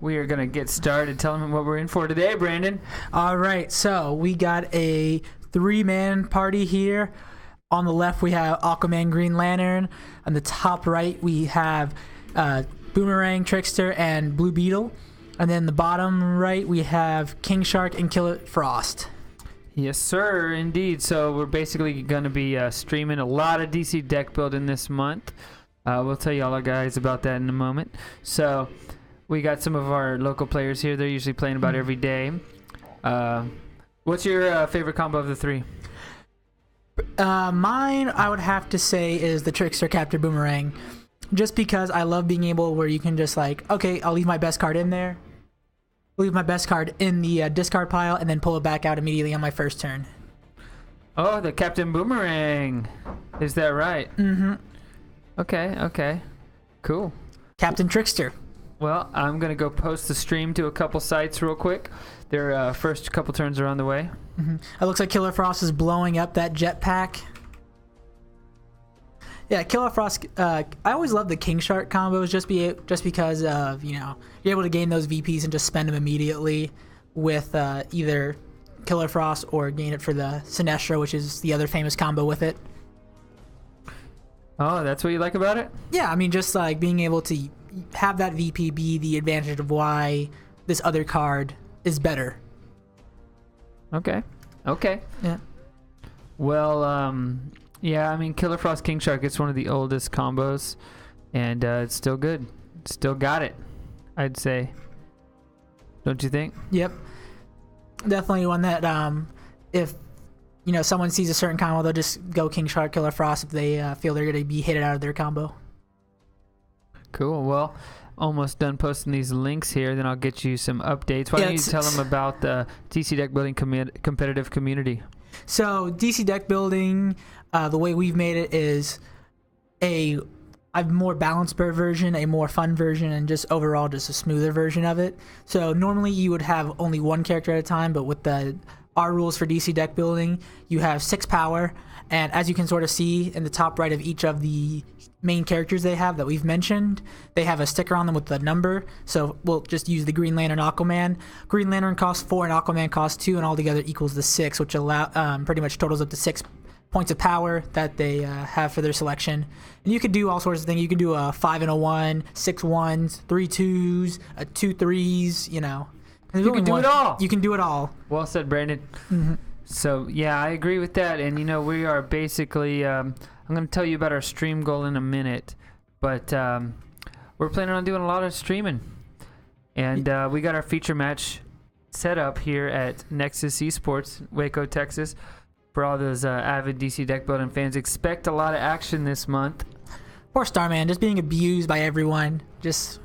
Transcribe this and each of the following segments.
we are going to get started. Tell them what we're in for today, Brandon. All right, so we got a 3-man party here. On the left, we have Aquaman, Green Lantern. On the top right, we have Boomerang, Trickster, and Blue Beetle. And then the bottom right, we have King Shark and Killer Frost. Yes, sir, indeed. So we're basically going to be streaming a lot of DC deck building this month. We'll tell you all guys about that in a moment. So we got some of our local players here. They're usually playing about every day. What's your favorite combo of the three? Mine, I would have to say, is the Trickster Capture Boomerang. Just because I love being able where you can just like, okay, I'll leave my best card in there. Leave my best card in the discard pile and then pull it back out immediately on my first turn. Oh, the Captain Boomerang. Is that right? Mm-hmm. Okay. Cool. Captain Trickster. Well, I'm going to go post the stream to a couple sites real quick. Their first couple turns are on the way. Mm-hmm. It looks like Killer Frost is blowing up that jetpack. Yeah, Killer Frost. I always love the King Shark combos just because of, you're able to gain those VPs and just spend them immediately with either Killer Frost or gain it for the Sinestro, which is the other famous combo with it. Oh, that's what you like about it? Yeah, I mean, just like being able to have that VP be the advantage of why this other card is better. Okay. Yeah. Well, yeah, I mean, Killer Frost King Shark, it's one of the oldest combos, and it's still good. Still got it, I'd say. Don't you think? Yep. Definitely one that if someone sees a certain combo, they'll just go King Shark, Killer Frost if they feel they're going to be hit out of their combo. Cool. Well, almost done posting these links here. Then I'll get you some updates. Why don't you tell them about the DC deck building competitive community? So DC deck building, the way we've made it is a more balanced version, a more fun version, and just overall just a smoother version of it. So normally you would have only one character at a time, but with our rules for DC deck building, you have 6 power, and as you can sort of see in the top right of each of the main characters they have that we've mentioned, they have a sticker on them with the number. So we'll just use the Green Lantern Aquaman. Green Lantern costs 4 and Aquaman costs 2, and altogether equals the 6, which pretty much totals up to 6 points of power that they have for their selection. And you could do all sorts of things. You could do a 5 and a 1, 6 1s, 3 2s, 2 3s, You can do it all. You can do it all. Well said, Brandon. Mm-hmm. So, yeah, I agree with that. And, we are basically, I'm going to tell you about our stream goal in a minute. But we're planning on doing a lot of streaming. And we got our feature match set up here at Nexus Esports, Waco, Texas. For all those avid DC deck building fans, expect a lot of action this month. Poor Starman, just being abused by everyone. Just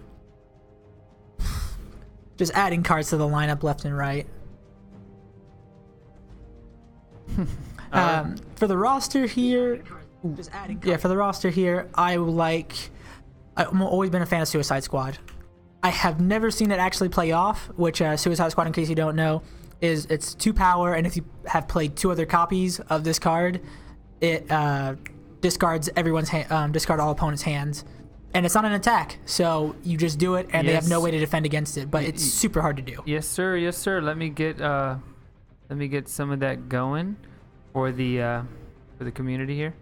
adding cards to the lineup left and right. For the roster here, I've always been a fan of Suicide Squad. I have never seen it actually play off, which Suicide Squad, in case you don't know, it's 2 power, and if you have played 2 other copies of this card, it discards discard all opponents' hands. And it's not an attack, so you just do it, and they have no way to defend against it. But it's super hard to do. Yes, sir. Let me get some of that going for the community here.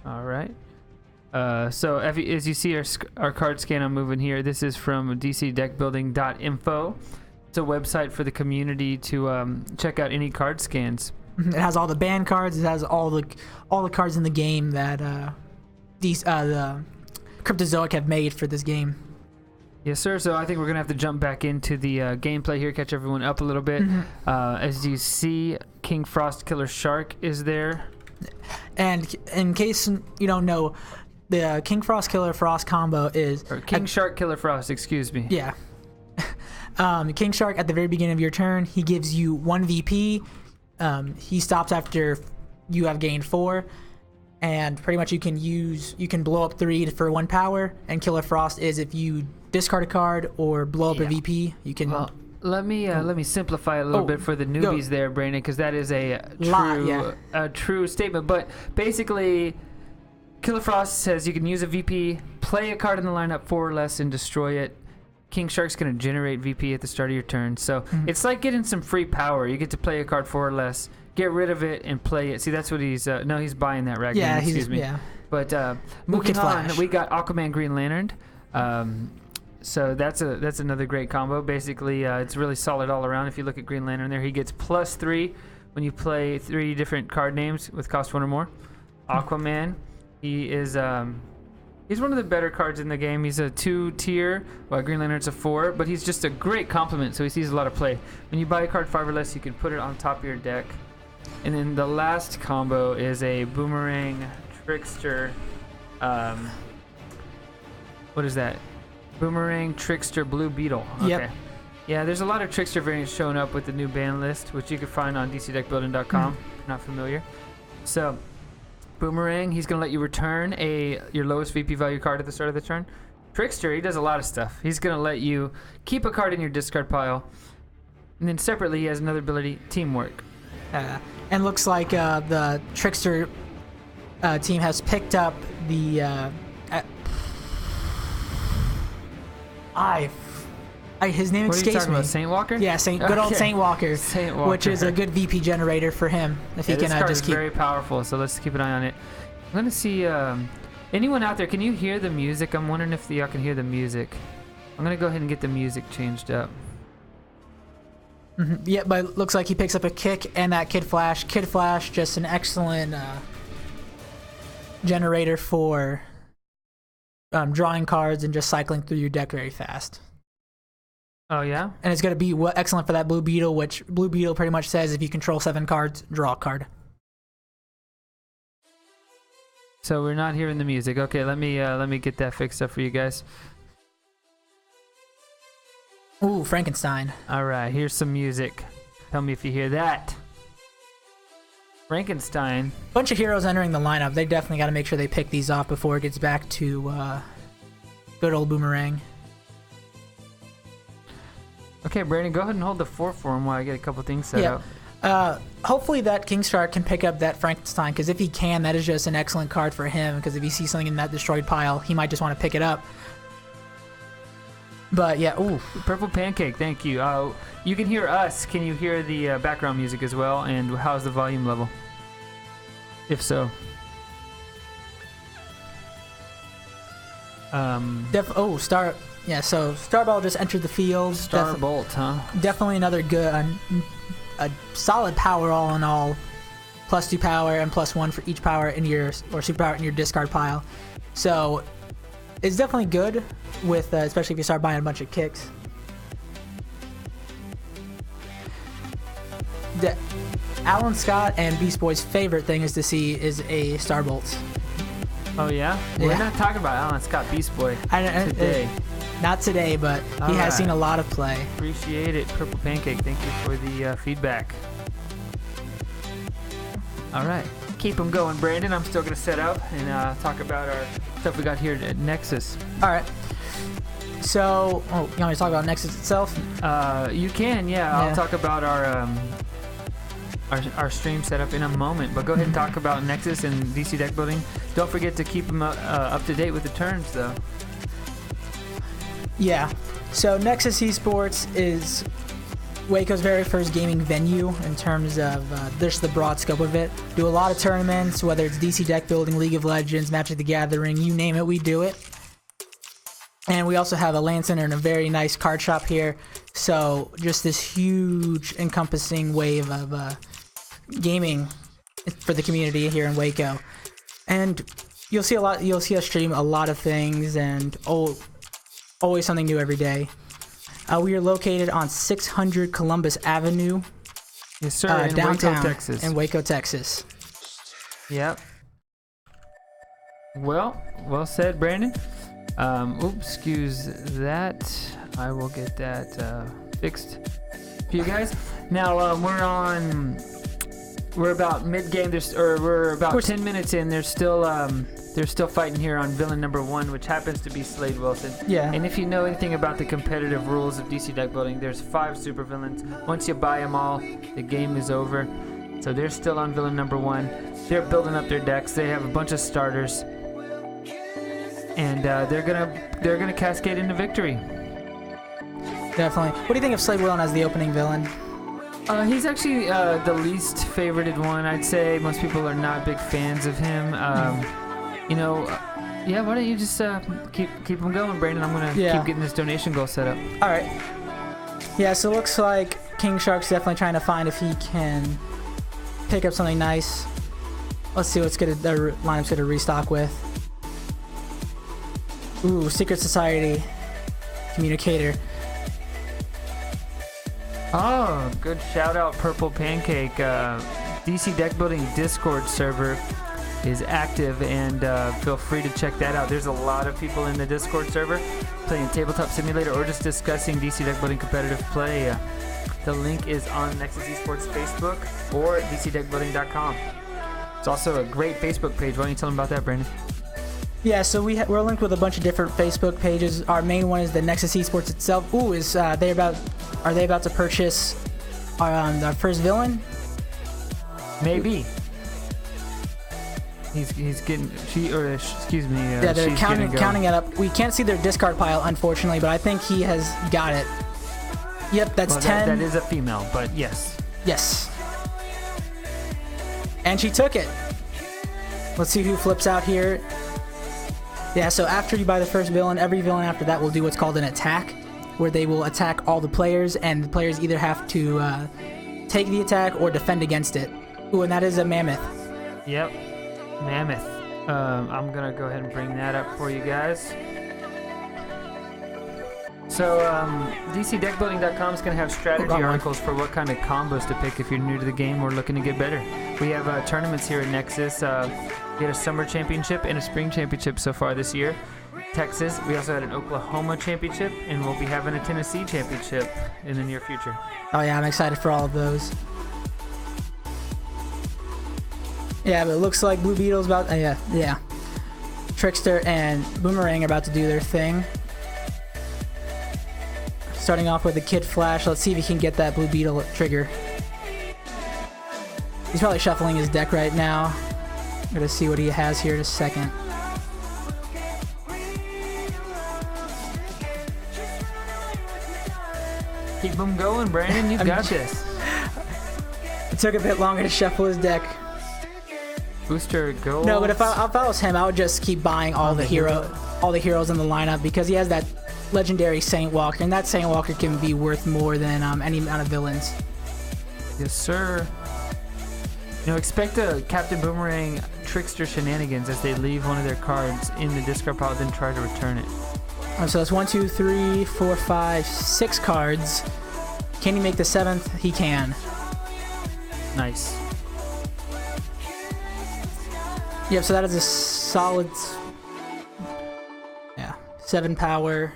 All right. So as you see our card scan I'm moving here, this is from dcdeckbuilding.info. It's a website for the community to check out any card scans. It has all the ban cards. It has all the cards in the game that the Cryptozoic have made for this game. Yes, sir. So I think we're going to have to jump back into the gameplay here, catch everyone up a little bit. Mm-hmm. As you see, King Frost Killer Shark is there. And in case you don't know, the King Frost Killer Frost combo is... Or King Shark Killer Frost, excuse me. Yeah. King Shark, at the very beginning of your turn, he gives you 1 VP. He stops after you have gained 4. And pretty much you can blow up 3 for 1 power, and Killer Frost is if you discard a card or blow up a VP, you can... Well, let me simplify a little bit for the newbies there, Brandon, because that is a true statement. But basically, Killer Frost says you can use a VP, play a card in the lineup 4 or less, and destroy it. King Shark's going to generate VP at the start of your turn. So it's like getting some free power. You get to play a card 4 or less, get rid of it, and play it. See, that's what he's... no, he's buying that right now. Excuse me. Yeah. But moving on, we got Aquaman Green Lantern. So that's another great combo. Basically, it's really solid all around. If you look at Green Lantern there, he gets +3 when you play 3 different card names with cost 1 or more. Aquaman, he is... he's one of the better cards in the game. He's a 2-tier, while Green Lantern's a 4, but he's just a great complement, so he sees a lot of play. When you buy a card 5 or less, you can put it on top of your deck. And then the last combo is a Boomerang Trickster. What is that? Boomerang Trickster Blue Beetle. Okay. Yep. Yeah, there's a lot of Trickster variants showing up with the new ban list, which you can find on DCDeckBuilding.com if you're not familiar. So... Boomerang, he's going to let you return your lowest VP value card at the start of the turn. Trickster, he does a lot of stuff. He's going to let you keep a card in your discard pile. And then separately, he has another ability, Teamwork. And looks like the Trickster team has picked up the... his name escapes me. What are you talking about, Saint Walker? Yeah, good old Saint Walker, which is a good VP generator for him. If he can this card just is keep... very powerful, so let's keep an eye on it. I'm going to see... anyone out there, can you hear the music? I'm wondering if y'all can hear the music. I'm going to go ahead and get the music changed up. Yeah, but it looks like he picks up a kick and that Kid Flash. Kid Flash, just an excellent generator for drawing cards and just cycling through your deck very fast. Oh, yeah? And it's going to be excellent for that Blue Beetle, which Blue Beetle pretty much says if you control 7 cards, draw a card. So we're not hearing the music. Okay, let me get that fixed up for you guys. Ooh, Frankenstein. All right, here's some music. Tell me if you hear that. Frankenstein. Bunch of heroes entering the lineup. They definitely got to make sure they pick these off before it gets back to good old Boomerang. Okay, Brandon, go ahead and hold the fort for him while I get a couple things set up. Hopefully that King Shark can pick up that Frankenstein, because if he can, that is just an excellent card for him, because if he sees something in that destroyed pile, he might just want to pick it up. But yeah, ooh. Purple Pancake, thank you. You can hear us. Can you hear the background music as well? And how's the volume level? If so. Star... Yeah, so Starball just entered the field. Starbolt, huh? Definitely another good, a solid power all in all. +2 power and +1 for each power in your, or superpower in your discard pile. So it's definitely good with, especially if you start buying a bunch of kicks. Alan Scott and Beast Boy's favorite thing is to see is a Starbolt. Oh yeah? We're not talking about Alan Scott Beast Boy today. Not today, but he has seen a lot of play. Appreciate it, Purple Pancake. Thank you for the feedback. All right. Keep them going, Brandon. I'm still going to set up and talk about our stuff we got here at Nexus. All right. So, you want me to talk about Nexus itself? You can, yeah. I'll talk about our stream setup in a moment, but go ahead and talk about Nexus and DC deck building. Don't forget to keep them up to date with the turns, though. Yeah, so Nexus Esports is Waco's very first gaming venue in terms of just the broad scope of it. Do a lot of tournaments, whether it's DC deck building, League of Legends, Magic the Gathering, you name it, we do it. And we also have a LAN center and a very nice card shop here. So just this huge encompassing wave of gaming for the community here in Waco. And you'll see us stream a lot of things and always something new every day. We are located on 600 Columbus Avenue. Yes, sir. In downtown Waco, Texas. In Waco, Texas. Yep. Well said, Brandon. Excuse that. I will get that fixed for you guys. Now we're about mid-game. We're about 10 minutes in. They're still fighting here on villain number 1, which happens to be Slade Wilson. Yeah. And if you know anything about the competitive rules of DC deck building, there's 5 supervillains. Once you buy them all, the game is over. So they're still on villain number 1. They're building up their decks. They have a bunch of starters, and they're gonna cascade into victory. Definitely. What do you think of Slave Willen as the opening villain? He's actually the least favorited one, I'd say. Most people are not big fans of him. You know, yeah, why don't you just keep him going, Brandon? I'm going to keep getting this donation goal set up. All right. Yeah, so it looks like King Shark's definitely trying to find if he can pick up something nice. Let's see what's the lineup's going to restock with. Ooh, Secret Society Communicator. Oh, good shout out, Purple Pancake. DC Deck Building Discord server is active, and feel free to check that out. There's a lot of people in the Discord server playing Tabletop Simulator or just discussing DC Deck Building competitive play. The link is on Nexus Esports Facebook or dcdeckbuilding.com. It's also a great Facebook page. Why don't you tell them about that, Brandon? Yeah, so we're linked with a bunch of different Facebook pages. Our main one is the Nexus Esports itself. Ooh, are they about to purchase our first villain? Maybe. He's getting excuse me. Yeah, they're counting it up. We can't see their discard pile, unfortunately, but I think he has got it. Yep, that's 10. That is a female, but yes. Yes. And she took it. Let's see who flips out here. Yeah, so after you buy the first villain, every villain after that will do what's called an attack, where they will attack all the players, and the players either have to take the attack or defend against it. Ooh, and that is a mammoth. Yep, mammoth. I'm gonna go ahead and bring that up for you guys. So DCDeckBuilding.com is going to have strategy articles for what kind of combos to pick if you're new to the game or looking to get better. We have tournaments here at Nexus. We had a summer championship and a spring championship so far this year. Texas, we also had an Oklahoma championship, and we'll be having a Tennessee championship in the near future. Oh yeah, I'm excited for all of those. Yeah, but it looks like Blue Beetle's about... yeah. Trickster and Boomerang are about to do their thing. Starting off with the Kid Flash. Let's see if he can get that Blue Beetle trigger. He's probably shuffling his deck right now. I'm gonna see what he has here in a second. Keep him going, Brandon. You got this. It took a bit longer to shuffle his deck. Booster gold. No, but if I was him, I would just keep buying all the heroes in the lineup, because he has that legendary Saint Walker, and that Saint Walker can be worth more than any amount of villains. Yes, sir. You know, expect a Captain Boomerang Trickster shenanigans as they leave one of their cards in the discard pile, then try to return it. So that's 1, 2, 3, 4, 5, 6 cards. Can he make the 7th? He can. Nice. Yep, so that is a solid 7 power.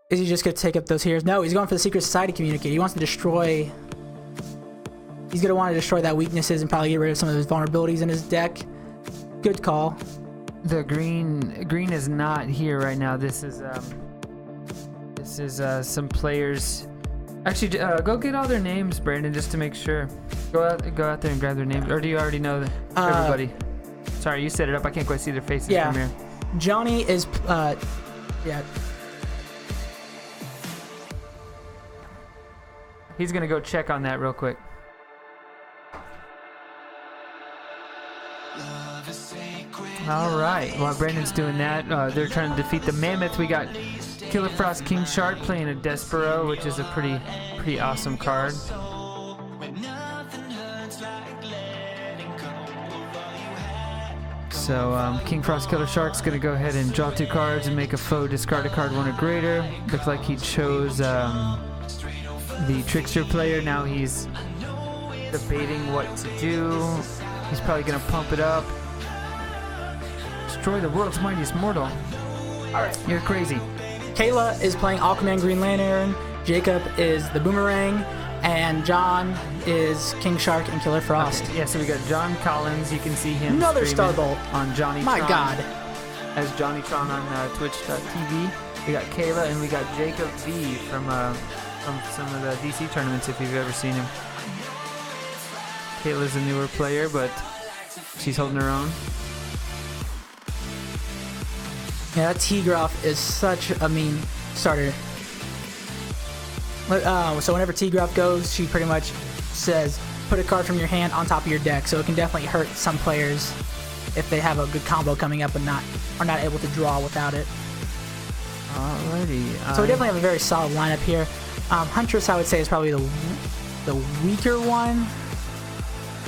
Is he just going to take up those heroes? No, he's going for the Secret Society Communicator. He wants to destroy... He's going to want to destroy that weaknesses and probably get rid of some of his vulnerabilities in his deck. Good call. The green is not here right now. This is some players. Actually, go get all their names, Brandon, just to make sure. Go out there and grab their names. Or do you already know everybody? Sorry, you set it up. I can't quite see their faces from here. Johnny is He's gonna go check on that real quick. All right, while Brandon's doing that, they're trying to defeat the Mammoth. We got Killer Frost King Shark playing a Despero, which is a pretty awesome card. So King Frost Killer Shark's gonna go ahead and draw 2 cards and make a foe discard a card 1 or greater. Looks like he chose the Trickster player. Now he's debating what to do. He's probably gonna pump it up. Destroy the world's mightiest mortal. Alright, you're crazy. Kayla is playing Aquaman Green Lantern. Jacob is the Boomerang. And John is King Shark and Killer Frost. Okay, yeah, so we got John Collins. You can see him another Starbolt on Johnny My Tron. God. As Johnny Tron on Twitch.tv. We got Kayla and we got Jacob V from some of the DC tournaments if you've ever seen him. Kayla's a newer player, but she's holding her own. Yeah, that Tigroff is such a mean... starter. So whenever T-Grup goes, she pretty much says, put a card from your hand on top of your deck. So it can definitely hurt some players if they have a good combo coming up and are not able to draw without it. Alrighty. So we definitely have a very solid lineup here. Huntress, I would say, is probably the weaker one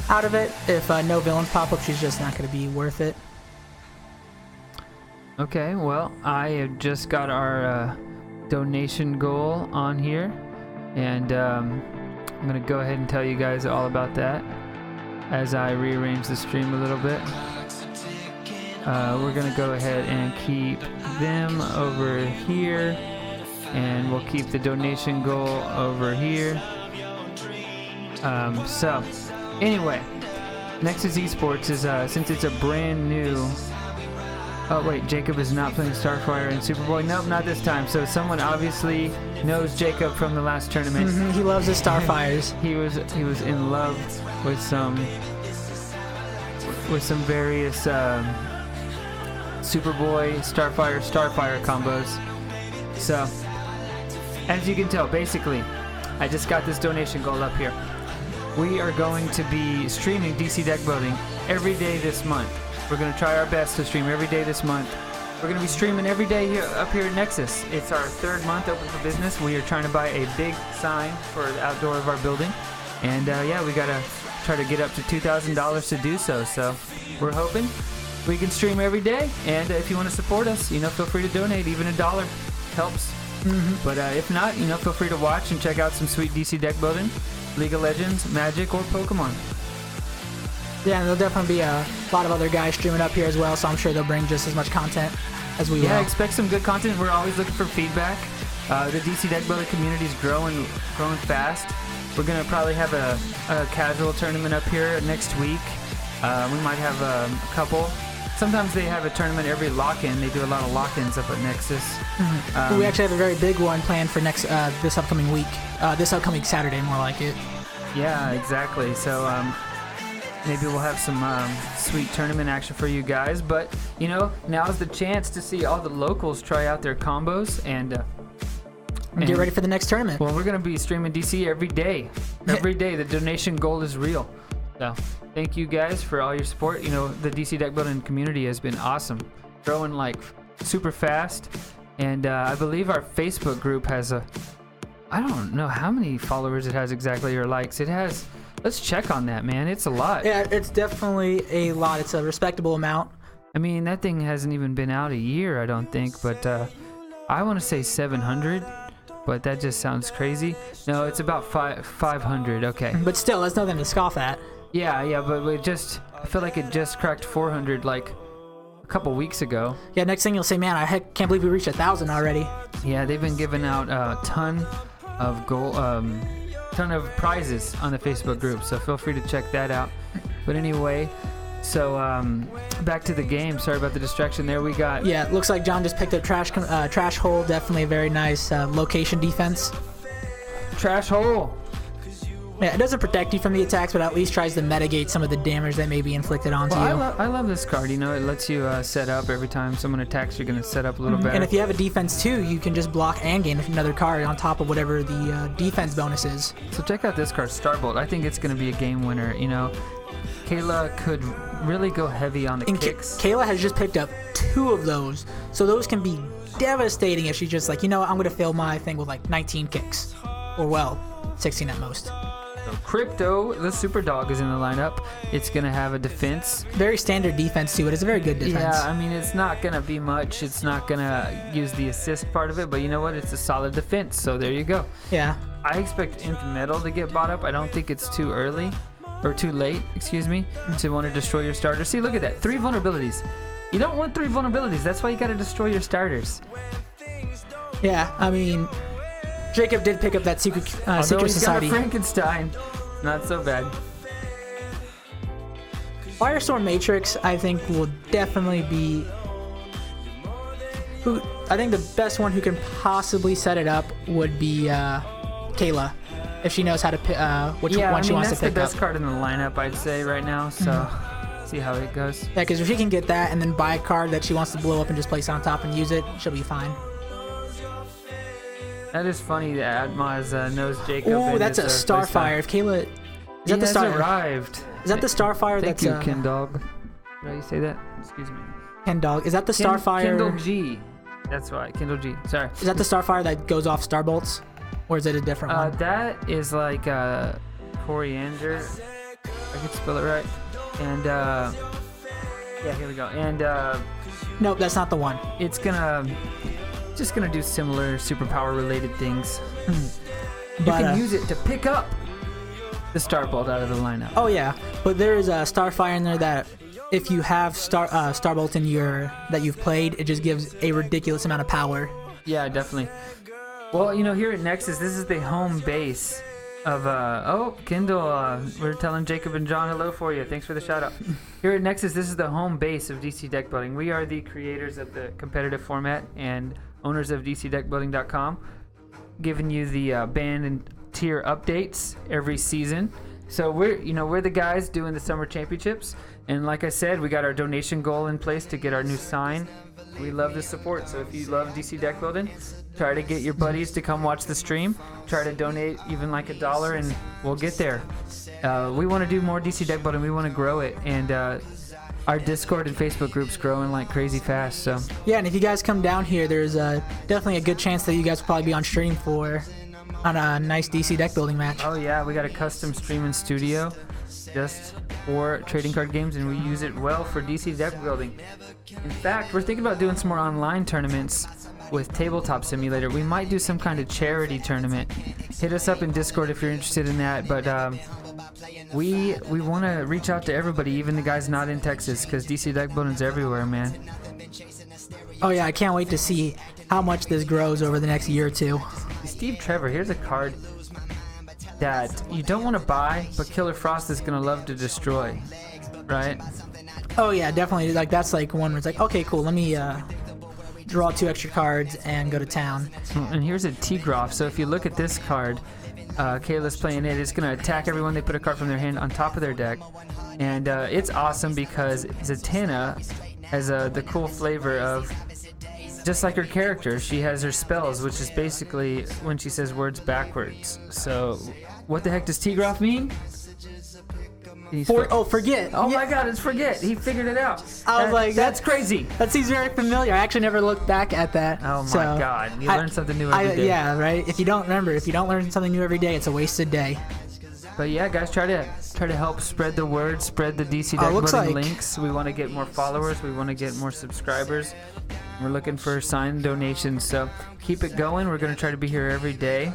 out of it. If no villains pop up, she's just not going to be worth it. Okay, well, I have just got our donation goal on here, and I'm going to go ahead and tell you guys all about that as I rearrange the stream a little bit. We're going to go ahead and keep them over here, and we'll keep the donation goal over here. So, anyway, Nexus Esports is, since it's a brand new... Oh wait, Jacob is not playing Starfire and Superboy. Nope, not this time. So someone obviously knows Jacob from the last tournament. He loves his Starfires. He was in love with some various Superboy, Starfire combos. So as you can tell, basically, I just got this donation goal up here. We are going to be streaming DC deck building every day this month. We're going to try our best to stream every day this month. We're going to be streaming every day here up here at Nexus. It's our 3rd month open for business. We are trying to buy a big sign for the outdoor of our building. And yeah, we got to try to get up to $2,000 to do so. So we're hoping we can stream every day. And if you want to support us, feel free to donate. Even $1 helps. But if not, feel free to watch and check out some sweet DC deck building, League of Legends, Magic, or Pokemon. Yeah, and there'll definitely be a lot of other guys streaming up here as well, so I'm sure they'll bring just as much content as we will. Yeah, expect some good content. We're always looking for feedback. The DC deck building community is growing fast. We're going to probably have a casual tournament up here next week. We might have a couple. Sometimes they have a tournament every lock-in. They do a lot of lock-ins up at Nexus. We actually have a very big one planned for this upcoming week. This upcoming Saturday, more like it. Yeah, exactly. So maybe we'll have some sweet tournament action for you guys. But, now's the chance to see all the locals try out their combos and get ready for the next tournament. Well, we're going to be streaming DC every day. Every day. The donation goal is real. So thank you guys for all your support. The DC deck building community has been awesome. Growing like super fast. And I believe our Facebook group has I don't know how many followers it has exactly or likes. It has... Let's check on that, man. It's a lot. Yeah, it's definitely a lot. It's a respectable amount. I mean, that thing hasn't even been out a year, I don't think. But I want to say 700, but that just sounds crazy. No, it's about 500. Okay. But still, that's nothing to scoff at. Yeah, but I feel like it just cracked 400 like a couple weeks ago. Yeah, next thing you'll say, man, I can't believe we reached 1,000 already. Yeah, they've been giving out a ton of ton of prizes on the Facebook group, so feel free to check that out. But anyway, so back to the game. Sorry about the distraction there. We got... Yeah, it looks like John just picked up trash hole. Definitely a very nice location defense. Trash hole. Yeah, it doesn't protect you from the attacks, but at least tries to mitigate some of the damage that may be inflicted onto you. I love this card. It lets you set up every time someone attacks. You're going to set up a little better. And if you have a defense too, you can just block and gain another card on top of whatever the defense bonus is. So check out this card, Starbolt. I think it's going to be a game winner. Kayla could really go heavy on the kicks. Kayla has just picked up 2 of those, so those can be devastating if she's just like, I'm going to fill my thing with like 19 kicks, or 16 at most. So Crypto, the super dog, is in the lineup. It's going to have a defense. Very standard defense, too. It is a very good defense. Yeah, I mean, it's not going to be much. It's not going to use the assist part of it, but you know what? It's a solid defense, so there you go. Yeah. I expect Imp Metal to get bought up. I don't think it's too early, or too late, to want to destroy your starter. See, look at that. 3 vulnerabilities. You don't want 3 vulnerabilities. That's why you got to destroy your starters. Yeah, I mean... Jacob did pick up that Secret Society. Got a Frankenstein. Not so bad. Firestorm Matrix, I think, will definitely be... I think the best one who can possibly set it up would be Kayla, if she knows how to pick which one she wants to pick up. That's the best card in the lineup, I'd say, right now. So, see how it goes. Yeah, because if she can get that and then buy a card that she wants to blow up and just place on top and use it, she'll be fine. That is funny that Admaz knows Jacob. Ooh, and that's a his, Starfire. If Kayla, He has arrived. Is that the Starfire? Thank that's you, Ken Dog. Did you say that? Excuse me. Ken Dog. Is that the Starfire? Kindle G. That's why. Kindle G. Sorry. Is that the Starfire that goes off starbolts, or is it a different one? That is like coriander. I can spell it right. And yeah, here we go. And nope, that's not the one. it's just gonna do similar superpower related things. You But, can use it to pick up the Starbolt out of the lineup. Oh yeah, but there is a Starfire in there that if you have Starbolt in your that you've played, it just gives a ridiculous amount of power. Yeah, definitely. Well, here at Nexus, this is the home base of Kindle. We're telling Jacob and John hello for you. Thanks for the shout out. Here at Nexus, this is the home base of DC Deck Building. We are the creators of the competitive format and owners of DCDeckBuilding.com, giving you the band and tier updates every season. So we're the guys doing the summer championships, and like I said, we got our donation goal in place to get our new sign. We love the support, so if you love DC Deck Building, try to get your buddies to come watch the stream. Try to donate even like $1, and we'll get there. We want to do more DC Deck Building. We want to grow it, and our Discord and Facebook group's growing like crazy fast. So Yeah, and if you guys come down here, there's definitely a good chance that you guys will probably be on stream on a nice DC Deck Building match. oh yeah, we got a custom streaming studio just for trading card games, and we use it well for DC Deck Building. In fact, we're thinking about doing some more online tournaments with Tabletop Simulator. We might do some kind of charity tournament. Hit us up in Discord if you're interested in that. But we want to reach out to everybody, even the guys not in Texas, because DC Deck Building's everywhere, man. Oh yeah, I can't wait to see how much this grows over the next year or two. Steve Trevor, here's a card that you don't want to buy, but Killer Frost is going to love to destroy, right? Oh yeah, definitely. Like that's like one where it's like, okay, cool. Let me draw 2 extra cards and go to town. And here's a Tigroff. So if you look at this card, Kayla's playing it. It's going to attack everyone. They put a card from their hand on top of their deck. And it's awesome because Zatanna has the cool flavor of, just like her character, she has her spells, which is basically when she says words backwards. So what the heck does Tigroff mean? Forget. Oh yeah. My God, it's forget. He figured it out. I was like, that's crazy. That seems very familiar. I actually never looked back at that. Oh my God, you learn something new every day. Yeah, right. If you don't learn something new every day, it's a wasted day. But yeah, guys, try to help spread the word, spread the DC Deck Building links. We want to get more followers. We want to get more subscribers. We're looking for signed donations, so keep it going. We're going to try to be here every day.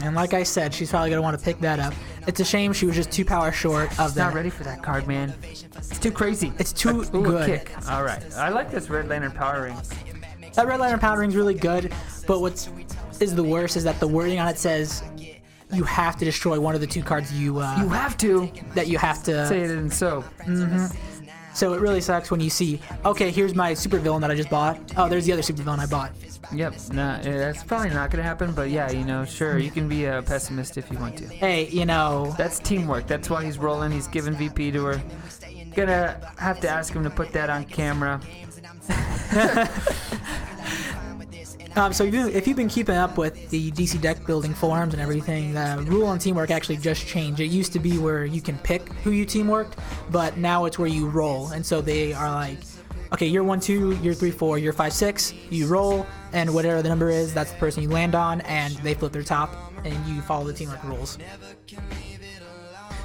And like I said, she's probably going to want to pick that up. It's a shame she was just 2 power short of that. Not ready for that card, man. It's too crazy. It's too good. A kick. All right. I like this Red Lantern Power Ring. That Red Lantern Power Ring's really good, but what is the worst is that the wording on it says you have to destroy one of the 2 cards you have to say it in soap. So it really sucks when you see, okay, here's my supervillain that I just bought. Oh, there's the other supervillain I bought. Yep. Nah, that's probably not going to happen, but yeah, sure, you can be a pessimist if you want to. Hey, That's teamwork. That's why he's rolling. He's giving VP to her. Gonna have to ask him to put that on camera. So if you've been keeping up with the DC Deck Building forums and everything, the rule on teamwork actually just changed. It used to be where you can pick who you teamworked, but now it's where you roll. And so they are like, okay, you're 1, 2, you're 3, 4, you're 5, 6. You roll, and whatever the number is, that's the person you land on, and they flip their top, and you follow the teamwork rules.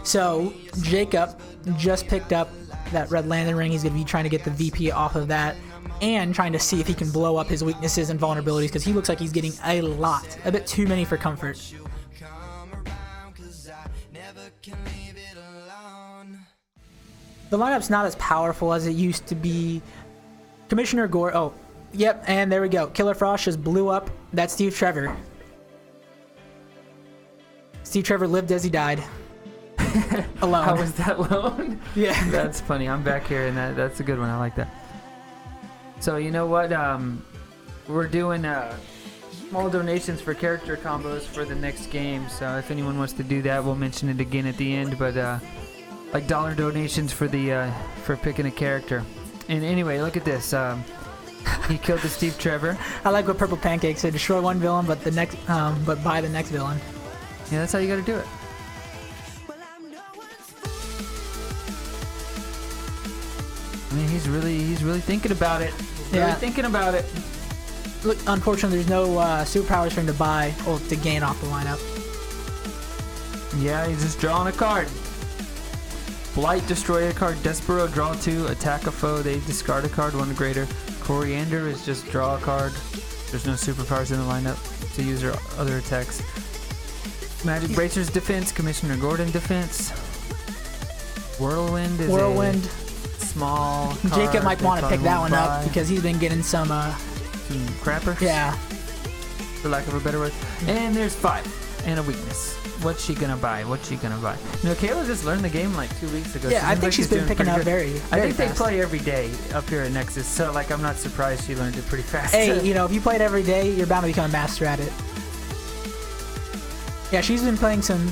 So Jacob just picked up that Red Lantern ring. He's going to be trying to get the VP off of that, and trying to see if he can blow up his weaknesses and vulnerabilities, because he looks like he's getting a bit too many for comfort. The lineup's not as powerful as it used to be. Commissioner Gore, oh, yep, and there we go. Killer Frost just blew up. That's Steve Trevor. Steve Trevor lived as he died. Alone. How was that alone? Yeah. That's funny. I'm back here, and that's a good one. I like that. So you know what? We're doing small donations for character combos for the next game. So if anyone wants to do that, we'll mention it again at the end. But like $1 donations for the for picking a character. And anyway, look at this. He killed the Steve Trevor. I like what Purple Pancake said. Destroy one villain, but buy the next villain. Yeah, that's how you got to do it. I mean, he's really thinking about it. Really thinking about it. Look, unfortunately, there's no superpowers for him to buy or to gain off the lineup. Yeah, he's just drawing a card. Blight, destroy a card. Despero, draw 2. Attack a foe, they discard a card, 1 greater. Coriander is just draw a card. There's no superpowers in the lineup to use their other attacks. Magic Bracer's defense. Commissioner Gordon defense. Whirlwind is small card. Jacob might want to pick that one up because he's been getting some crappers. Yeah. For lack of a better word. And there's 5 and a weakness. What's she gonna buy? What's she gonna buy? You know, Kayla just learned the game like 2 weeks ago. Yeah, I think she's been picking up very I think fast. they play every day up here at Nexus, so like I'm not surprised she learned it pretty fast. Hey, you know, if you play it every day, you're bound to become a master at it. Yeah, she's been playing some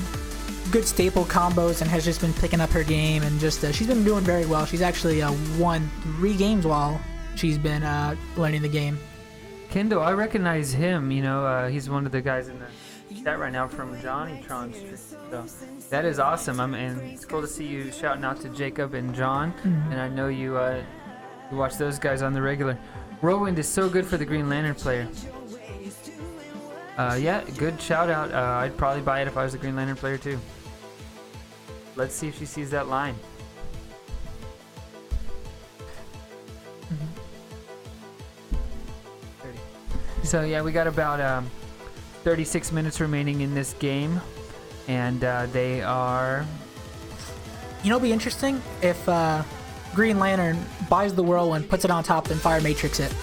good staple combos and has just been picking up her game and just she's been doing very well. She's actually won 3 games while she's been learning the game. Kendall, I recognize him. You know, he's one of the guys in the chat right now from Johnnytron. So that is awesome. And it's cool to see you shouting out to Jacob and John. Mm-hmm. And I know you watch those guys on the regular. Whirlwind is so good for the Green Lantern player. Yeah, good shout out. I'd probably buy it if I was a Green Lantern player too. Let's see if she sees that line. So yeah, we got about 36 minutes remaining in this game, and they are... You know, it'd be interesting if Green Lantern buys the Whirlwind, puts it on top, and Fire Matrix it.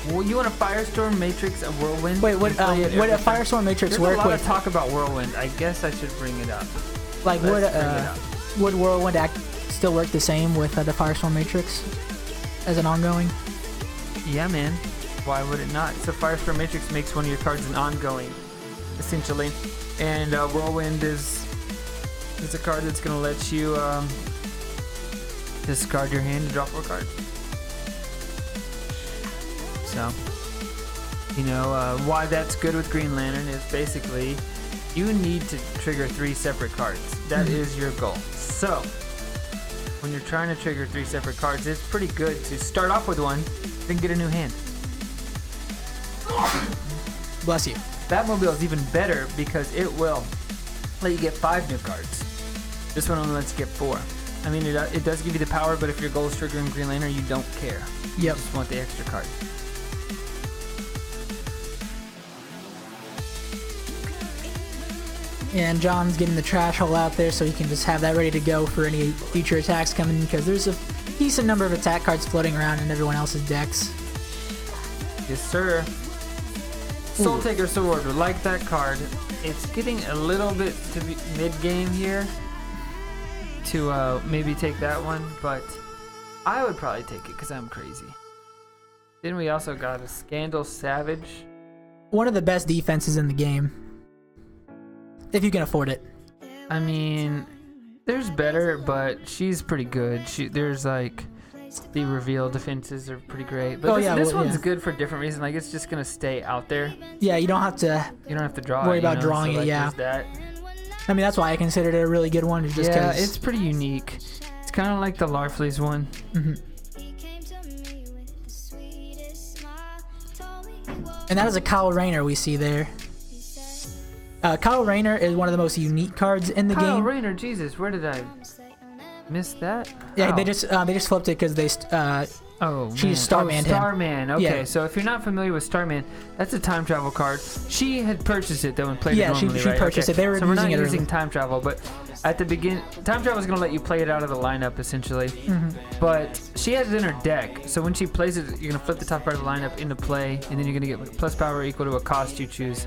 Well, you want a Firestorm Matrix, a Whirlwind? Wait, would a Firestorm Matrix There's work a lot with... of talk about Whirlwind. I guess I should bring it up. Like, would Whirlwind still work the same with the Firestorm Matrix as an ongoing? Yeah, man. Why would it not? So Firestorm Matrix makes one of your cards an ongoing, essentially. And Whirlwind is a card that's going to let you discard your hand and draw 4 cards. So, you know, why that's good with Green Lantern is basically you need to trigger 3 separate cards. That is your goal. So, when you're trying to trigger 3 separate cards, it's pretty good to start off with one, then get a new hand. Bless you. Batmobile is even better because it will let you get 5 new cards. This one only lets you get 4. I mean, it does give you the power, but if your goal is triggering Green Lantern, you don't care. Yep. You just want the extra card. And John's getting the trash hole out there so he can just have that ready to go for any future attacks coming, because there's a decent number of attack cards floating around in everyone else's decks. Yes, sir. Soul Taker Sword, like that card. It's getting a little bit to mid-game here to maybe take that one, but I would probably take it because I'm crazy. Then we also got a Scandal Savage. One of the best defenses in the game, if you can afford it. I mean, there's better, but she's pretty good. There's like the reveal defenses are pretty great, but this one's good for a different reason. Like, it's just gonna stay out there. Yeah, you don't have to draw worry it, about drawing so, it. like, Yeah, that. I mean, that's why I considered it a really good one. Just yeah, it's pretty unique. It's kind of like the Larfleeze one. And that is a Kyle Rayner we see there. Kyle Rayner is one of the most unique cards in the game. Kyle Rayner, Jesus, where did I miss that? Yeah, How? they just flipped it because they she's Starman. Starman. Okay, Yeah. so if you're not familiar with Starman, that's a time travel card. She had purchased it though and played it normally, she purchased it. They were so we're not using it using early. time travel, but at the begin, time travel is going to let you play it out of the lineup essentially. But she has it in her deck, so when she plays it, you're going to flip the top card of the lineup into play, and then you're going to get plus power equal to a cost you choose.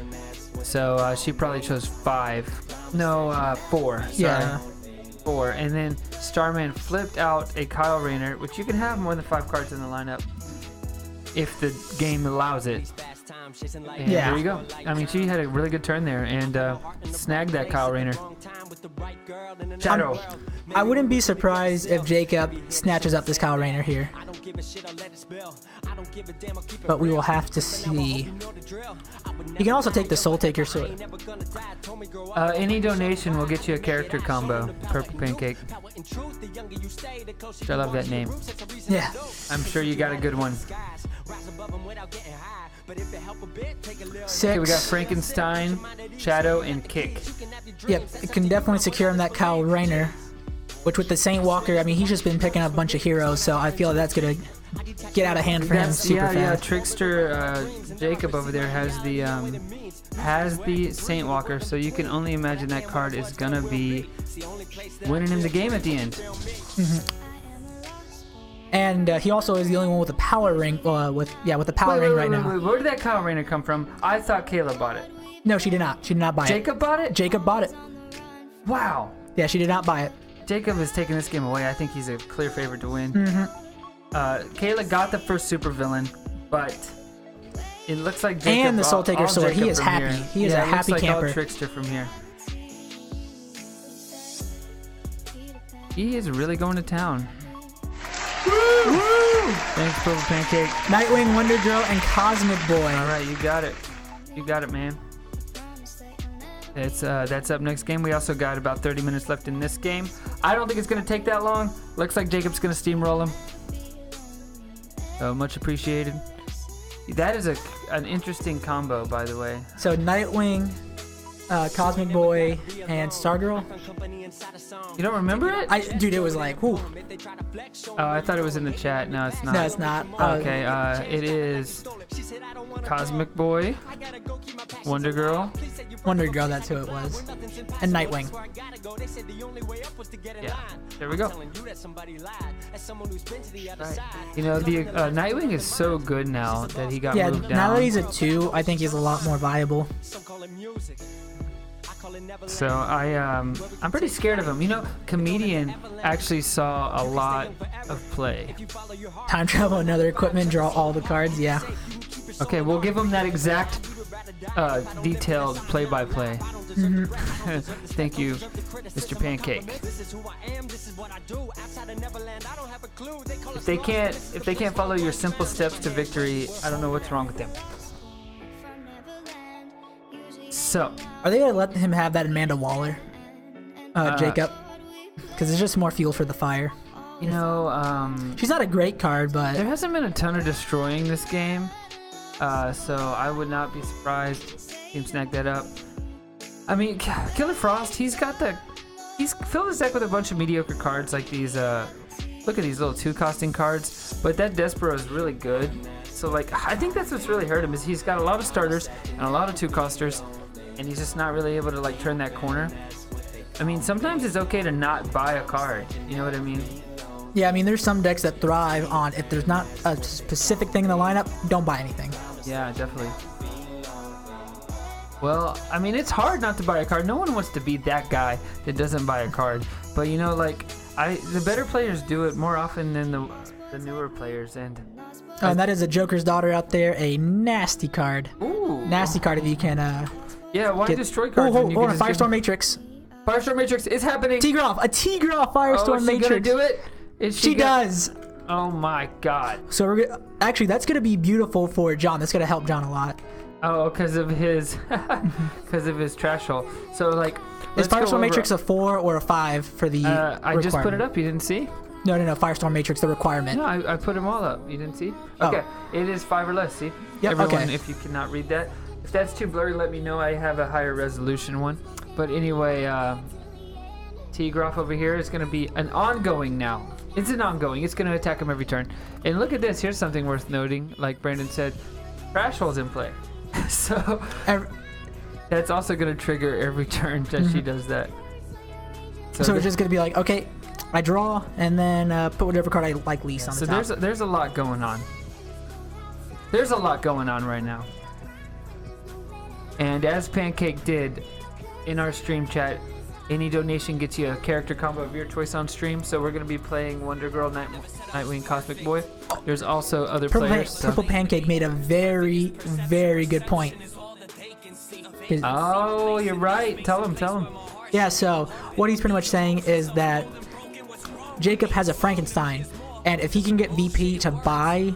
So she probably chose 4. Sorry. Yeah. 4, and then Starman flipped out a Kyle Rayner, which you can have more than 5 cards in the lineup if the game allows it. And there you go. I mean, she had a really good turn there and snagged that Kyle Rayner. Shadow. I wouldn't be surprised if Jacob snatches up this Kyle Rayner here. But we will have to see. You can also take the Soul Taker sword. Any donation will get you a character combo. Purple Pancake. I love that name. Yeah. I'm sure you got a good one. 6. Okay, we got Frankenstein, Shadow, and Kick. Yep, it can definitely secure him that Kyle Rayner. Which with the Saint Walker, I mean, he's just been picking up a bunch of heroes, so I feel that's gonna get out of hand for him super fast. Yeah, Trickster Jacob over there has the Saint Walker, so you can only imagine that card is gonna be winning him the game at the end. And he also is the only one with a power ring. With the power ring right now. Where did that Kyle Rayner come from? I thought Kayla bought it. No, she did not. She did not buy Jacob bought it? Jacob bought it. Wow. Yeah, she did not buy it. Jacob is taking this game away. I think he's a clear favorite to win. Kayla got the first supervillain, but it looks like Jacob. And the Soul Taker sword. He is happy. He is a happy camper. All Trickster from here. He is really going to town. Woo! Thanks, Purple Pancake. Nightwing, Wonder Girl, and Cosmic Boy. All right, you got it. You got it, man. That's up next game. We also got about 30 minutes left in this game. I don't think it's going to take that long. Looks like Jacob's going to steamroll him. So much appreciated. That is an interesting combo, by the way. So Nightwing, Cosmic Boy, and Stargirl. You don't remember it? Dude, it was like, whoo. Oh, I thought it was in the chat. No, it's not. No, it's not. Okay, it is Cosmic Boy, Wonder Girl. Wonder Girl, that's who it was. And Nightwing. Yeah, there we go. Right. You know, the Nightwing is so good now that he got moved down. Now that he's a 2, I think he's a lot more viable. So I'm pretty scared of him. You know, Comedian actually saw a lot of play. Time travel, another equipment, draw all the cards, yeah. Okay, we'll give him that exact detailed play-by-play. Thank you, Mr. Pancake. If they can't follow your simple steps to victory, I don't know what's wrong with them. So, are they gonna let him have that Amanda Waller, Jacob? Because it's just more fuel for the fire. You know, she's not a great card, but there hasn't been a ton of destroying this game, so I would not be surprised. Team snag that up. I mean, Killer Frost, he's filled his deck with a bunch of mediocre cards like these. Look at these little 2-costing cards, but that Despero is really good. So like, I think that's what's really hurt him is he's got a lot of starters and a lot of 2-costers, and he's just not really able to like turn that corner. I mean, sometimes it's okay to not buy a card. You know what I mean? Yeah, I mean, there's some decks that thrive on if there's not a specific thing in the lineup, don't buy anything. Yeah, definitely. Well, I mean, it's hard not to buy a card. No one wants to be that guy that doesn't buy a card. But you know, like, the better players do it more often than the newer players. And that is a Joker's Daughter out there, a nasty card. Ooh. Nasty card if you can. Yeah, why destroy cards? Oh, Firestorm Matrix. Firestorm Matrix is happening. A Tigroff Firestorm Matrix. Gonna do it? She does. Oh my God. So actually, that's gonna be beautiful for John. That's gonna help John a lot. Oh, because of his trash hole. So like, is Firestorm Matrix a 4 or a 5 for the I just put it up. You didn't see? No, Firestorm Matrix, the requirement. No, I put them all up. You didn't see? Okay, it is 5 or less. See? Yep, Everyone, okay. If you cannot read that, if that's too blurry, let me know. I have a higher resolution one. But anyway, Tigroff over here is going to be an ongoing now. It's an ongoing. It's going to attack him every turn. And look at this. Here's something worth noting. Like Brandon said, trash hole's in play. So that's also going to trigger every turn that she does that. So it's just going to be like, okay, I draw and then put whatever card I like least on the top. So there's a lot going on. There's a lot going on right now. And as Pancake did in our stream chat, any donation gets you a character combo of your choice on stream. So we're going to be playing Wonder Girl, Nightwing, Cosmic Boy. There's also other players. Purple Pancake made a very, very good point. Oh, you're right. Tell him. Yeah, so what he's pretty much saying is that Jacob has a Frankenstein, And if he can get VP to buy,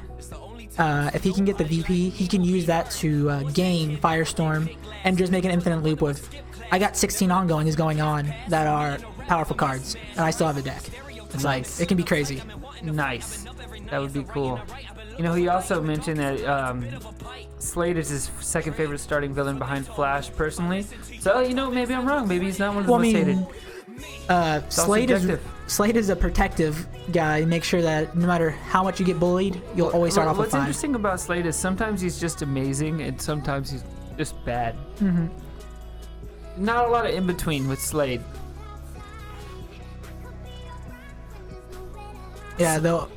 if he can get the VP, he can use that to gain Firestorm and just make an infinite loop with. I got 16 ongoings going on that are powerful cards, and I still have a deck. It's like, it can be crazy. Nice. That would be cool. You know, he also mentioned that Slade is his second favorite starting villain behind Flash, personally. So, you know, maybe I'm wrong. Maybe he's not one of the most hated. Slade is a protective guy. Make sure that no matter how much you get bullied, you'll always start off with 5. What's interesting about Slade is sometimes he's just amazing, and sometimes he's just bad. Mm-hmm. Not a lot of in between with Slade. Yeah, though.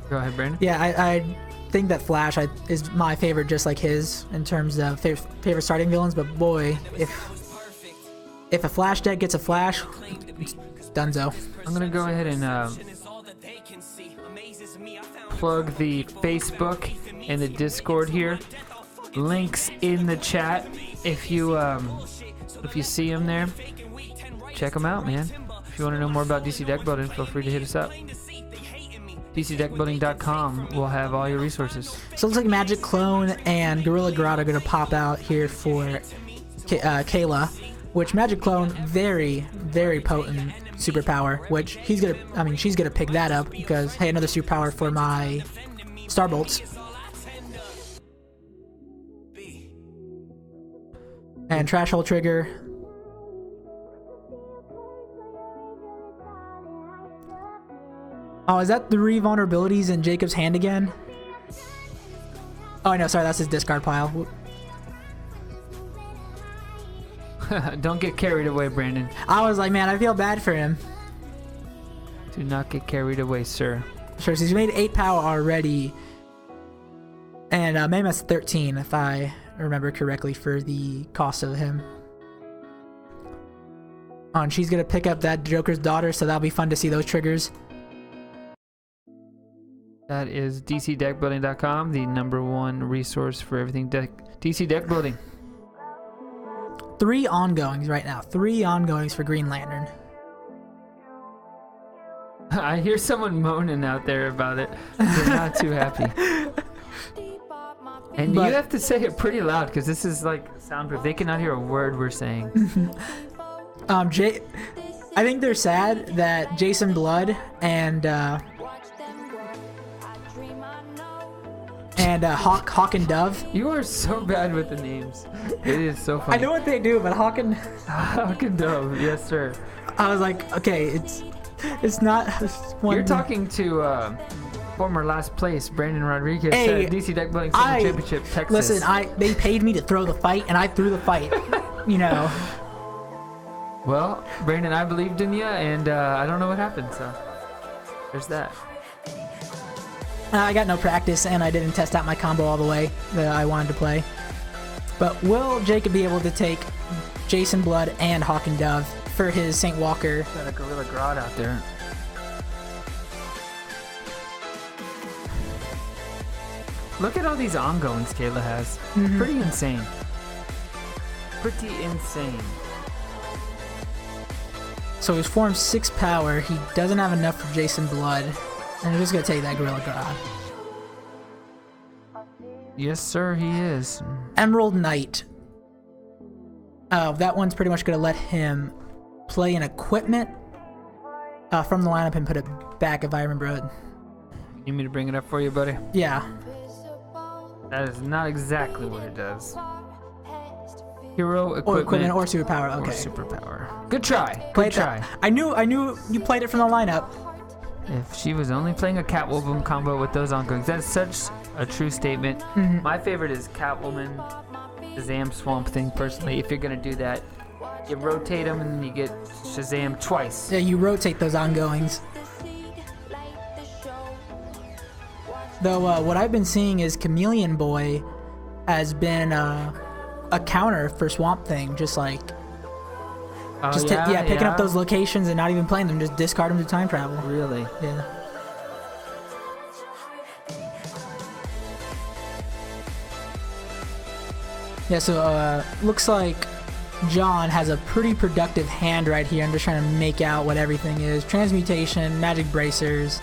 Go ahead, Brandon. Yeah, I think that Flash is my favorite, just like his, in terms of favorite starting villains. But boy, if a Flash deck gets a Flash, it's donezo. I'm gonna go ahead and plug the Facebook and the Discord here. Links in the chat. If you see them there, check them out, man. If you want to know more about DC deck building, feel free to hit us up. DCDeckbuilding.com will have all your resources. So it looks like Magic Clone and Gorilla Grodd are going to pop out here for Kayla, which Magic Clone, very, very potent superpower, which she's going to pick that up because, hey, another superpower for my Starbolts. And Trash Hole Trigger. Oh, is that 3 vulnerabilities in Jacob's hand again? Oh, no, sorry, that's his discard pile. Don't get carried away, Brandon. I was like, man, I feel bad for him. Do not get carried away, sir. Sure, so he's made 8 power already. And Mammoth's 13, if I remember correctly, for the cost of him. Oh, and she's going to pick up that Joker's daughter, so that'll be fun to see those triggers. That is DCDeckbuilding.com, the #1 resource for everything DC deck building. 3 ongoings right now. 3 ongoings for Green Lantern. I hear someone moaning out there about it. They're not too happy. And you have to say it pretty loud because this is like soundproof. They cannot hear a word we're saying. I think they're sad that Jason Blood and Hawk and Dove. You are so bad with the names. It is so funny. I know what they do, but Hawk and Dove, yes sir. I was like, okay, it's not. You're talking to former last place Brandon Rodriguez at DC Deck Building Summer Championship, Texas. Listen, they paid me to throw the fight, and I threw the fight. You know. Well, Brandon, I believed in you, and I don't know what happened, so there's that. I got no practice, and I didn't test out my combo all the way that I wanted to play. But will Jacob be able to take Jason Blood and Hawk and Dove for his St. Walker? Got a Gorilla Grodd out there. Look at all these ongoings Kayla has. Mm-hmm. Pretty insane. Pretty insane. So he's formed 6 power. He doesn't have enough for Jason Blood. And I'm just going to take that Gorilla Grodd. Yes, sir, he is. Emerald Knight. That one's pretty much going to let him play an equipment from the lineup and put it back, if I remember it. You need me to bring it up for you, buddy? Yeah. That is not exactly what it does. Hero, equipment, or superpower. Okay. Or superpower. Good try. Good try. I knew you played it from the lineup. If she was only playing a Catwoman combo with those ongoings, that's such a true statement. Mm-hmm. My favorite is Catwoman, Shazam Swamp Thing, personally. If you're going to do that, you rotate them and then you get Shazam twice. Yeah, you rotate those ongoings. Though what I've been seeing is Chameleon Boy has been a counter for Swamp Thing, just like picking up those locations and not even playing them, just discard them to time travel. Really? Yeah. Yeah, so looks like John has a pretty productive hand right here. I'm just trying to make out what everything is. Transmutation, Magic Bracers,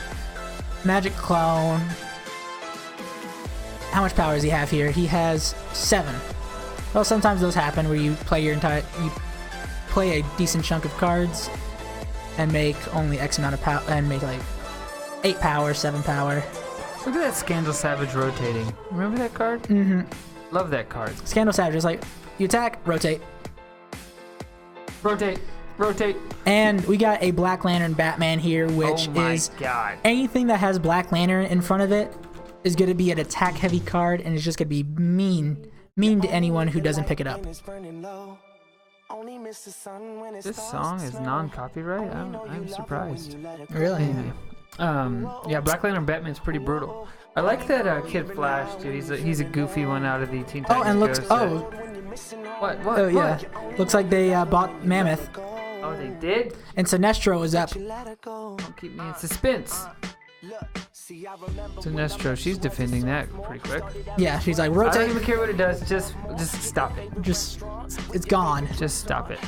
Magic Clone. How much power does he have here? He has 7. Well, sometimes those happen where you play a decent chunk of cards and make only X amount of power and make like 8 power, 7 power. Look at that Scandal Savage rotating. Remember that card? Mm-hmm. Love that card. Scandal Savage is like, you attack, rotate. Rotate. Rotate. And we got a Black Lantern Batman here, which is God. Anything that has Black Lantern in front of it is going to be an attack heavy card, and it's just going to be mean to anyone who doesn't pick it up. This song is non-copyright? I'm surprised. Really? Anyway. Yeah, Black Lantern Batman's pretty brutal. I like that Kid Flash, dude. He's a goofy one out of the Teen Titans. Oh, and looks. What? Oh, yeah. Looks like they bought Mammoth. Oh, they did? And Sinestro is up. Don't keep me in suspense. Sinestro, she's defending that pretty quick. Yeah, she's like, I rotate. don't even care what it does. Just stop it. It's gone. Just stop it.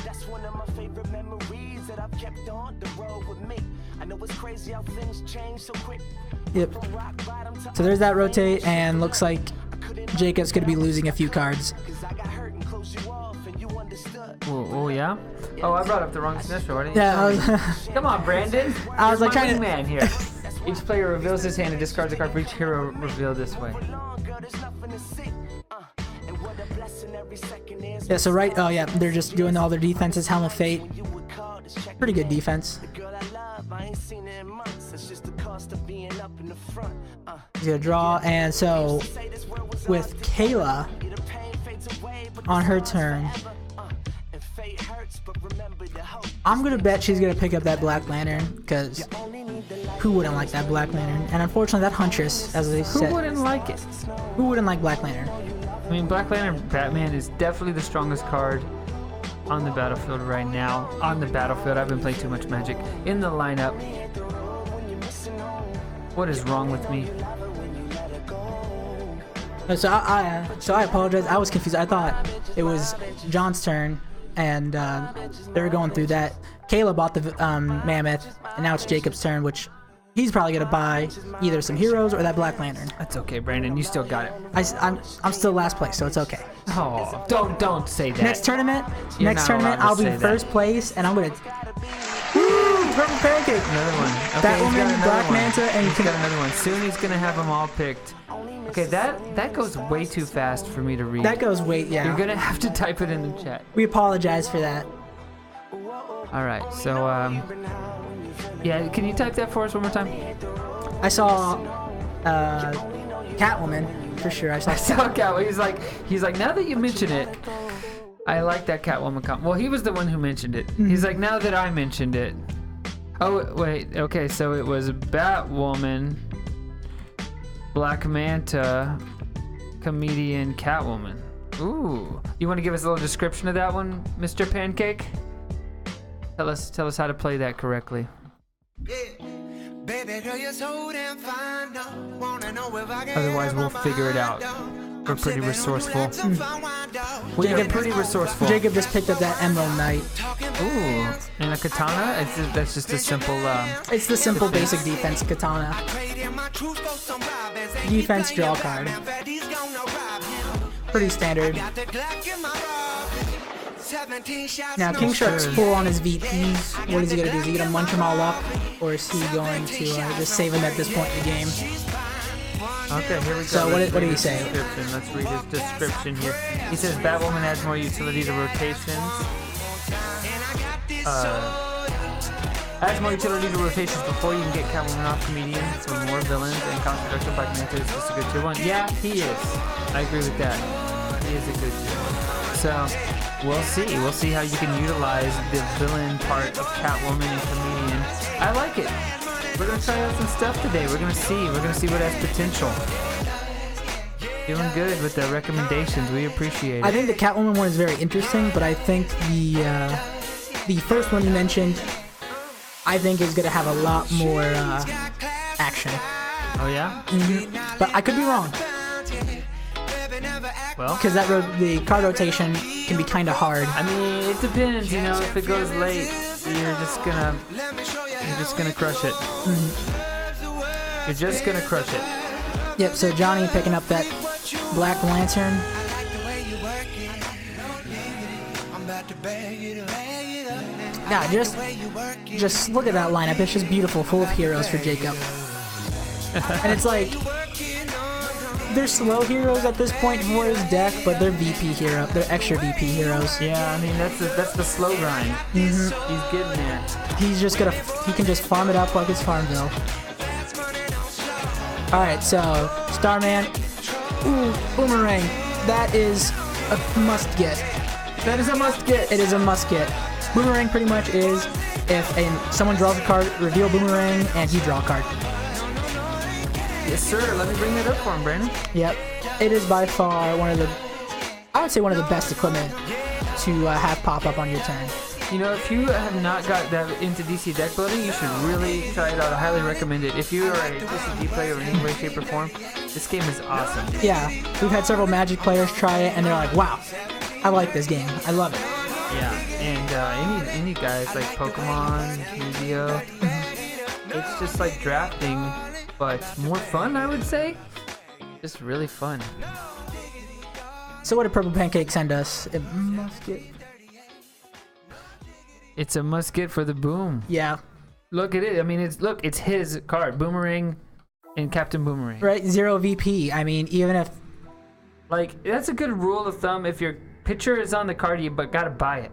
Yep. So there's that rotate, and looks like Jacob's going to be losing a few cards. Oh yeah? Oh, I brought up the wrong Sinestro. Why didn't you Yeah, Come on, Brandon. I was like trying to. Man here. Each player reveals his hand and discards a card for each hero revealed this way. Yeah, so right. Oh, yeah, they're just doing all their defenses. Helm of Fate. Pretty good defense. He's gonna draw, and so with Kayla on her turn, I'm gonna bet she's gonna pick up that Black Lantern, because who wouldn't like that Black Lantern? And unfortunately, that Huntress, as they said. Who wouldn't like it? Who wouldn't like Black Lantern? I mean, Black Lantern Batman is definitely the strongest card on the battlefield right now. On the battlefield, I've been playing too much Magic. In the lineup. What is wrong with me? So I apologize. I was confused. I thought it was John's turn, and they were going through that. Kayla bought the Mammoth, and now it's Jacob's turn, which he's probably gonna buy either some heroes or that Black Lantern. That's okay, Brandon. You still got it. I'm still last place, so it's okay. Oh, don't say that. Next tournament, not allowed to I'll be say that. first place, and I'm gonna. Woo! Purple pancake. Another one. Okay, Batwoman, Black Manta, and he's got another one. Soon he's gonna have them all picked. Okay, that goes way too fast for me to read. That goes way, yeah. You're gonna have to type it in the chat. We apologize for that. All right, so yeah, can you type that for us one more time? I saw Catwoman for sure. I saw Catwoman. He's like, now that you mention it, I like that Catwoman comment. Well, he was the one who mentioned it. Mm-hmm. He's like, now that I mentioned it. Oh wait, okay, so it was Batwoman, Black Manta, comedian, Catwoman. Ooh, you want to give us a little description of that one, Mr. Pancake? Tell us how to play that correctly. Otherwise, we'll figure it out. We're pretty resourceful. We are pretty resourceful. Jacob just picked up that Emerald Knight. Ooh, and a katana? That's just a simple... It's the simple basic defense katana. Defense draw card. Pretty standard. Now, King Shark's full on his VPs. What is he going to do? Is he going to munch them all up? Or is he going to just save them at this point in the game? Okay, here we go. So what did he say? Let's read his description here. He says Batwoman adds more utility to rotations. Adds more utility to rotations before you can get Catwoman off comedian for more villains, and Controversial Black Manta is just a good tier 1. Yeah, he is. I agree with that. He is a good tier 1. So we'll see. We'll see how you can utilize the villain part of Catwoman and comedian. I like it. We're gonna try out some stuff today. We're gonna see what has potential. Doing good with the recommendations. We appreciate it. I think the Catwoman one is very interesting, but I think the first one you mentioned, I think is gonna have a lot more action. Oh yeah? Mm-hmm. But I could be wrong. Well, because the card rotation can be kind of hard. I mean, it depends. You know, if it goes late, you're just gonna crush it. Mm-hmm. You're just gonna crush it. Yep, so Johnny picking up that Black Lantern. Yeah, just look at that lineup. It's just beautiful, full of heroes for Jacob. And it's like, they're slow heroes at this point for his deck, but they're VP hero. They're extra VP heroes. Yeah, I mean that's the slow grind. He's getting there. He can just farm it up like it's Farmville. All right, so Starman, ooh, Boomerang. That is a must get. That is a must get. It is a must get. Boomerang pretty much is if someone draws a card, reveal Boomerang, and you draw a card. Yes, sir. Let me bring that up for him, Brandon. Yep. It is by far I would say one of the best equipment to have pop up on your turn. You know, if you have not got that into DC deck building, you should really try it out. I highly recommend it. If you are a TCG player in any way, shape, or form, this game is awesome. Yeah. We've had several Magic players try it, and they're like, wow, I like this game. I love it. Yeah, and any guys like Pokemon, Yu-Gi-Oh, it's just like drafting, but more fun, I would say. Just really fun. So what did Purple Pancake send us? It must get. It's a must get for the Boom. Yeah. Look at it. I mean, it's his card, Boomerang, and Captain Boomerang. Right, 0 VP. I mean, even if. Like, that's a good rule of thumb. If your picture is on the card, you gotta buy it.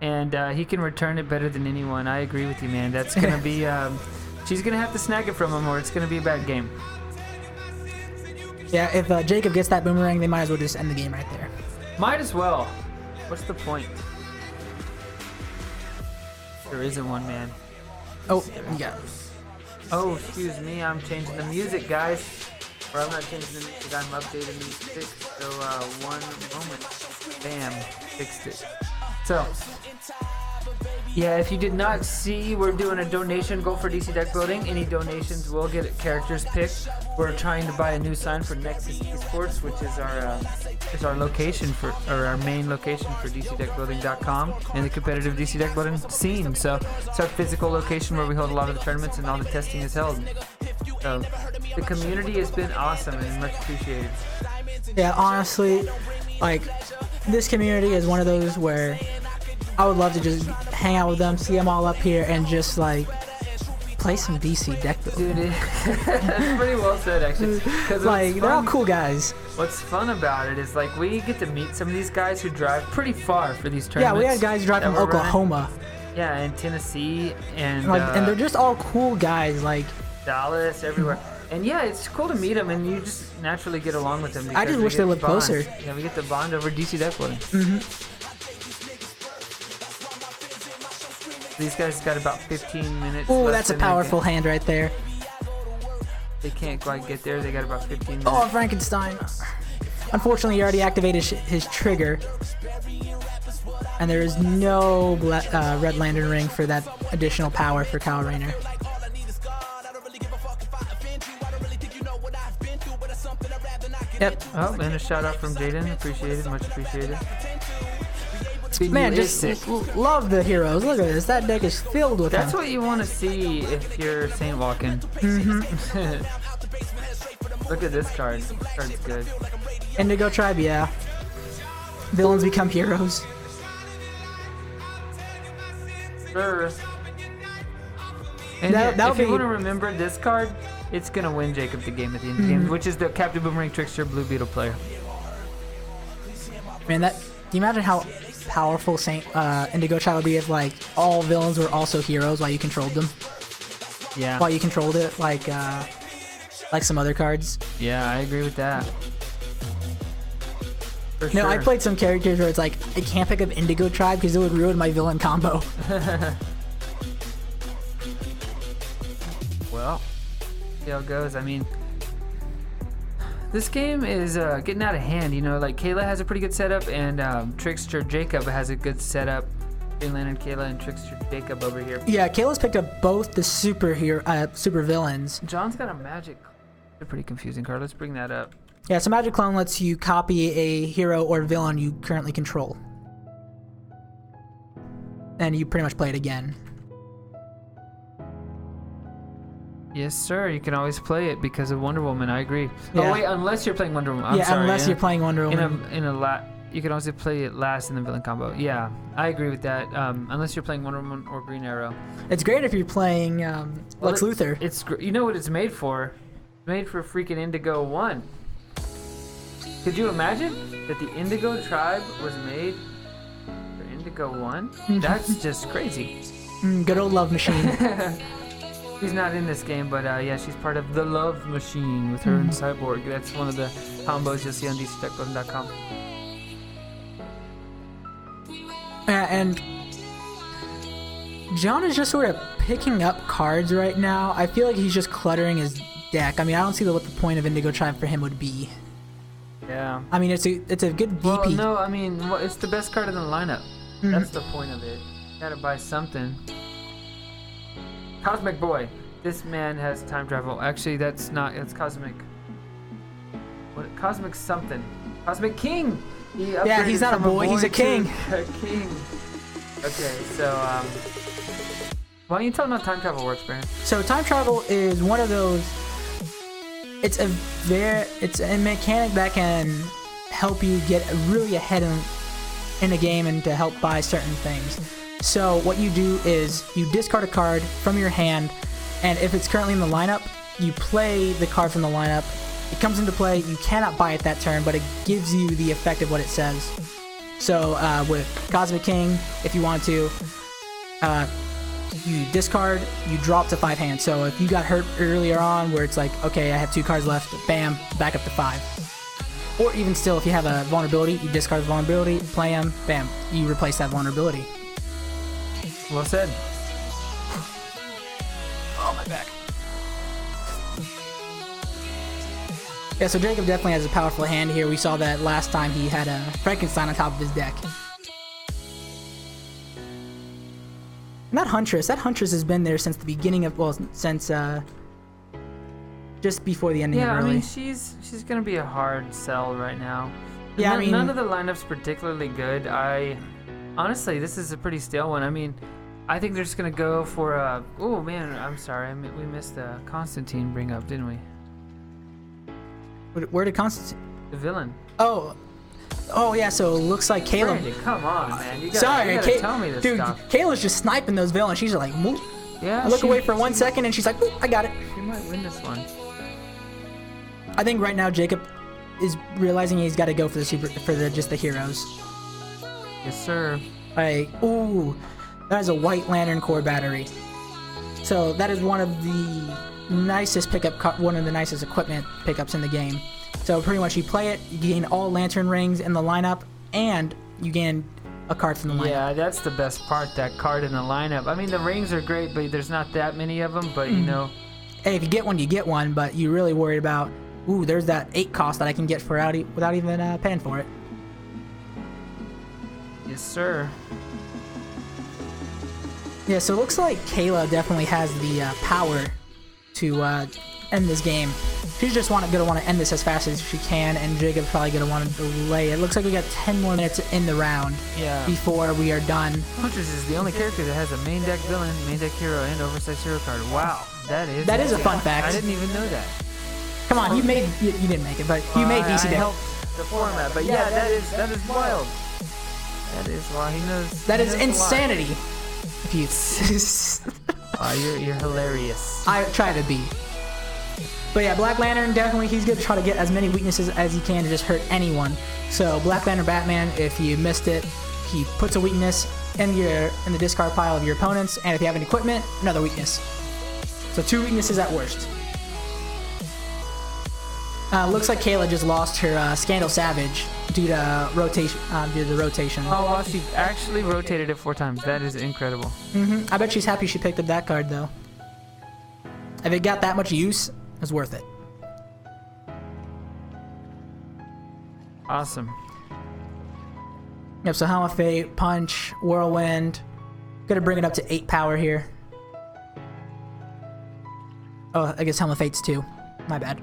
And he can return it better than anyone. I agree with you, man. That's gonna be. She's gonna have to snag it from him, or it's gonna be a bad game. Yeah, if Jacob gets that Boomerang, they might as well just end the game right there. Might as well. What's the point? There isn't one, man. Oh, yeah. Oh, excuse me. I'm changing the music, guys. Or I'm not changing the music. I'm updating the music. So, one moment. Bam. Fixed it. So, yeah, if you did not see, we're doing a donation goal for DC deck building. Any donations will get characters picked. We're trying to buy a new sign for Nexus Esports, which is our location or our main location for DCDeckBuilding.com and the competitive DC deck building scene. So it's our physical location where we hold a lot of the tournaments and all the testing is held. So the community has been awesome and much appreciated. Yeah, honestly, like this community is one of those where I would love to just hang out with them, see them all up here, and just like play some DC deck building. Dude, that's pretty well said, actually. Like, they're all cool guys. What's fun about it is, like, we get to meet some of these guys who drive pretty far for these tournaments. Yeah, we had guys drive from Oklahoma. Yeah, and Tennessee, and and they're just all cool guys, like Dallas, everywhere. And yeah, it's cool to meet them, and you just naturally get along with them. I just wish they lived closer. Yeah, we get to bond over DC deck building. These guys got about 15 minutes. Oh, that's a powerful hand right there. They can't quite get there. They got about 15 minutes. Oh, Frankenstein. Unfortunately, he already activated his trigger. And there is no Red Lantern ring for that additional power for Kyle Rayner. Yep. Oh, and a shout out from Jaden. Appreciated. Much appreciated. Man, just love the heroes. Look at this. That deck is filled with them. That's what you want to see if you're Saint walking. Look at this card. This card's good. Indigo Tribe, yeah. Villains become heroes. Sure. And if you want to remember this card, it's going to win Jacob the game at the end of the game, which is the Captain Boomerang Trickster Blue Beetle player. Man, can you imagine how powerful Indigo Child would be if like all villains were also heroes while you controlled them? Yeah. While you controlled it, like some other cards. Yeah, I agree with that. For no, sure. I played some characters where it's like I can't pick up Indigo Tribe because it would ruin my villain combo. Well, see how it goes. I mean, this game is getting out of hand. You know, like Kayla has a pretty good setup, and Trickster Jacob has a good setup. Green Lantern Kayla and Trickster Jacob over here. Yeah, Kayla's picked up both the super villains. John's got a magic. It's a pretty confusing card. Let's bring that up. Yeah, so Magic Clone lets you copy a hero or villain you currently control, and you pretty much play it again. Yes, sir. You can always play it because of Wonder Woman. I agree. Yeah. Oh wait, unless you're playing Wonder Woman. I'm sorry, unless you're playing Wonder Woman. You can also play it last in the villain combo. Yeah, I agree with that. Unless you're playing Wonder Woman or Green Arrow. It's great if you're playing Lex Luthor. You know what it's made for? It's made for freaking Indigo 1. Could you imagine that the Indigo tribe was made for Indigo 1? That's just crazy. Good old love machine. She's not in this game, but yeah, she's part of the Love Machine with her and Cyborg. That's one of the combos you'll see on DCDeckBuilding.com. And John is just sort of picking up cards right now. I feel like he's just cluttering his deck. I mean, I don't see what the point of Indigo Tribe for him would be. Yeah. I mean, it's a good DP. Well, no, I mean, it's the best card in the lineup. That's the point of it. You gotta buy something. Cosmic Boy. This man has time travel. Actually, that's Cosmic. What? Cosmic something. Cosmic King! Yeah, he's not a boy, he's a king. A king. Okay, so, why don't you tell him how time travel works, Brandon? So time travel is one of those. It's a mechanic that can help you get really ahead in the game and to help buy certain things. So what you do is you discard a card from your hand, and if it's currently in the lineup, you play the card from the lineup. It comes into play. You cannot buy it that turn, but it gives you the effect of what it says. So with Cosmic King, if you want to, you discard, you drop to 5 hands. So if you got hurt earlier on where it's like, okay, I have 2 cards left, bam, back up to 5. Or even still, if you have a vulnerability, you discard the vulnerability, play them, bam, you replace that vulnerability. Well said. Oh, my back. Yeah, so Jacob definitely has a powerful hand here. We saw that last time he had a Frankenstein on top of his deck. And that Huntress has been there since the beginning of, well, since just before the ending of early. Yeah, I mean, she's gonna be a hard sell right now. Yeah, I mean, none of the lineups particularly good. Honestly, this is a pretty stale one. I mean, I think they're just gonna go for a. Oh man, I'm sorry, we missed the Constantine bring up, didn't we? Where did Constantine? The villain. Oh yeah. So it looks like Kayla. Brandon, come on, man. You gotta tell me this stuff. Kayla's just sniping those villains. She's like, Moop. Yeah. I look away for 1 second, and she's like, Moop, I got it. She might win this one. I think right now Jacob is realizing he's got to go for just the heroes. Yes, sir. Like, ooh, that is a White Lantern core battery. So that is one of the nicest one of the nicest equipment pickups in the game. So pretty much you play it, you gain all lantern rings in the lineup, and you gain a card from the lineup. Yeah, that's the best part, that card in the lineup. I mean, the rings are great, but there's not that many of them, but you know. Hey, if you get one, you get one, but you're really worried about, ooh, there's that 8 cost that I can get without even paying for it. Yes, sir. Yeah, so it looks like Kayla definitely has the power to end this game. She's just gonna want to end this as fast as she can, and Jacob's probably gonna want to delay. It looks like we got 10 more minutes in the round before we are done. Huntress is the only character that has a main deck villain, main deck hero, and oversized hero card. Wow, that is a fun fact. I didn't even know that. Come on, you didn't make it, but you made DC deck. I helped the format, but yeah, that is wild. That is why he knows. That is insanity. If you. You're hilarious. I try to be. But yeah, Black Lantern, definitely, he's going to try to get as many weaknesses as he can to just hurt anyone. So Black Lantern Batman, if you missed it, he puts a weakness in the discard pile of your opponents, and if you have an equipment, another weakness. So 2 weaknesses at worst. Looks like Kayla just lost her Scandal Savage due to rotation. Oh, well, she actually rotated it 4 times. That is incredible. I bet she's happy she picked up that card, though. If it got that much use, it's worth it. Awesome. Yep, so Helm of Fate, Punch, Whirlwind. Gonna bring it up to 8 power here. Oh, I guess Helm of Fate's 2. My bad.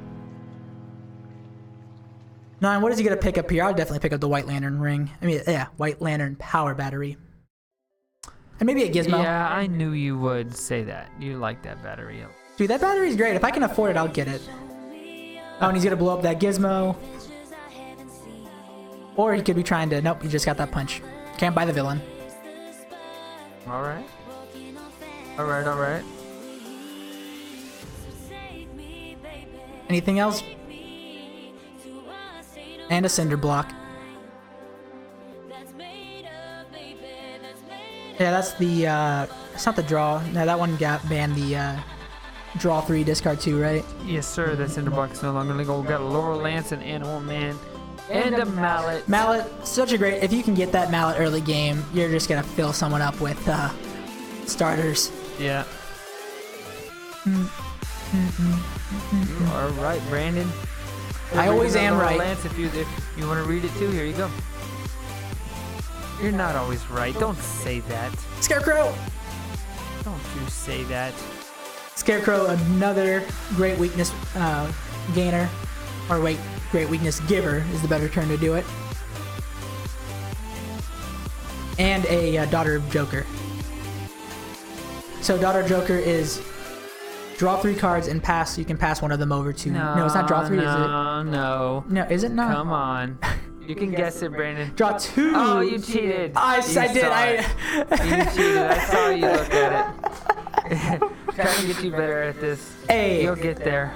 9, what is he gonna pick up here? I'll definitely pick up the White Lantern ring. I mean, yeah, White Lantern power battery. And maybe a Gizmo. Yeah, I knew you would say that. You like that battery. Dude, that battery's great. If I can afford it, I'll get it. Oh, and he's gonna blow up that gizmo. Or he could be trying to... Nope, he just got that punch. Can't buy the villain. Alright. Alright. Anything else? And a cinder block. Yeah, that's the... it's not the draw. No, that one got banned. The draw 3, discard 2, right? Yes, sir. That cinder block is no longer legal. We got a Laurel Lance, an Animal Man, and a Mallet. Mallet, such a great... If you can get that Mallet early game, you're just going to fill someone up with starters. Yeah. You are right, Brandon. I always am right. Lance, if you want to read it too, here you go. You're not always right. Don't say that. Scarecrow! Don't you say that. Scarecrow, another great weakness gainer. Or wait, great weakness giver is the better term to do it. And a Daughter of Joker. So Daughter of Joker is draw 3 cards and pass. You can pass one of them over to... No, it's not draw 3, is it? No. No, is it not? Come on. You can guess it, Brandon. Draw 2. Oh, you cheated. I did. You cheated. I saw you look at it. Trying to get you better at this. Hey. You'll get there.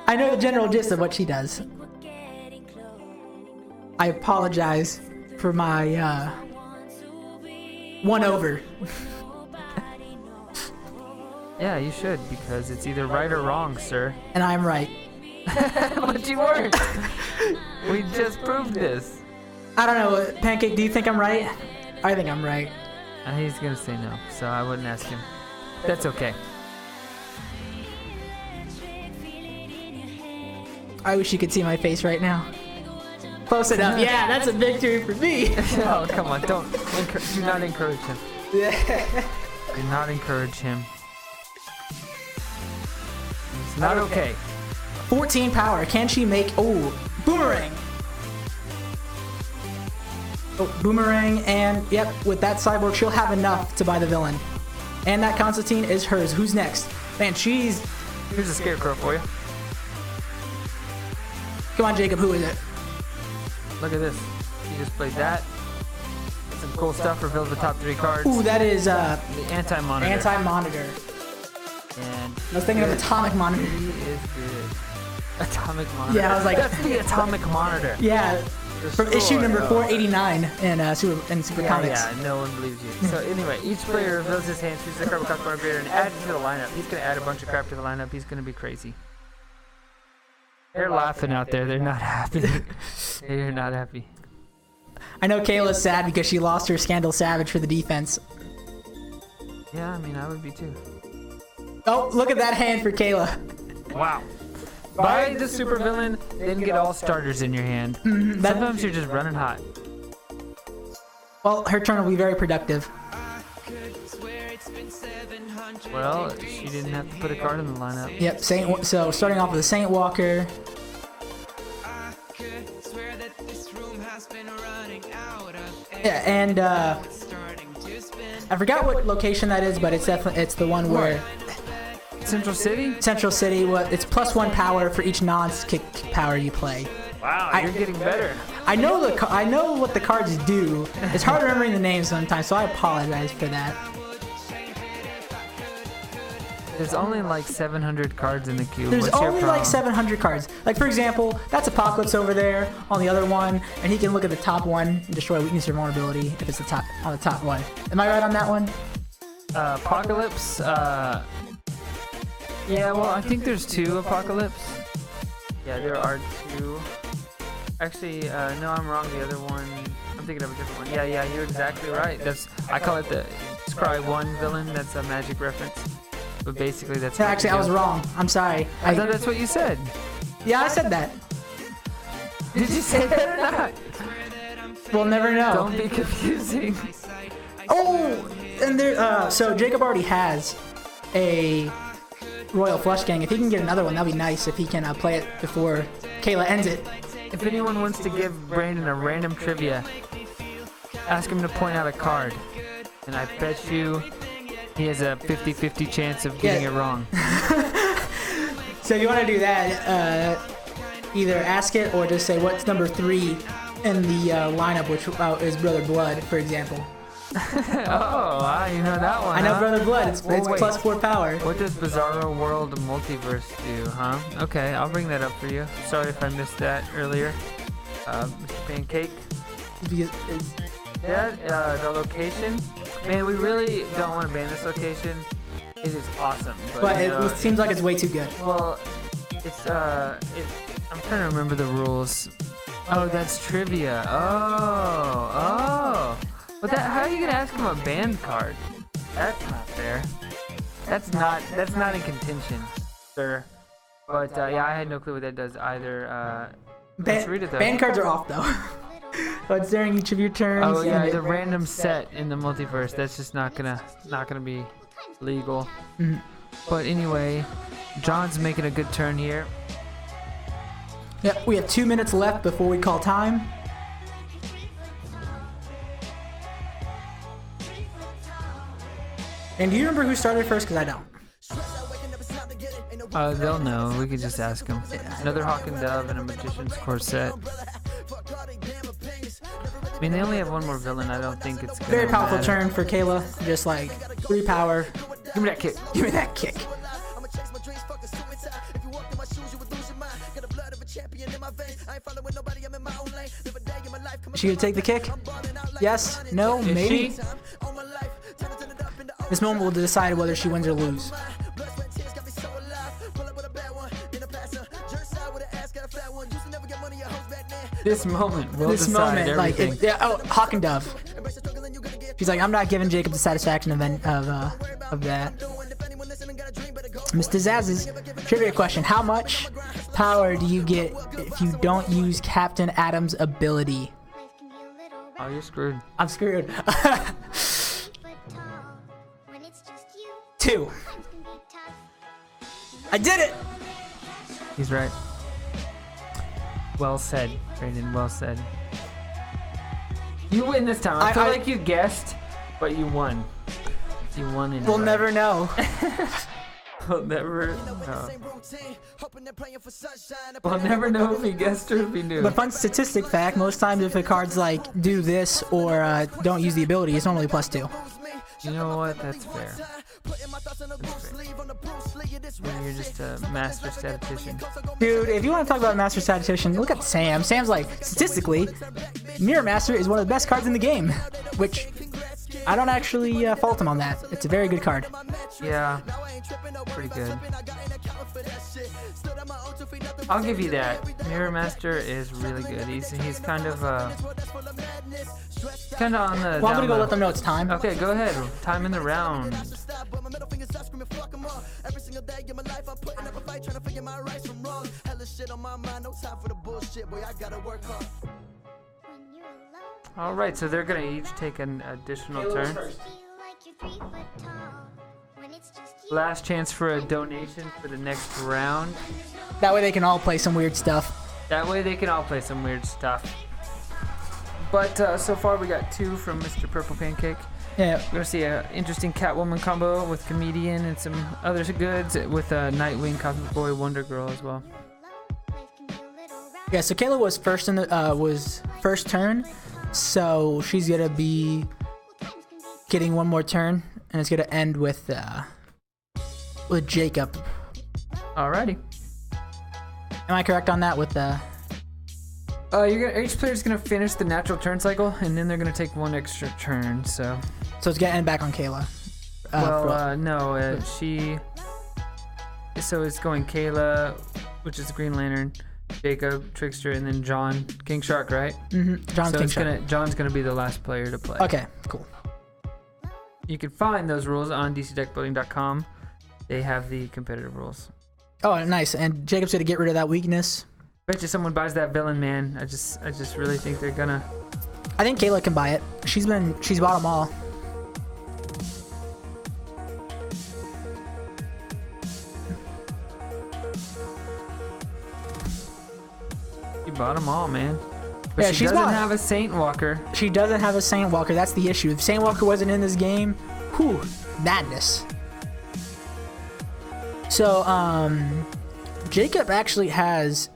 I know the general gist of what she does. I apologize for my 1 over. Yeah, you should, because it's either right or wrong, sir. And I'm right. But you weren't. We just proved this. I don't know, Pancake, do you think I'm right? I think I'm right. He's gonna say no, so I wouldn't ask him. That's okay. I wish you could see my face right now. Close it up. Yeah, that's a victory for me. Oh, come on, do not encourage him. Do not encourage him. It's not okay. 14 power. Can she make... Oh, boomerang. Oh, boomerang, and yep, with that cyborg, she'll have enough to buy the villain. And that Constantine is hers. Who's next? Man, she's... Here's a Scarecrow for you. Come on, Jacob, who is it? Look at this. He just played that. Some cool stuff. Reveals the top 3 cards. Ooh, that is the anti-monitor. Anti-monitor. And I was thinking of Atomic Monitor. He is good. Atomic Monitor. Yeah, I was like... That's the Atomic Monitor. Yeah. From issue number 489 in Super Comics. Yeah, no one believes you. So anyway, each player reveals his hand, chooses a card with cost bar greater, and adds it to the lineup. He's going to add a bunch of crap to the lineup. He's going to be crazy. They're laughing out there. They're not happy. They're not happy. I know Kayla's sad because she lost her Scandal Savage for the defense. Yeah, I mean, I would be too. Oh, look at that hand for Kayla. Wow. Buy the supervillain, then get all starters in your hand. Sometimes you're just running hot. Well, her turn will be very productive. Well, she didn't have to put a card in the lineup. Yep, so starting off with a Saint Walker. Yeah, and I forgot what location that is, but it's definitely the one where Central City? Central City. It's +1 power for each non-kick power you play. Wow, you're getting better. I know what the cards do. It's hard remembering the names sometimes, so I apologize for that. There's only like 700 cards in the queue. There's What's your only problem? like 700 cards. Like, for example, that's Apocalypse over there on the other one, and he can look at the top one and destroy weakness or vulnerability if it's on the top one. Am I right on that one? Apocalypse, yeah, well, I think there's 2 Apocalypse. Yeah, there are 2. Actually, no, I'm wrong. The other one, I'm thinking of a different one. Yeah, you're exactly right. I call it the Scry 1 villain. That's a Magic reference. But basically, that's... Yeah, actually, I was wrong. I'm sorry. I thought that's what you said. Yeah, I said that. Did you say that or not? We'll never know. Don't be confusing. Oh! And there, so Jacob already has a Royal Flush Gang. If he can get another one, that'd be nice if he can play it before Kayla ends it. If anyone wants to give Brandon a random trivia, ask him to point out a card. And I bet you He has a 50-50 chance of getting it wrong. So if you want to do that, either ask it or just say what's number 3 in the lineup, which is Brother Blood, for example. Oh, wow, you know that one. I know huh? Brother Blood. It's plus 4 power. What does Bizarro World Multiverse do, huh? Okay, I'll bring that up for you. Sorry if I missed that earlier. Mr. Pancake. Yeah, the location. Man, we really don't want to ban this location. It is awesome. But it seems like it's way too good. Well, I'm trying to remember the rules. Oh, that's trivia. Oh. But how are you gonna ask him a band card? That's not fair. That's not in contention, sir. But yeah, I had no clue what that does either. Let's read it though. Band cards are off though. But it's during each of your turns. Oh yeah, it's a random set in the multiverse. That's just not gonna be legal. Mm-hmm. But anyway, John's making a good turn here. Yep, we have 2 minutes left before we call time. And do you remember who started first? Because I don't. They'll know. We could just ask them. Another Hawk and Dove and a Magician's Corset. I mean, they only have one more villain. I don't think it's gonna Very powerful matter. turn for Kayla. Just like 3 power. Give me that kick. Give me that kick. Is she gonna take the kick? Yes? No? Is Maybe? she? This moment will decide whether she wins or loses. This moment will decide everything. Hawk and Dove. She's like, I'm not giving Jacob the satisfaction of that. Mr. Zaz's trivia question: how much power do you get if you don't use Captain Adam's ability? Oh, you're screwed. I'm screwed. 2. I did it. He's right. Well said, Brandon. Well said. You win this time. I feel like you guessed, but you won. You won in. We'll never know. We'll never know. We'll never know if he guessed or if he knew. But fun statistic fact: most times if a card's like do this or don't use the ability, it's normally +2. You know what? That's fair. Then you're just a master statistician. Dude, if you want to talk about master statistician, look at Sam. Sam's like, statistically, Mirror Master is one of the best cards in the game, which I don't actually fault him on that. It's a very good card. Yeah, pretty good. I'll give you that. Mirror Master is really good. He's kind of on the. Well, I'm gonna go let them know it's time. Okay, go ahead. Time in the round. All right, so they're gonna each take an additional turn. Last chance for a donation for the next round. That way they can all play some weird stuff. But so far we got 2 from Mr. Purple Pancake. Yeah. We're gonna see an interesting Catwoman combo with Comedian and some other goods with Nightwing, Cosmic Boy, Wonder Girl as well. Yeah. So Kayla was first in the first turn, so she's gonna be getting one more turn, and it's gonna end with Jacob. Alrighty. Am I correct on that? With the each player's gonna finish the natural turn cycle, and then they're gonna take 1 extra turn. So it's gonna end back on Kayla. No, she. So it's going Kayla, which is the Green Lantern, Jacob, Trickster, and then John, King Shark, right? Mm-hmm. John's gonna be the last player to play. Okay, cool. You can find those rules on dcdeckbuilding.com. They have the competitive rules. Oh, nice. And Jacob's gonna get rid of that weakness. Bet you someone buys that villain, man. I just really think they're gonna. I think Kayla can buy it. She's bought them all. You bought them all, man. But Yeah, she doesn't have a Saint Walker. She doesn't have a Saint Walker. That's the issue. If Saint Walker wasn't in this game, whew, madness. So, Jacob actually has,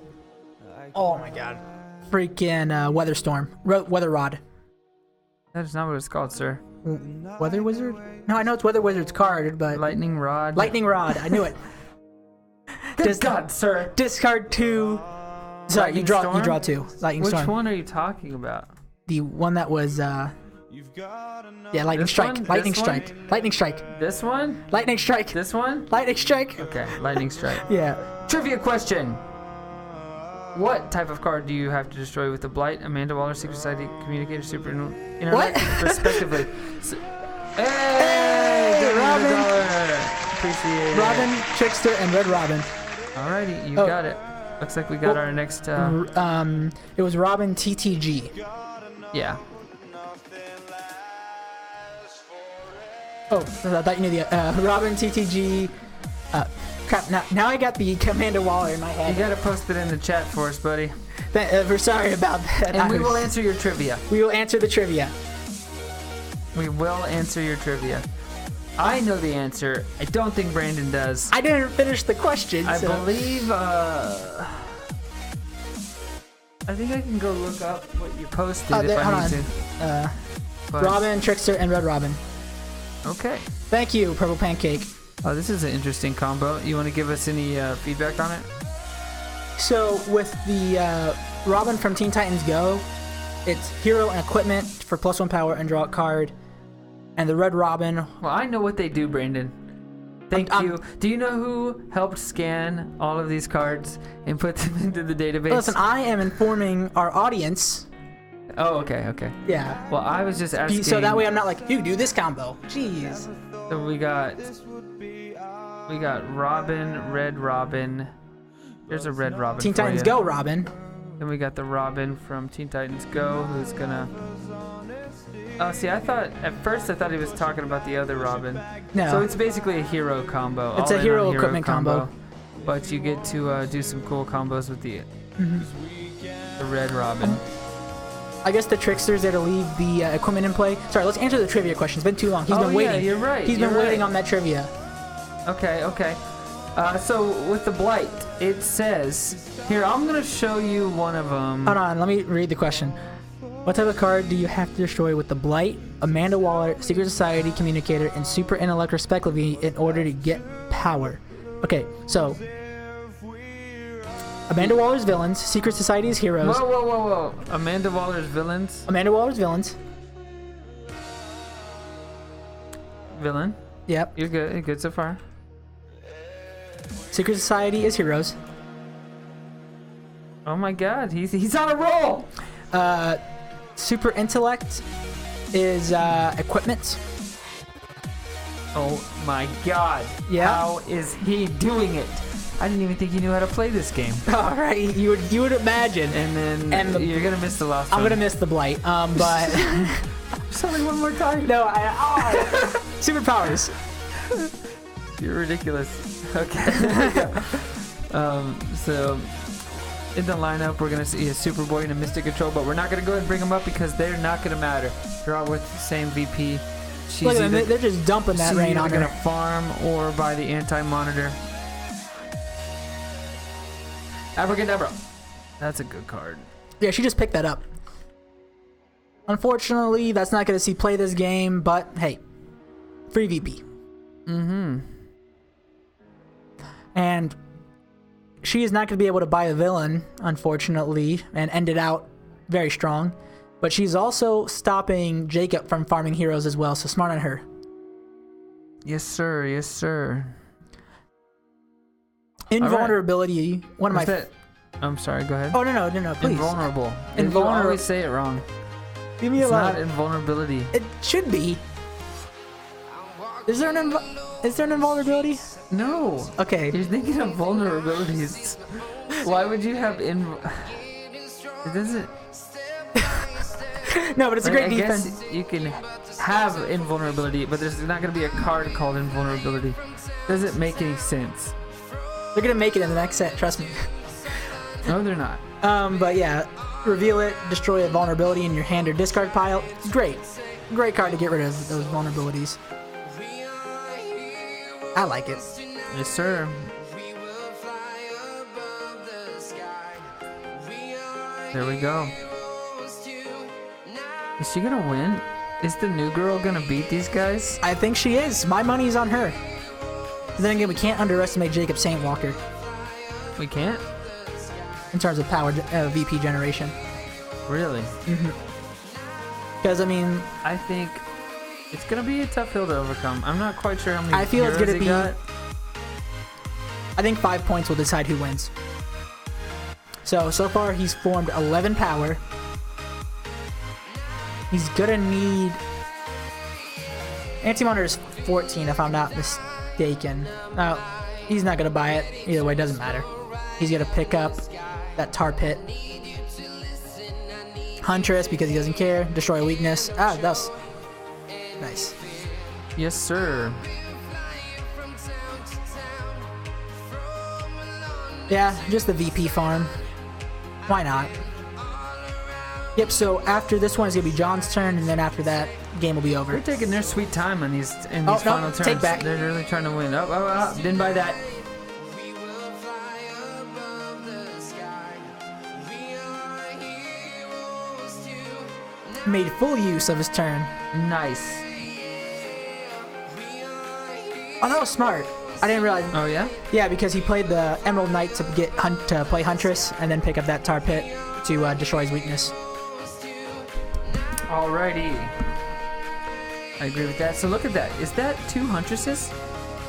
oh my god, freaking Weather Storm, Weather Rod. That is not what it's called, sir. Weather Wizard? No, I know it's Weather Wizard's card, but Lightning Rod. Lightning Rod. I knew it. Good God, sir. Discard 2. Sorry, Lightning you draw Storm? 2. Lightning Which Storm. one are you talking about? The one that was yeah, Lightning This Strike. one? Lightning This Strike. one? Lightning Strike. This one? Lightning Strike. This one? Lightning Strike. Okay, Lightning Strike. Yeah. Trivia question. What type of card do you have to destroy with the Blight, Amanda Waller, Secret Society, Communicator, Super Intellect, respectively? Hey, Robin! Appreciate it. Robin, Trickster, and Red Robin. Alrighty, you got it. Looks like we got our next. It was Robin TTG. Yeah. Oh, I thought you knew the Robin TTG. Crap! Now I got the Commander Waller in my head. You gotta post it in the chat for us, buddy. We're sorry about that. And we will answer your trivia. We will answer the trivia. We will answer your trivia. I know the answer. I don't think Brandon does. I didn't finish the question. I so. believe. I think I can go look up what you posted if I need to. But- Robin, Trickster, and Red Robin. Okay. Thank you, Purple Pancake. Oh, this is an interesting combo. You want to give us any feedback on it? So with the Robin from Teen Titans Go, it's hero and equipment for +1 power and draw a card. And the Red Robin. Well, I know what they do, Brandon. Thank you. Do you know who helped scan all of these cards and put them into the database? Listen, I am informing our audience. Oh, okay. Yeah. Well, I was just asking. So that way I'm not like, you do this combo. Jeez. So we got Robin, Red Robin. There's a Red Robin. Teen for Titans you. Go Robin. Then we got the Robin from Teen Titans Go, who's gonna. Oh, see, at first I thought he was talking about the other Robin. No. So it's basically a hero combo. It's all a in hero on equipment combo. But you get to do some cool combos with the Red Robin. I guess the Trickster's there to leave the equipment in play. Sorry, let's answer the trivia question. It's been too long. He's been waiting. Yeah, you're right. He's been waiting on that trivia. Okay. So with the Blight, it says here. I'm gonna show you one of them. Hold on, let me read the question. What type of card do you have to destroy with the Blight, Amanda Waller, Secret Society, Communicator, and Super Intellect respectively in order to get power? Okay, so Amanda Waller's villains, Secret Society's heroes. Whoa. Amanda Waller's villains. Amanda Waller's villains. Villain. Yep. You're good. You're good so far. Secret Society is heroes. Oh my God, he's on a roll. Super Intellect is equipment. Oh my God. Yeah. How is he doing it? I didn't even think he knew how to play this game. All right, you would imagine. And then you're gonna miss the last one. I'm gonna miss the Blight. But Just only one more time. no, superpowers. You're ridiculous. Okay. So in the lineup, we're gonna see a Superboy and a Mystic Control, but we're not gonna go ahead and bring them up because they're not gonna matter. They're all with the same VP. Look at them, they're just dumping that rain on She's either her. gonna farm or buy the anti-monitor. Abracadabra. That's a good card. Yeah, she just picked that up. Unfortunately, that's not going to see play this game, but hey, free VP. And she is not going to be able to buy a villain, unfortunately, and end it out very strong. But she's also stopping Jacob from farming heroes as well, so smart on her. Yes, sir. Yes, sir. Invulnerability. One of What's my. that? I'm sorry. Go ahead. Oh no, please. Invulnerable. You Invulnerable. always say it wrong. Leave me It's alone. not invulnerability. It should be. Is there an invulnerability? No. Okay. You're thinking of vulnerabilities. Why would you have It doesn't. No, but it's a great I defense. guess you can have invulnerability, but there's not going to be a card called invulnerability. Doesn't make any sense. They're gonna make it in the next set, trust me. No, they're not. But yeah, reveal it, destroy a vulnerability in your hand or discard pile. It's great. Great card to get rid of those vulnerabilities. I like it. Yes, sir. There we go. Is she gonna win? Is the new girl gonna beat these guys? I think she is. My money's on her. Then again, we can't underestimate Jacob St. Walker We can't? in terms of power VP generation. Really? Because, I mean, I think it's gonna be a tough hill to overcome. I'm not quite sure how many I feel it's heroes gonna he be. got. I think 5 points will decide who wins. So far he's formed 11 power. He's gonna need. Anti-monitor is 14 if I'm not mistaken. No, he's not gonna buy it. Either way, it doesn't matter. He's gonna pick up that tar pit. Huntress because he doesn't care. Destroy a weakness. That's nice. Yes, sir. Yeah, just the VP farm. Why not? Yep, so after this one is going to be John's turn, and then after that, game will be over. They're taking their sweet time on these Oh, final no, turns. take back. They're really trying to win. Didn't buy that. Made full use of his turn. Nice. Oh, that was smart. I didn't realize. Oh, yeah? Yeah, because he played the Emerald Knight to to play Huntress, and then pick up that tar pit to destroy his weakness. Alrighty. I agree with that. So look at that. Is that 2 Huntresses?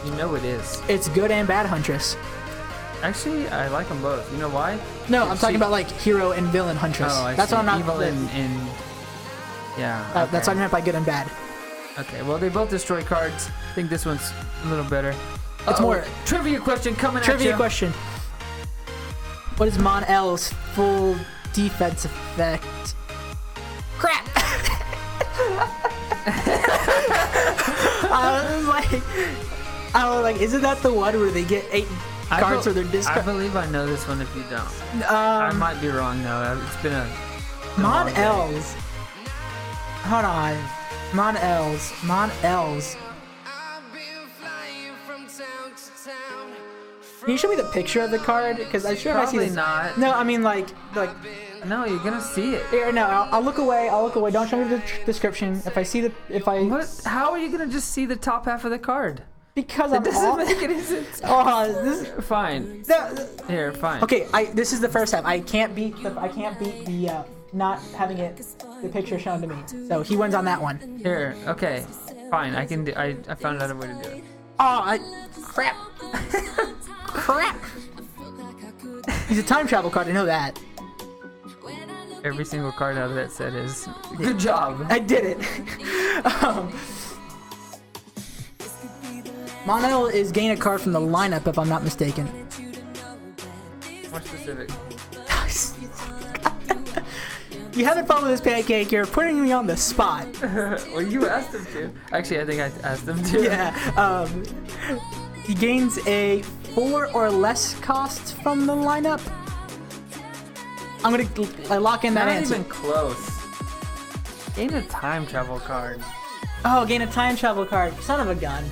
You know it is. It's good and bad Huntress. Actually, I like them both. You know why? No, I'm talking about like hero and villain Huntress. Oh, I That's see. what I'm not. Evil and yeah. Okay. That's what I meant by good and bad. Okay, well, they both destroy cards. I think this one's a little better. It's more trivia question coming trivia at you. question. What is Mon L's full defense effect? Crap! I was like, isn't that the one where they get 8 cards for their I discard? believe I know this one if you don't. I might be wrong though. It's been a Mon long day. L's. Hold on. Mon L's. Can you show me the picture of the card? Because I'm sure if I see Probably this. not. No, I mean like. No, you're gonna see it. Here, no, I'll look away. Don't show me the description. What? How are you gonna just see the top half of the card? Because It I'm doesn't off. make any sense. Fine. Here, fine. Okay, this is the first time. I can't beat the not having the picture shown to me. So he wins on that one. Here, okay. Fine, I can do. I found out a way to do it. Crap. Crap. He's a time travel card. I know that. Every single card out of that set is good job. I did it. Mono is gain a card from the lineup, if I'm not mistaken. More specific. You haven't followed this pancake. You're putting me on the spot. Well, you asked him to. Actually, I think I asked him to. Yeah. He gains a 4 or less cost from the lineup. I'm gonna lock in that Not answer. even close. Gain a time travel card. Oh, gain a time travel card. Son of a gun.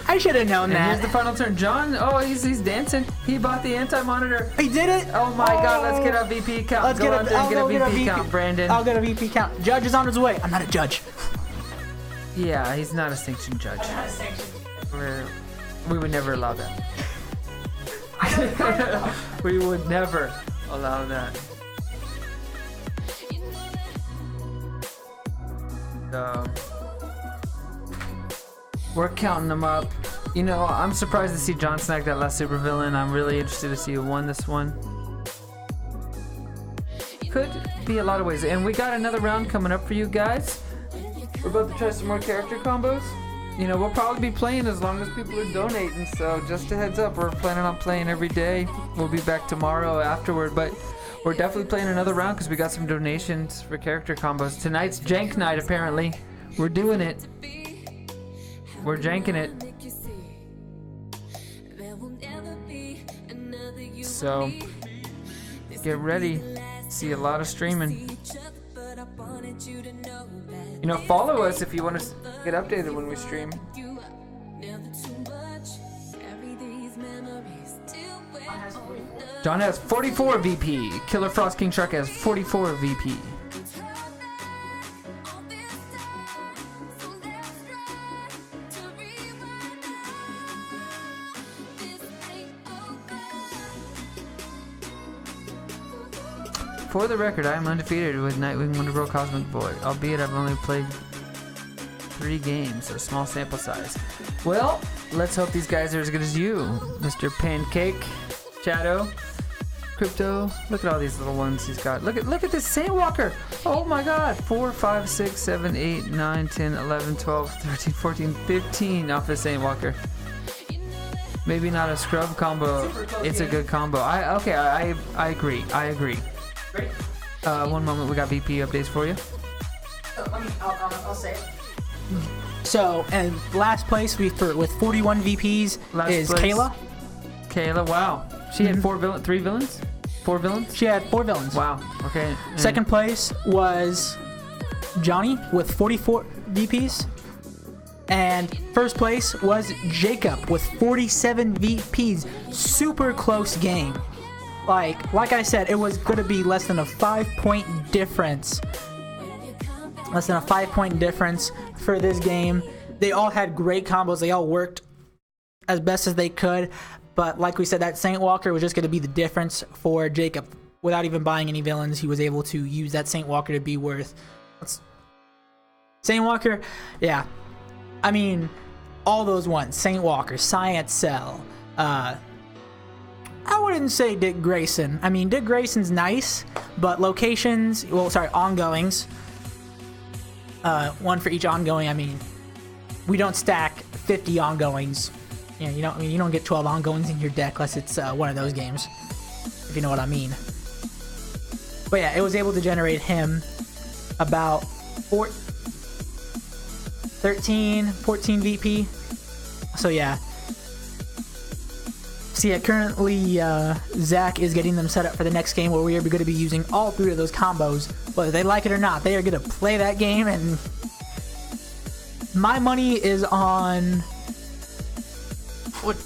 I should have known And that. here's the final turn. John, he's dancing. He bought the anti-monitor. He did it. Oh my God, let's get a VP count. Let's Go out there and get a VP count, Brandon. I'll get a VP count. Judge is on his way. I'm not a judge. Yeah, he's not a sanctioned judge. We would never allow that. We would never allow that. We're counting them up. You know, I'm surprised to see John snag that last supervillain. I'm really interested to see who won this one. Could be a lot of ways. And we got another round coming up for you guys. We're about to try some more character combos. You know, we'll probably be playing as long as people are donating. So just a heads up, we're planning on playing every day. We'll be back tomorrow afterward. But we're definitely playing another round because we got some donations for character combos. Tonight's Jank night, apparently. We're doing it. We're janking it. So get ready. See a lot of streaming. You know, follow us if you want to get updated when we stream. John has 44 VP. Killer Frost King Shark has 44 VP. For the record, I am undefeated with Nightwing Wonderboy Cosmic Void, albeit I've only played 3 games, so small sample size. Well, let's hope these guys are as good as you, Mr. Pancake, Shadow, Crypto. Look at all these little ones he's got. Look at this Saint Walker. Oh my God, 4, 5, 6, 7, 8, 9, 10, 11, 12, 13, 14, 15 off the Saint Walker. Maybe not a scrub combo. It's a good combo. I agree. Great. One moment, we got VP updates for you. I'll say it. So, and last place with 41 VPs is place. Kayla. Kayla, wow. She had 3 villains? 4 villains? She had 4 villains. Wow, okay. And Second place was Johnny with 44 VPs. And first place was Jacob with 47 VPs. Super close game. Like I said, it was going to be less than a 5-point difference. Less than a 5-point difference for this game. They all had great combos. They all worked as best as they could. But like we said, that Saint Walker was just going to be the difference for Jacob. Without even buying any villains, he was able to use that Saint Walker to be worth. Saint Walker, yeah. I mean, all those ones. Saint Walker, Science Cell, I wouldn't say Dick Grayson. I mean, Dick Grayson's nice, but ongoings. One for each ongoing. I mean, we don't stack 50 ongoings. You don't get 12 ongoings in your deck unless it's one of those games, if you know what I mean. But yeah, it was able to generate him about 14 VP. So yeah. So yeah, currently Zach is getting them set up for the next game where we are going to be using all 3 of those combos. Whether they like it or not, they are going to play that game, and my money is on what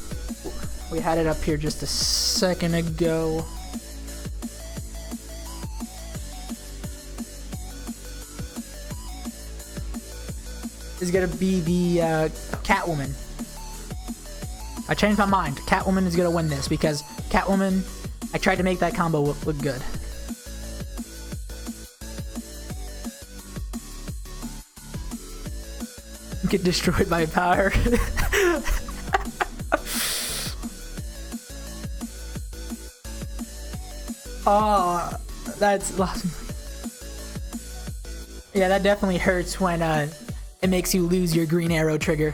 we had it up here just a second ago. Is going to be the Catwoman. I changed my mind. Catwoman is going to win this because Catwoman, I tried to make that combo look good. Get destroyed by power. Oh, that's awesome. Yeah, that definitely hurts when it makes you lose your green arrow trigger.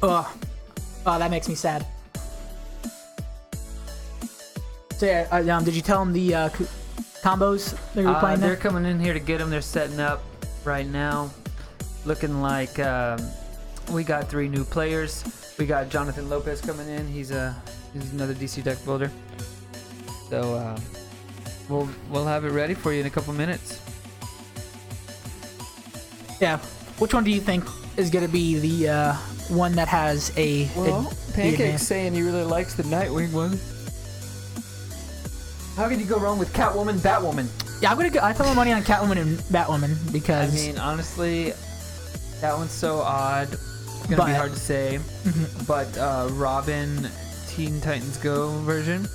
Oh, that makes me sad. So yeah, did you tell them the combos they were playing? They're coming in here to get them. They're setting up right now. Looking like we got 3 new players. We got Jonathan Lopez coming in. He's another DC deck builder. So we'll have it ready for you in a couple minutes. Yeah. Which one do you think is going to be the one that has a... Pancake's saying he really likes the Nightwing one. How could you go wrong with Catwoman, Batwoman? Yeah, I put my money on Catwoman and Batwoman because... I mean, honestly, that one's so odd. It's going to be hard to say. But Robin, Teen Titans Go version,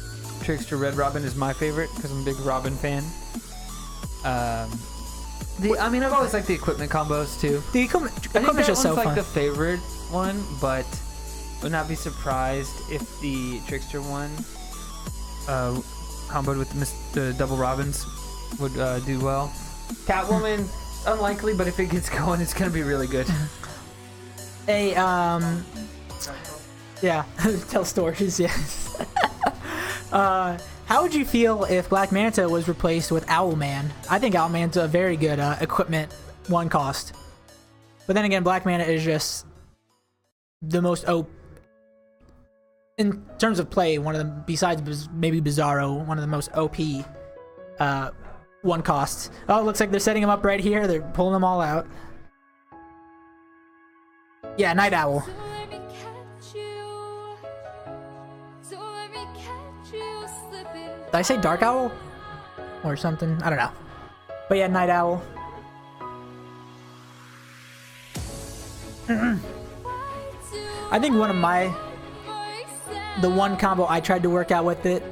Trickster Red Robin is my favorite because I'm a big Robin fan. I've always liked the equipment combos too. The equipment is just so fun. Like the favorite one, but would not be surprised if the Trickster one comboed with the double Robins would do well. Catwoman, unlikely, but if it gets going, it's gonna be really good. Yeah, tell stories. Yes. How would you feel if Black Manta was replaced with Owlman? I think Owlman's a very good equipment one cost. But then again, Black Manta is just the most in terms of play, one of them, besides maybe Bizarro, one of the most OP one costs. Oh, it looks like they're setting them up right here. They're pulling them all out. Yeah, Night Owl. Did I say Dark Owl? Or something? I don't know. But yeah, Night Owl. I think the one combo I tried to work out with it,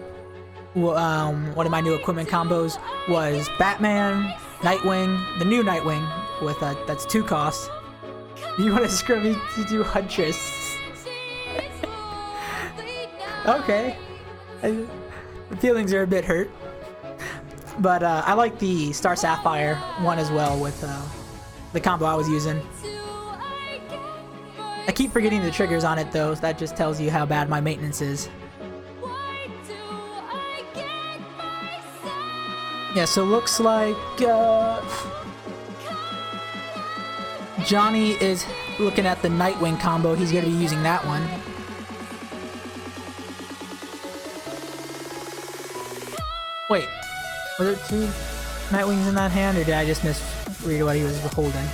one of my new equipment combos was Batman, Nightwing, the new Nightwing with that's 2 costs. You want to scrub me to do Huntress? Okay. The feelings are a bit hurt. But I like the Star Sapphire one as well with the combo I was using. I keep forgetting the triggers on it though, so that just tells you how bad my maintenance is. Yeah, so looks like Johnny is looking at the Nightwing combo. He's going to be using that one. Wait, were there 2 Nightwings in that hand, or did I just misread what he was holding?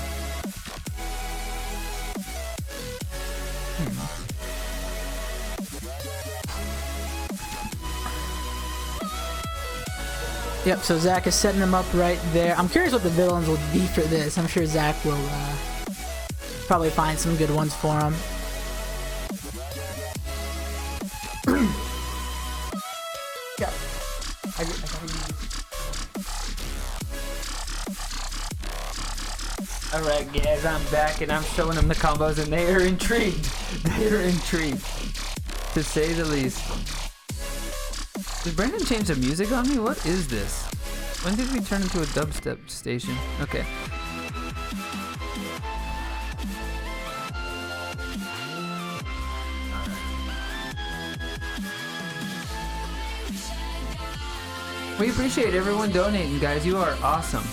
Yep, so Zach is setting them up right there. I'm curious what the villains will be for this. I'm sure Zach will probably find some good ones for him. Yeah. Alright guys, I'm back and I'm showing them the combos and they are intrigued. They are intrigued, to say the least. Did Brandon change the music on me? What is this? When did we turn into a dubstep station? Okay. We appreciate everyone donating, guys. You are awesome.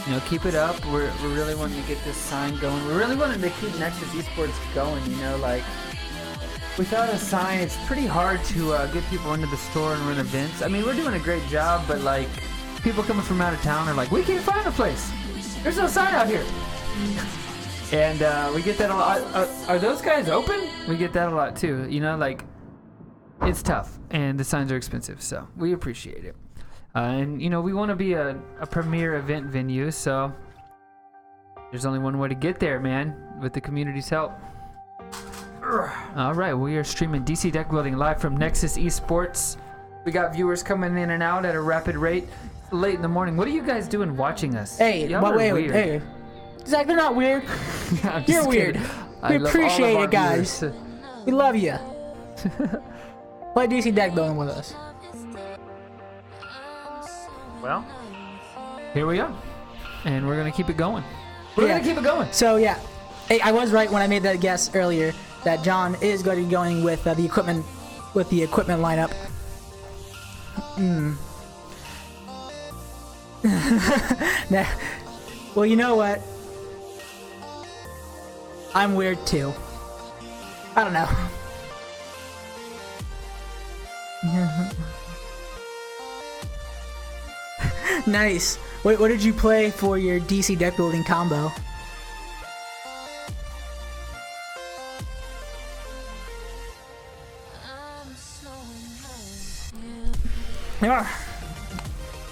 You know, keep it up. We're really wanting to get this sign going. We're really wanting to keep Nexus Esports going, you know, like... Without a sign, it's pretty hard to get people into the store and run events. I mean, we're doing a great job, but like, people coming from out of town are like, we can't find a place. There's no sign out here. And we get that a lot. Are those guys open? We get that a lot too. You know, like, it's tough, and the signs are expensive, so we appreciate it. And, you know, we want to be a premier event venue, so there's only one way to get there, man, with the community's help. Alright, we are streaming DC Deck Building live from Nexus Esports. We got viewers coming in and out at a rapid rate. Late in the morning. What are you guys doing watching us? Hey, wait, hey. Zach, they're not weird. You're weird. We appreciate it, guys. We love you. Play DC Deck Building with us. Well, here we are. And we're going to keep it going. We're going to keep it going. So, yeah. Hey, I was right when I made that guess earlier that John is going to be going with the equipment lineup. Nah. Well, you know what? I'm weird too. I don't know. Nice. Wait, what did you play for your DC deck building combo?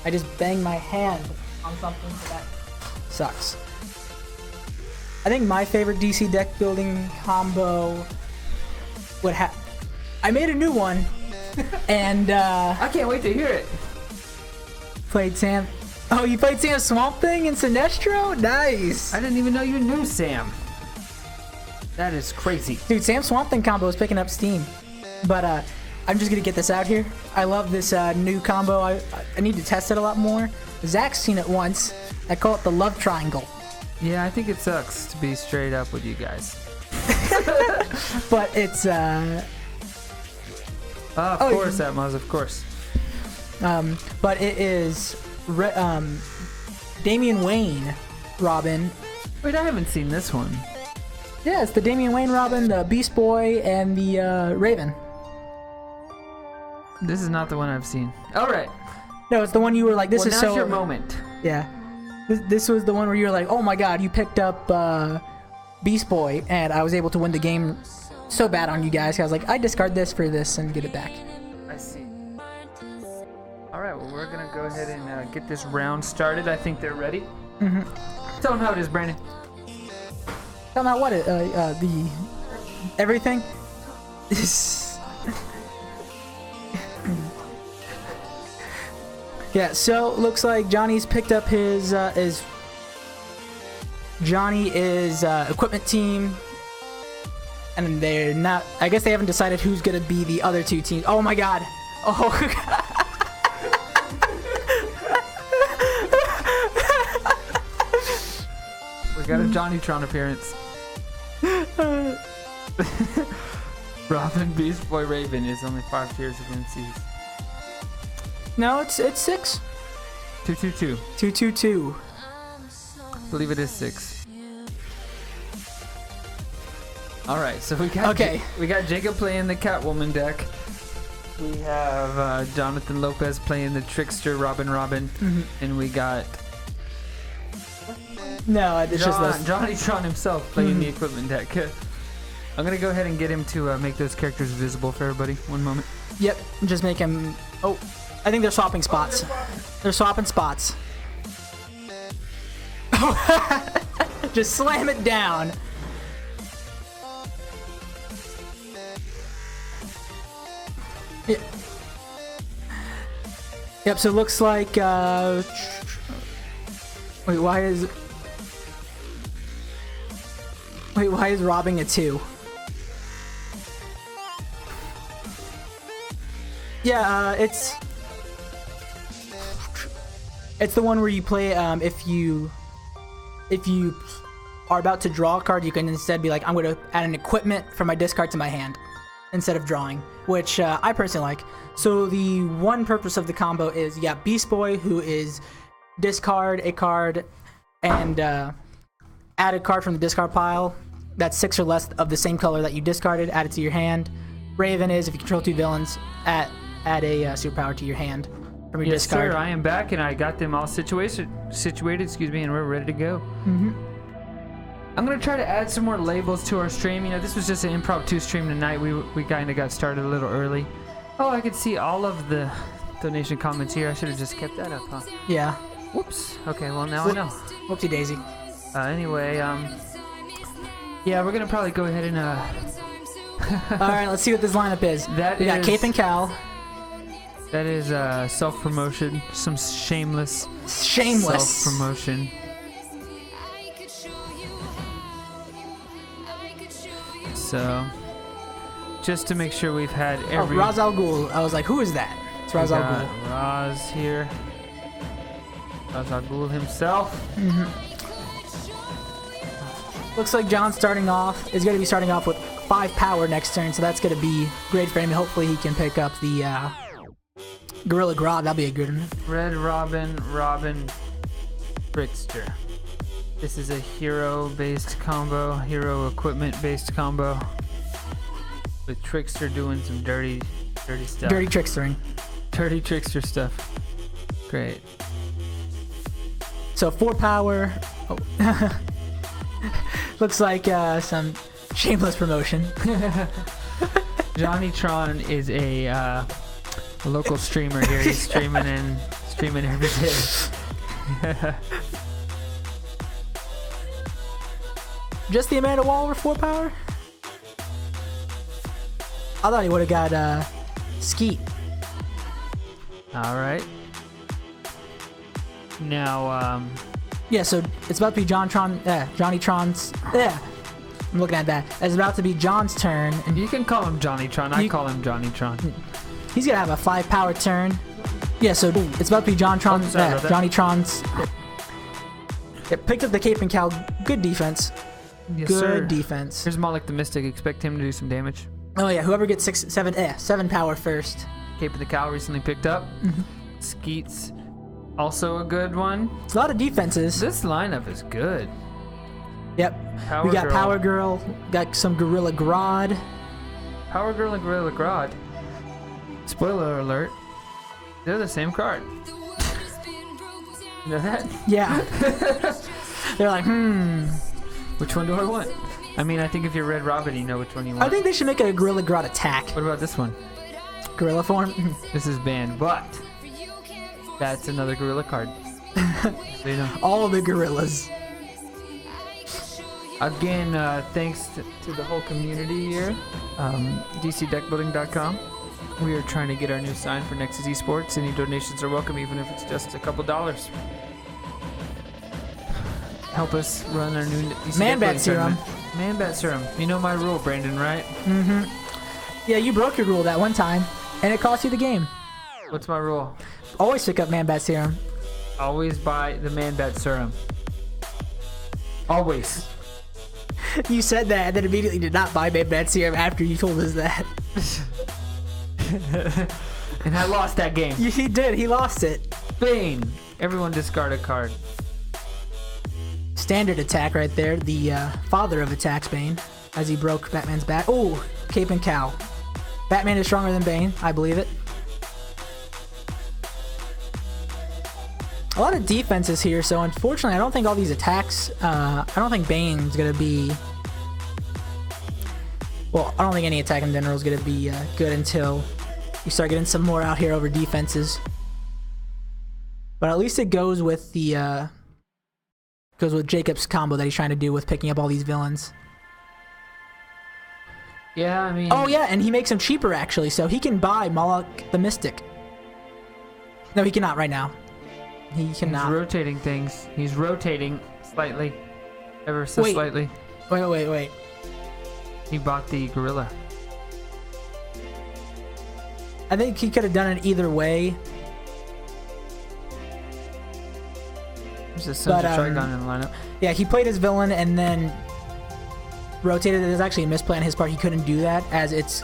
I just banged my hand on something that sucks. I think my favorite DC deck building combo would have... I made a new one, and I can't wait to hear it. Played Sam... Oh, you played Sam Swamp Thing in Sinestro? Nice! I didn't even know you knew Sam. That is crazy. Dude, Sam Swamp Thing combo is picking up steam. But, I'm just gonna get this out here. I love this new combo. I need to test it a lot more. Zach's seen it once. I call it the love triangle. Yeah, I think it sucks to be straight up with you guys. But it's of course, Atmos, of course. But it is Damian Wayne Robin. Wait, I haven't seen this one. Yeah, it's the Damian Wayne Robin, the Beast Boy, and the Raven. This is not the one I've seen. All right. No, it's the one you were like, this is so... your moment. Yeah. This was the one where you were like, oh my god, you picked up Beast Boy, and I was able to win the game so bad on you guys. I was like, I discard this for this and get it back. I see. All right, well, we're going to go ahead and get this round started. I think they're ready. Mm-hmm. Tell them how it is, Brandon. Tell me what the everything. Yeah, so looks like Johnny's picked up his Johnny is equipment team, and they're not. I guess they haven't decided who's gonna be the other two teams. Oh my God! Oh. We got a Johnnytron appearance. Robin, Beast Boy, Raven is only 5 tiers of NCs. No, it's 6. 222. 222. I believe it is 6. All right, so we got we got Jacob playing the Catwoman deck. We have Jonathan Lopez playing the Trickster Robin, Mm-hmm. and we got it's just those. Johnnytron himself playing the equipment deck. I'm gonna go ahead and get him to make those characters visible for everybody. One moment. Yep, just make him. Oh, I think they're swapping spots. They're swapping spots. Just slam it down. Yep, so it looks like, wait, why is robbing a 2? Yeah, it's the one where you play, if you are about to draw a card, you can instead be like, I'm going to add an equipment from my discard to my hand instead of drawing, which I personally like. So the one purpose of the combo is, Beast Boy, who is discard a card and add a card from the discard pile that's 6 or less of the same color that you discarded, add it to your hand. Raven is, if you control 2 villains, add a superpower to your hand from your discard. Yes, sir, I am back, and I got them all situated, and we're ready to go. Mm-hmm. I'm going to try to add some more labels to our stream. You know, this was just an impromptu stream tonight. We kind of got started a little early. Oh, I could see all of the donation comments here. I should have just kept that up, huh? Yeah. Whoops. Okay, well, now I know. Whoopsie daisy. Anyway, yeah, we're going to probably go ahead and... Alright, let's see what this lineup is. We got Cape and Cal. That is self-promotion. Some shameless self-promotion. So, just to make sure we've had every... Oh, Ra's al Ghul. I was like, who is that? It's Ra's al Ghul. Ra's here. Ra's al Ghul himself. Mm-hmm. Looks like John is going to be starting off with 5 power next turn, so that's going to be great for him. Hopefully he can pick up the Gorilla Grodd. That'll be a good one. Red Robin, Trickster. This is a hero-based combo, hero equipment-based combo, with Trickster doing some dirty stuff. Dirty trickstering. Dirty Trickster stuff. Great. So 4 power. Oh. Looks like some shameless promotion. Johnnytron is a local streamer here. He's streaming every day. Just the Amanda Waller 4 power? I thought he would have got Skeet. All right. Now, yeah, so it's about to be Johnnytron's. Yeah, I'm looking at that. It's about to be John's turn. And you can call him Johnnytron. I call him Johnnytron. He's gonna have a 5 power turn. Yeah, so it's about to be Johnnytron's. It picked up the Cape and Cal. Good defense. Yes, Good sir. defense. Here's Malik the Mystic. Expect him to do some damage. Oh yeah, whoever gets 7 power first. Cape of the Cow recently picked up. Mm-hmm. Skeet's also a good one. It's a lot of defenses. This lineup is good. Yep. We got Power Girl. Got some Gorilla Grodd. Power Girl and Gorilla Grodd. Spoiler alert. They're the same card. You know that? Yeah. They're like, Which one do I want? I mean, I think if you're Red Robin, you know which one you want. I think they should make a Gorilla Grodd attack. What about this one? Gorilla form? This is banned, but that's another gorilla card. So you know. All the gorillas. Again, thanks to the whole community here, DCDeckbuilding.com. We are trying to get our new sign for Nexus Esports. Any donations are welcome, even if it's just a couple dollars. Help us run our new DC Man-Bat Serum. Man-Bat Serum. You know my rule, Brandon, right? Mm-hmm. Yeah, you broke your rule that one time, and it cost you the game. What's my rule? Always pick up Man-Bat Serum. Always buy the Man-Bat Serum. Always. You said that, and then immediately did not buy Man-Bat Serum after you told us that. And I lost that game. He did. He lost it. Bane. Everyone discard a card. Standard attack right there. The father of attacks, Bane, as he broke Batman's back. Oh, Cape and Cow. Batman is stronger than Bane. I believe it. A lot of defenses here, so unfortunately, I don't think all these attacks. I don't think Bane's gonna be. Well, I don't think any attack in general is gonna be good until you start getting some more out here over defenses. But at least it goes with the Jacob's combo that he's trying to do with picking up all these villains. Yeah, I mean. Oh yeah, and he makes them cheaper actually, so he can buy Moloch the Mystic. No, he cannot right now. He cannot. He's rotating things. He's rotating slightly, ever so slightly. Wait. He bought the gorilla. I think he could have done it either way. There's a Sons of Trigon in the lineup. Yeah, he played his villain and then rotated. There's actually a misplay on his part. He couldn't do that as it's.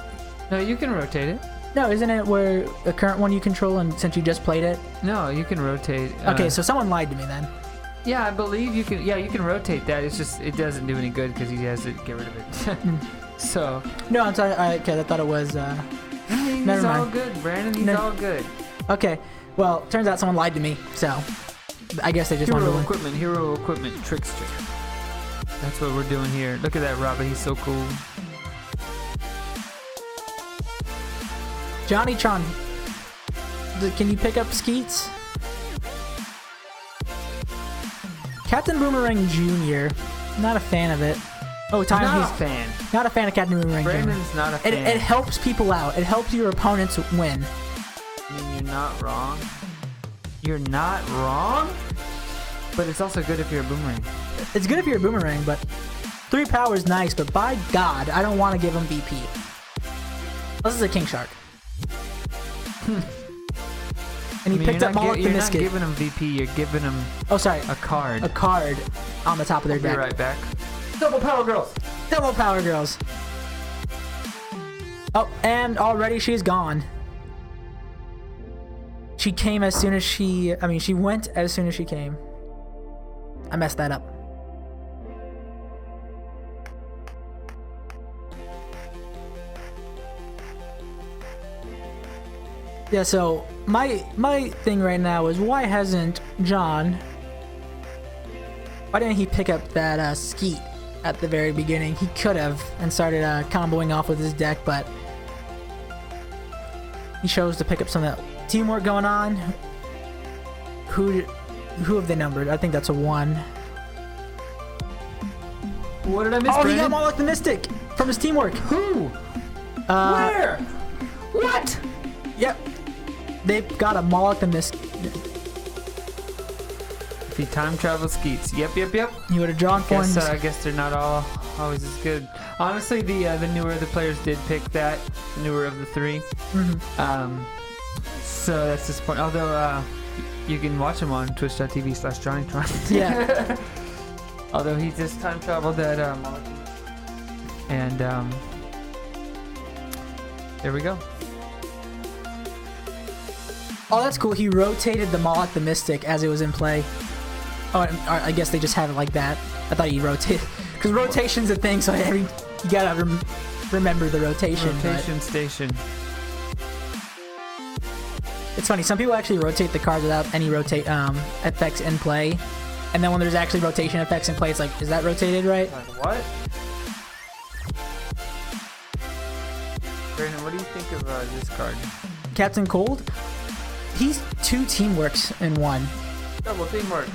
No, you can rotate it. No, isn't it where the current one you control, and since you just played it? No, you can rotate. Okay, so someone lied to me then. Yeah, I believe you can. Yeah, you can rotate that. It's just it doesn't do any good because he has to get rid of it. So. No, I'm sorry. Okay, I thought it was. He's never mind. all good, Brandon. He's all good. Okay, well, turns out someone lied to me, so I guess they just wanted to win. Hero equipment, trickster. That's what we're doing here. Look at that, Robin. He's so cool. Johnny Tron, can you pick up Skeets? Captain Boomerang Jr. Not a fan of it. Oh, time not a fan. Not a fan of Captain Boomerang Jr. Brandon's not a fan. It helps people out. It helps your opponents win. I mean, you're not wrong. You're not wrong. But it's also good if you're a boomerang. It's good if you're a boomerang, but 3 power is nice. But by God, I don't want to give him VP. This is a King Shark. And he picked up Moloch the Mystic. You're not giving him VP, you're giving him a card. A card on the top of their deck. Be right back. Double Power Girls! Double Power Girls! Oh, and already she's gone. She came as soon as she went as soon as she came. I messed that up. Yeah, so my thing right now is why hasn't John? Why didn't he pick up that Skeet at the very beginning? He could have and started comboing off with his deck, but he chose to pick up some of that teamwork going on. Who have they numbered? I think that's a 1. What did I miss? Oh, he got Moloch the Mystic from his teamwork. Who? Where? What? Yep. They've got a Moloch the Mystic. If he time travel Skeets. Yep. He would have drawn for him. I guess they're not always as good. Honestly, the newer of the players did pick that. The newer of the 3. Mm-hmm. So that's disappointing. Although you can watch him on twitch.tv/JohnnyTron. Yeah. Although he just time traveled that and there we go. Oh, that's cool. He rotated the Moloch the Mystic as it was in play. Oh, I guess they just have it like that. I thought he rotated. Because rotation's a thing, so you gotta remember the rotation. Rotation station. It's funny. Some people actually rotate the cards without any effects in play. And then when there's actually rotation effects in play, it's like, is that rotated right? Like what? think of this card? Captain Cold. He's 2 teamworks in one. Double teamwork.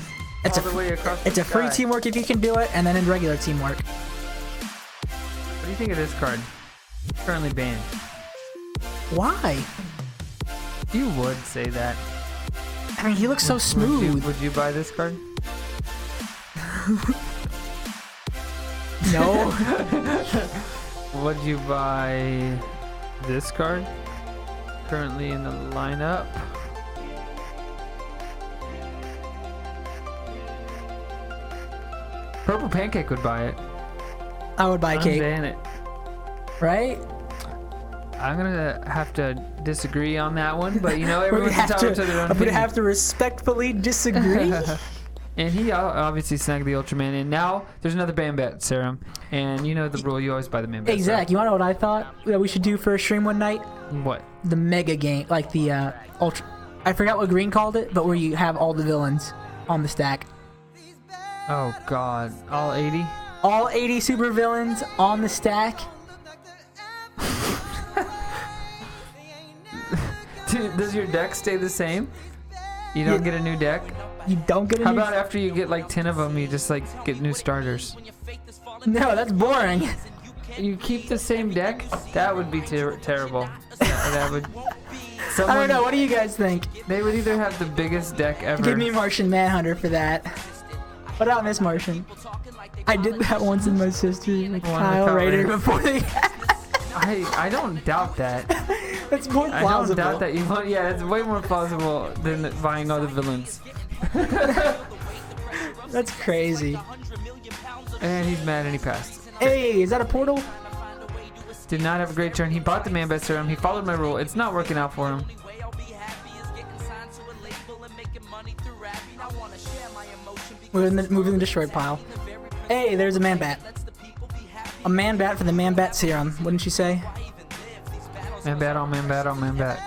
It's All the way across It's the a free sky. teamwork if you can do it, and then in regular teamwork. What do you think of this card? Currently banned. Why? You would say that. I mean, he looks so smooth. Would you buy this card? No. Would you buy this card? Currently in the lineup. Purple Pancake would buy it. I would buy Cake. Unban it. Right? I'm gonna have to disagree on that one, but you know, We're everyone's gonna have entitled to, to their own I'm gonna opinion. have to respectfully disagree. And he obviously snagged the Ultraman, and now there's another Bambat serum. And you know the rule, you always buy the Bambat Exactly. You wanna know what I thought that we should do for a stream one night? serum. What? The mega game, like the ultra. I forgot what Green called it, but where you have all the villains on the stack. Oh god, all 80? All 80 super villains on the stack. Does your deck stay the same? You don't get a new deck? You don't get a How new... about after you get like 10 of them, you just like get new starters? No, that's boring. You keep the same deck? That would be terrible. That would. I don't know. What do you guys think? They would either have the biggest deck ever. Give me Martian Manhunter for that. What about Miss Martian? I did that once in my sister, like Kyle Raider before they... I don't doubt that. That's more plausible. I don't doubt that you want. Yeah, it's way more plausible than buying all the villains. That's crazy. And he's mad and he passed. Hey, is that a portal? Did not have a great turn. He bought the Mambet serum. He followed my rule. It's not working out for him. We're moving the destroyed pile. Hey, there's a Man-Bat. A Man-Bat for the Man-Bat serum, wouldn't you say? Mambet on Mambet on Mambet.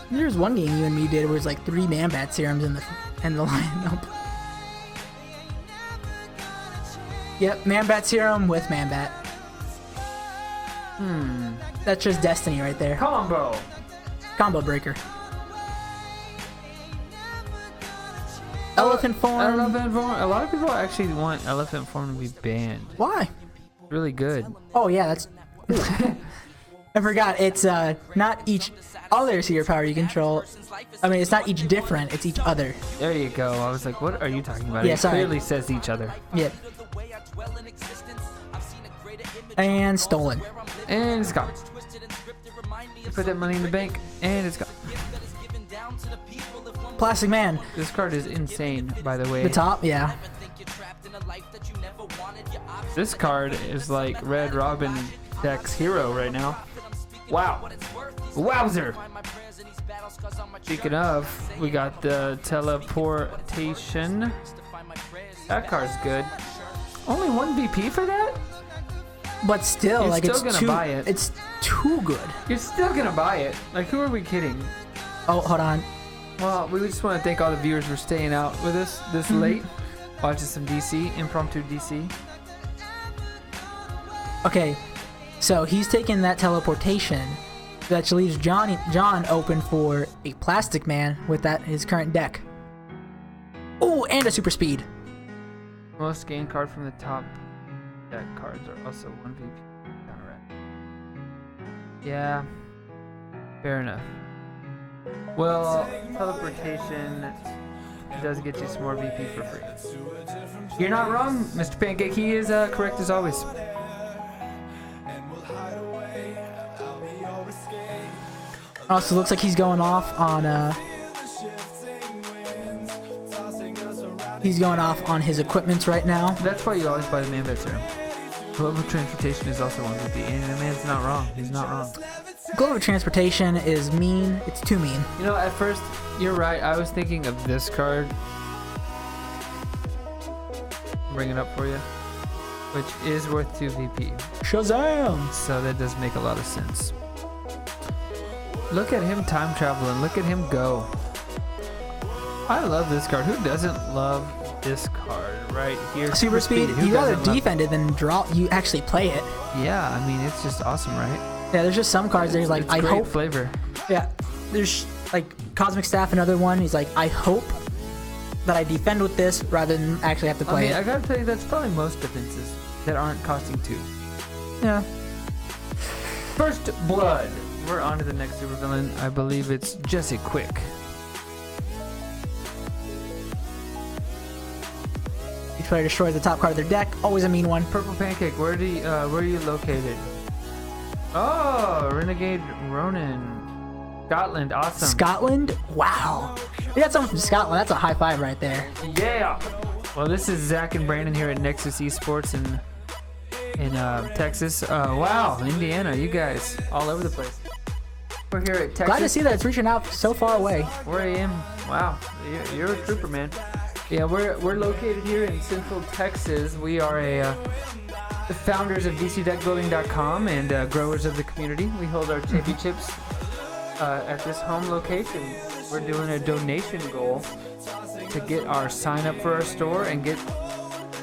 There's one game you and me did where it's like 3 Man-Bat serums in the lineup. Yep, Man-Bat serum with Man-Bat. That's just destiny right there. Combo. Combo breaker. Elephant form. Elephant form. A lot of people actually want elephant form to be banned. Why? Really good. Oh yeah, that's... I forgot, it's not each other seer power you control. I mean, it's not each different, it's each other. There you go. I was like, what are you talking about? Yeah, It sorry. clearly says each other. Yep. And stolen. And it's gone. You put that money in the bank, and it's gone. Plastic Man. This card is insane, by the way. The top, yeah. This card is like Red Robin deck's hero right now. Wow. Wowzer. Speaking of, we got the teleportation. That card's good. Only 1 VP for that? But still, You're like still it's gonna too, buy it. it's too good. You're still gonna buy it. Like, who are we kidding? Oh, hold on. Well, we just want to thank all the viewers for staying out with us this late. Watching some DC, impromptu DC. Okay, so he's taking that teleportation, that leaves John open for a Plastic Man with his current deck. Oh, and a super speed. Most gain card from the top deck cards are also 1 VP counteract. Yeah, fair enough. Well, teleportation does get you some more VP for free. You're not wrong, Mr. Pancake. He is correct as always. Also, looks like he's going off on his equipments right now. That's why you always buy the Mambet serum. Global transportation is also 1 VP, and the man's not wrong. He's not wrong. Global transportation is mean. It's too mean. You know, at first, you're right. I was thinking of this card. Bring it up for you. Which is worth 2 VP. Shazam! So that does make a lot of sense. Look at him time traveling. Look at him go. I love this card. Who doesn't love this card right here. Super speed. Who You rather doesn't love defend it than draw. You actually play it. Yeah, I mean it's just awesome, right? Yeah, there's just some cards there's like It's I great hope. flavor. Yeah, there's like Cosmic Staff, another one. He's like, I hope that I defend with this rather than actually have to I play mean, it. I gotta tell you, that's probably most defenses that aren't costing 2. Yeah. First Blood. We're on to the next supervillain. I believe it's Jesse Quick. Each player destroys the top card of their deck. Always a mean one. Purple Pancake, where are you located? Oh, Renegade Ronin. Scotland, awesome. Scotland? Wow. We got someone from Scotland. That's a high five right there. Yeah. Well, this is Zach and Brandon here at Nexus Esports in Texas. Wow, Indiana, you guys all over the place. We're here at Texas. Glad to see that it's reaching out so far away. 4 a.m. Wow, you're a trooper, man. Yeah, we're located here in Central Texas. We are the founders of DCDeckBuilding.com and growers of the community. We hold our championships at this home location. We're doing a donation goal to get our sign up for our store and get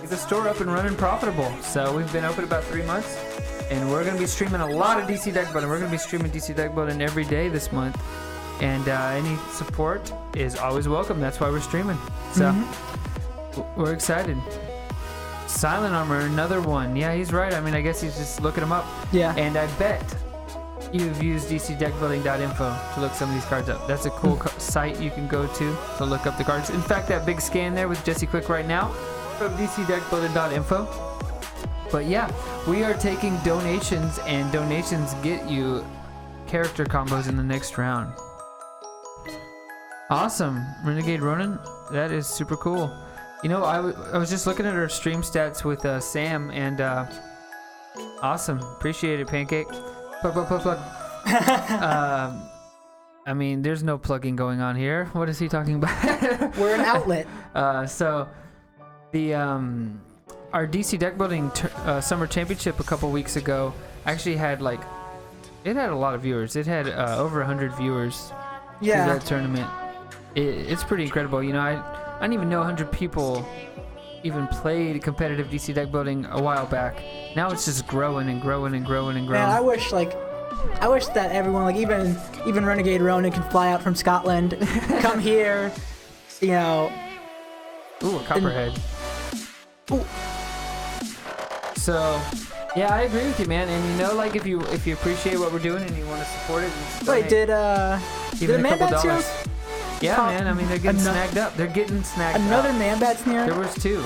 the store up and running profitable. So we've been open about 3 months, and we're going to be streaming a lot of DC Deck Building. We're going to be streaming DC Deck Building every day this month, and any support is always welcome. That's why we're streaming. So we're excited. Silent Armor, another one. Yeah, he's right. I mean, I guess he's just looking them up. Yeah. And I bet you've used DCDeckBuilding.info to look some of these cards up. That's a cool site you can go to look up the cards. In fact, that big scan there with Jesse Quick right now from DCDeckBuilding.info. But yeah, we are taking donations, and donations get you character combos in the next round. Awesome. Renegade Ronin, that is super cool. You know, I was just looking at our stream stats with Sam, and awesome. Appreciate it, Pancake. Plug. I mean, there's no plugging going on here. What is he talking about? We're an outlet. So the our DC Deck Building Summer Championship a couple weeks ago actually had it had a lot of viewers. It had over 100 viewers to that tournament. It's pretty incredible. You know, I didn't even know 100 people even played competitive DC Deck Building a while back. Now it's just growing and growing and growing and growing. Man, I wish that everyone, even Renegade Ronin, can fly out from Scotland, come here, you know. Ooh, a copperhead. Ooh. So, yeah, I agree with you, man. And you know, if you appreciate what we're doing and you want to support it, Wait, did a man bat's here? Yeah, man. I mean, they're getting snagged up. They're getting snagged up. Another man bat's near. There was 2.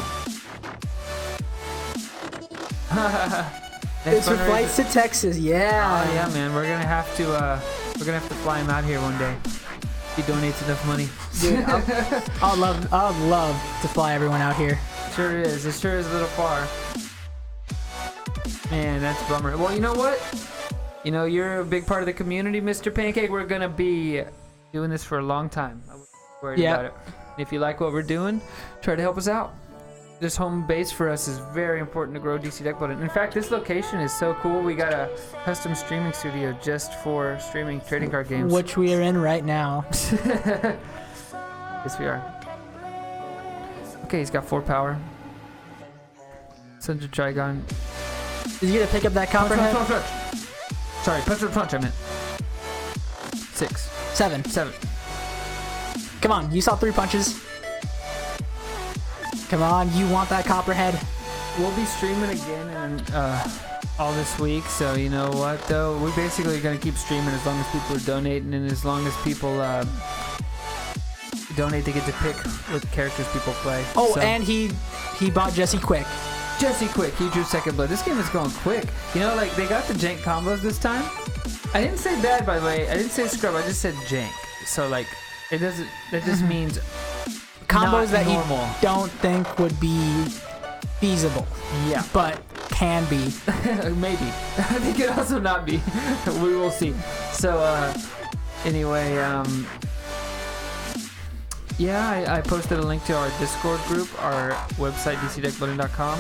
It's for flights to Texas. Yeah. Oh yeah, man. We're gonna have to fly him out here one day. He donates enough money. Dude, I'd love to fly everyone out here. Sure is. It sure is a little far. Man, that's a bummer. Well, you know what? You know, you're a big part of the community, Mr. Pancake. We're gonna be doing this for a long time. I'm worried about it. If you like what we're doing, try to help us out. This home base for us is very important to grow DC Deck Building. In fact, this location is so cool. We got a custom streaming studio just for streaming trading card games. Which we are in right now. Yes, we are. Okay, he's got 4 power. Send Trigon. Is he gonna pick up that copperhead? Punch. Sorry, punch, I meant. 6. 7. Come on, you saw 3 punches. Come on, you want that copperhead? We'll be streaming again all this week, so you know what though? We're basically going to keep streaming as long as people are donating, and as long as people donate, they get to pick what characters people play. Oh, so. And he bought Jesse Quick. Jesse Quick, he drew second blood. This game is going quick. You know, they got the jank combos this time. I didn't say bad, by the way. I didn't say scrub. I just said jank. So it doesn't. That just means combos that normal. You don't think would be feasible. Yeah, but can be. Maybe. I think it also not be. We will see. So anyway, yeah, I posted a link to our Discord group, our website DCDeckBuilding.com,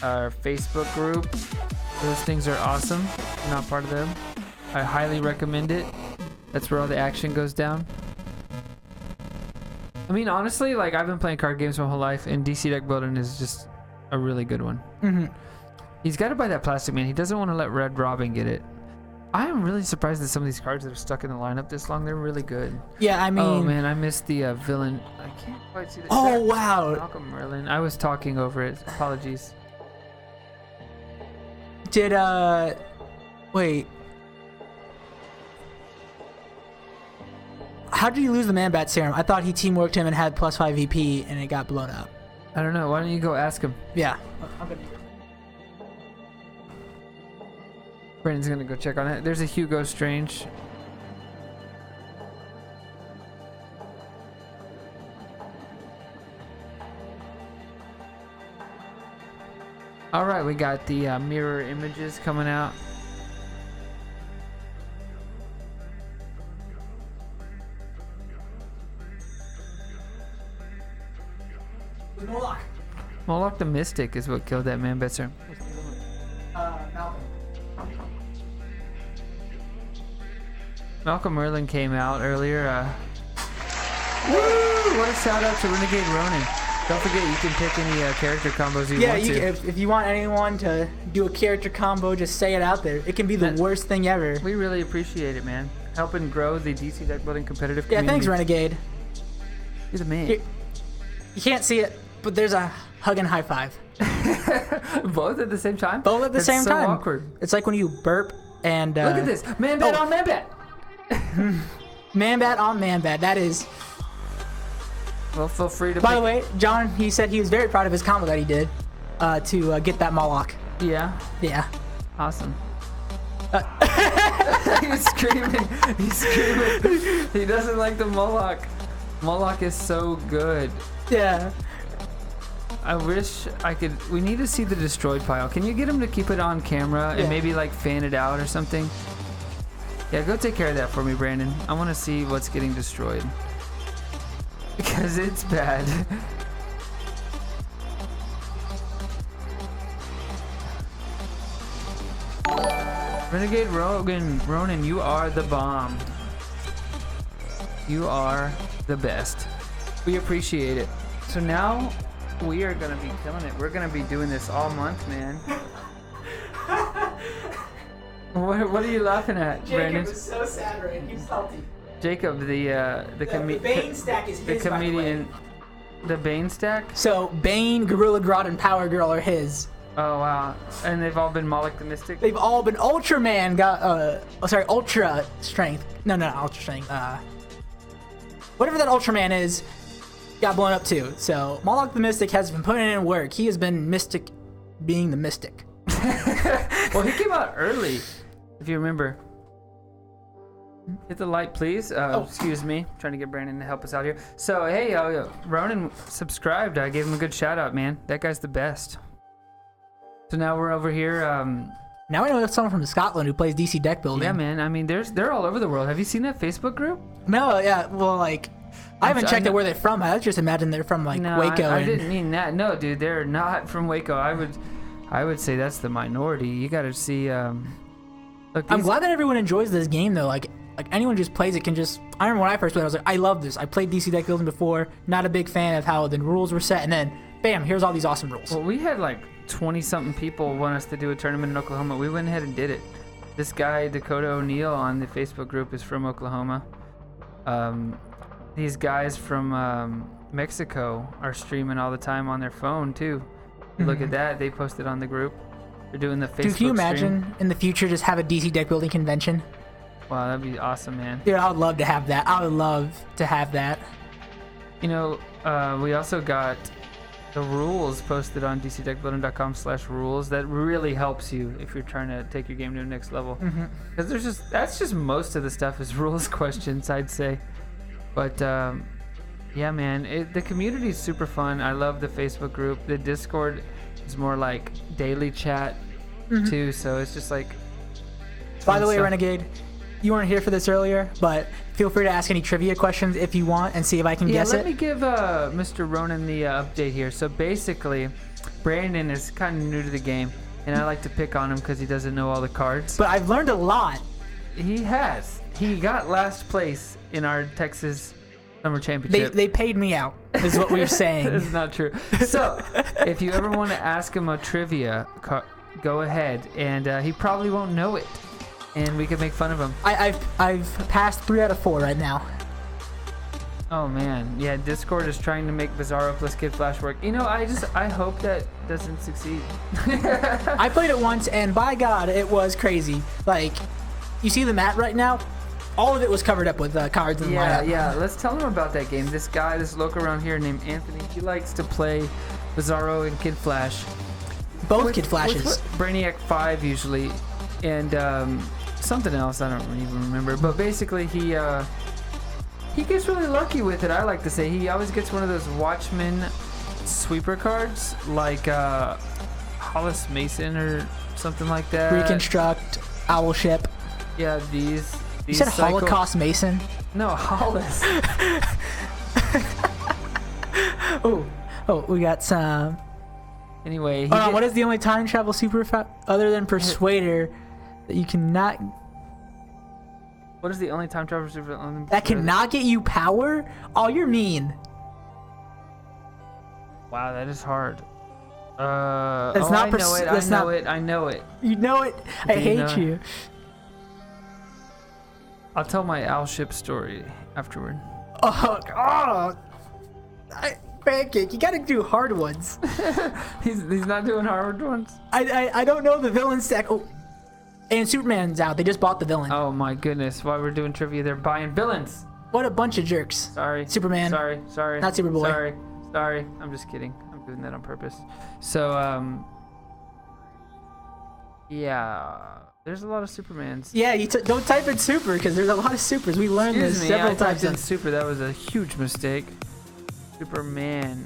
our Facebook group. Those things are awesome. If you're not part of them, I highly recommend it. That's where all the action goes down. I mean, honestly, like I've been playing card games my whole life, and DC deck building is just a really good one. He's got to buy that plastic, man. He doesn't want to let Red Robin get it. I am really surprised that some of these cards that are stuck in the lineup this long, they're really good. Yeah, I mean... Oh, man, I missed the villain. I can't quite see the... Oh, wow. Malcolm Merlin. I was talking over it. Apologies. Did, Wait. How did you lose the Man-Bat Serum? I thought he teamworked him and had +5 VP, and it got blown up. I don't know. Why don't you go ask him? Yeah. Brandon's gonna go check on it. There's a Hugo Strange. All right, we got the mirror images coming out. Moloch. Moloch the Mystic is what killed that man, Betzer. Malcolm. Malcolm Merlin came out earlier. Woo! What a shout out to Renegade Ronin. Don't forget, you can pick any character combos you want to. If you want anyone to do a character combo, just say it out there. It can be the worst thing ever. We really appreciate it, man. Helping grow the DC deck building competitive community. Yeah, thanks, Renegade. You're the man. You can't see it, but there's a hug and high five. Both at the same time? Both at the same time. It's so awkward. It's like when you burp and... Look at this. Man-Bat on Man-Bat. Man-Bat on Man-Bat. That is... Well, feel free to... By the way, John, he said he was very proud of his combo that he did to get that Moloch. Yeah? Yeah. Awesome. He's screaming. He's screaming. He doesn't like the Moloch. Moloch is so good. Yeah. I wish I could... We need to see the destroyed pile. Can you get him to keep it on camera and maybe like fan it out or something? Yeah, go take care of that for me, Brandon. I want to see what's getting destroyed. Because it's bad. Renegade Ronin, you are the bomb. You are the best. We appreciate it. So now we are gonna be killing it. We're gonna be doing this all month, man. What are you laughing at, Brandon? Jacob is so sad right now. He's salty. Jacob, the Bane stack is his, the comedian, the Bane stack. So Bane, Gorilla Grodd, and Power Girl are his. Oh wow! And they've all been Moloch the Mystic. They've all been Ultraman. Ultra Strength. No, Ultra Strength. Whatever that Ultraman is, got blown up too. So Moloch the Mystic has been putting in work. He has been Mystic, being the Mystic. Well, he came out early, if you remember. Hit the like, please. Excuse me. Trying to get Brandon to help us out here. So, hey, Ronan subscribed. I gave him a good shout out, man. That guy's the best. So now we're over here. Now I know someone from Scotland who plays DC deck building. Yeah, man. I mean, they're all over the world. Have you seen that Facebook group? No, yeah. Well, like, I haven't checked out where they're from. I just imagine they're from like Waco. I didn't mean that. No, dude, they're not from Waco. I would say that's the minority. You got to see. Look, I'm glad that everyone enjoys this game though. Like anyone just plays it can just... I remember when I first played, I was like, I love this. I played DC deck building before, not a big fan of how the rules were set, and then, bam, here's all these awesome rules. Well, we had like 20-something people want us to do a tournament in Oklahoma. We went ahead and did it. This guy, Dakota O'Neill, on the Facebook group is from Oklahoma. These guys from Mexico are streaming all the time on their phone, too. Look at that. They posted on the group. They're doing the Facebook Dude, can you imagine stream. In the future just have a DC deck building convention? Wow, that'd be awesome, man. Dude, I would love to have that. I would love to have that. You know, we also got the rules posted on dcdeckbuilding.com/rules. That really helps you if you're trying to take your game to the next level. Because that's just most of the stuff is rules questions, I'd say. But yeah, man, the community is super fun. I love the Facebook group. The Discord is more like daily chat too, so it's just like. By the way, Renegade, you weren't here for this earlier, but feel free to ask any trivia questions if you want and see if I can guess it. Let me give Mr. Ronan the update here. So basically, Brandon is kind of new to the game, and I like to pick on him because he doesn't know all the cards. But I've learned a lot. He has. He got last place in our Texas Summer championship. They paid me out, is what we're saying. It's not true. So, if you ever want to ask him a trivia, go ahead, and he probably won't know it, and we can make fun of him. I've passed 3 out of 4 right now. Oh man, yeah. Discord is trying to make Bizarro plus Kid Flash work. You know, I hope that doesn't succeed. I played it once, and by God, it was crazy. Like, you see the map right now? All of it was covered up with cards and lineup. Yeah. Let's tell him about that game. This guy, this local around here named Anthony, he likes to play Bizarro and Kid Flash. Both Kid Flashes. Brainiac 5 usually, and something else I don't even remember. But basically, he gets really lucky with it. I like to say he always gets one of those Watchmen sweeper cards, like Hollis Mason or something like that. Reconstruct, Owl Ship. Yeah, these. You said Holocaust Mason? No, Hollis. Oh, we got some. Anyway, Hold on, what is the only time travel super other than Persuader that you cannot? What is the only time travel super that cannot get you power? Oh, you're mean. Wow, that is hard. That's not. I know it. You know it. I hate you. I'll tell my owl ship story afterward. Pancake, you gotta do hard ones. he's not doing hard ones. I don't know the villain stack. Oh, and Superman's out. They just bought the villain. Oh my goodness! While we're doing trivia, they're buying villains. What a bunch of jerks. Sorry. Superman. Sorry. Not Superboy. Sorry. I'm just kidding. I'm doing that on purpose. So yeah. There's a lot of Supermans. Yeah, you don't type in super because there's a lot of supers. We learned this several times. In super, that was a huge mistake. Superman.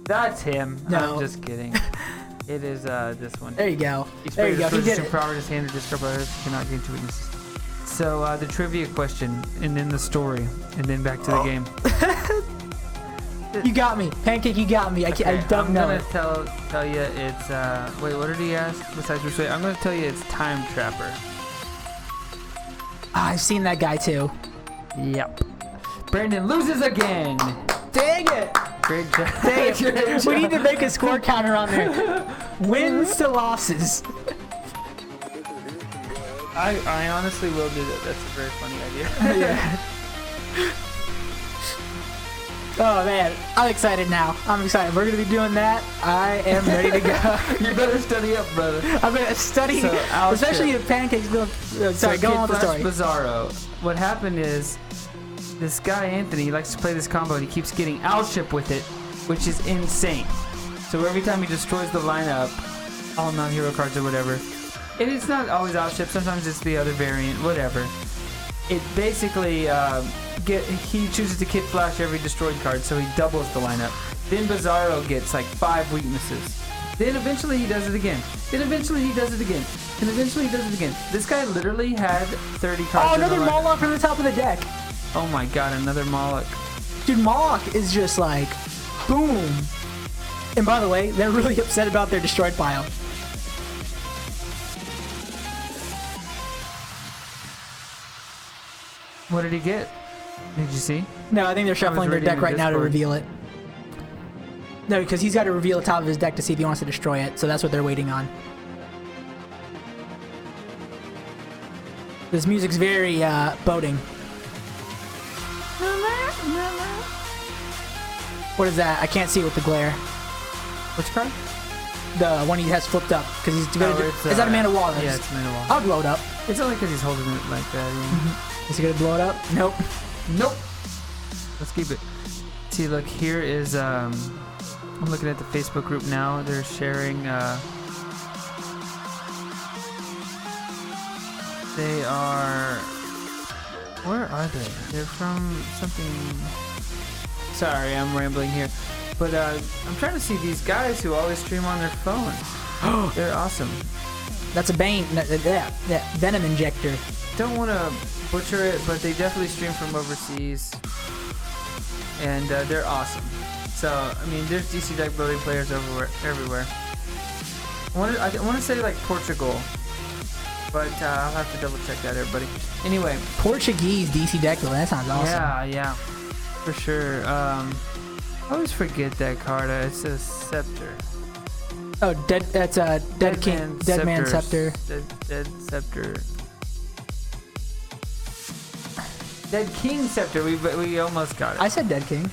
That's him. No. I'm just kidding. It is this one. There you go. There you go. He did it. Power his hand to discover others cannot gain 2 weaknesses. So the trivia question, and then the story, and then back to the game. You got me, Pancake. You got me. I don't know. I'm gonna tell you it's wait. What did he ask? Besides Persuade, I'm gonna tell you it's Time Trapper. I've seen that guy too. Yep. Brandon loses again. Dang it! Great job. Dang it. We need to make a score counter on there. Wins to losses. I honestly will do that. That's a very funny idea. Yeah. Oh man, I'm excited now. I'm excited. We're gonna be doing that. I am ready to go. You better study up, brother. I'm gonna study, especially if Pancake's doing. Sorry, go on with the story. Bizarro. What happened is, this guy Anthony likes to play this combo, and he keeps getting Owlship with it, which is insane. So every time he destroys the lineup, all non-hero cards or whatever, and it's not always Owlship. Sometimes it's the other variant, whatever. It basically. He chooses to Kid Flash every destroyed card, so he doubles the lineup. Then Bizarro gets like 5 weaknesses. Then eventually he does it again. Then eventually he does it again. And eventually he does it again. This guy literally had 30 cards. Oh, another Moloch from the top of the deck. Oh my god, another Moloch. Dude, Moloch is just like, boom. And by the way, they're really upset about their destroyed pile. What did he get? Did you see? No, I think they're shuffling their deck right now to reveal it. No, because he's got to reveal the top of his deck to see if he wants to destroy it, so that's what they're waiting on. This music's very boding. What is that? I can't see with the glare. Which card? The one he has flipped up, because he's going to is that a Mana Wall? Yeah, it's Mana Wall. I'll blow it up. It's only because he's holding it like that. Yeah. Is he going to blow it up? Nope. Nope. Let's keep it. See, look, here is, I'm looking at the Facebook group now. They're sharing, they are, where are they? They're from something, sorry, I'm rambling here. But, I'm trying to see these guys who always stream on their phone. They're awesome. That's a Bane, that Venom injector. Don't want to butcher it, but they definitely stream from overseas, and they're awesome. So I mean, there's DC deck building players everywhere. I want to say like Portugal, but I'll have to double check that, everybody. Anyway, Portuguese DC deck building. That sounds awesome. Yeah. for sure. I always forget that card. It's a scepter. Oh, that's a dead king, dead man scepter. Dead scepter. Dead king scepter. We almost got it. I said dead king.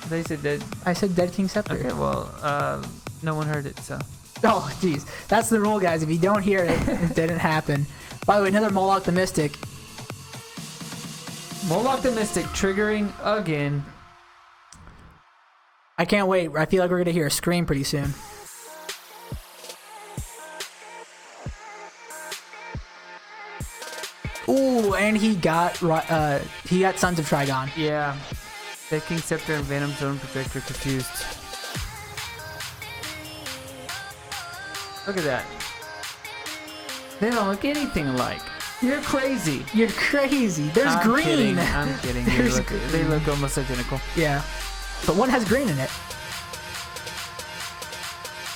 They said dead. I said dead king scepter. Okay, well, no one heard it, so. Oh, jeez. That's the rule, guys. If you don't hear it, it didn't happen. By the way, another Moloch the Mystic. Moloch the Mystic triggering again. I can't wait. I feel like we're going to hear a scream pretty soon. Ooh, and he got Sons of Trigon. Yeah. Dead King Scepter and Venom Zone Projector confused. Look at that. They don't look anything alike. You're crazy. You're crazy. There's I'm green. Kidding. I'm kidding. They look almost identical. Yeah. But one has green in it.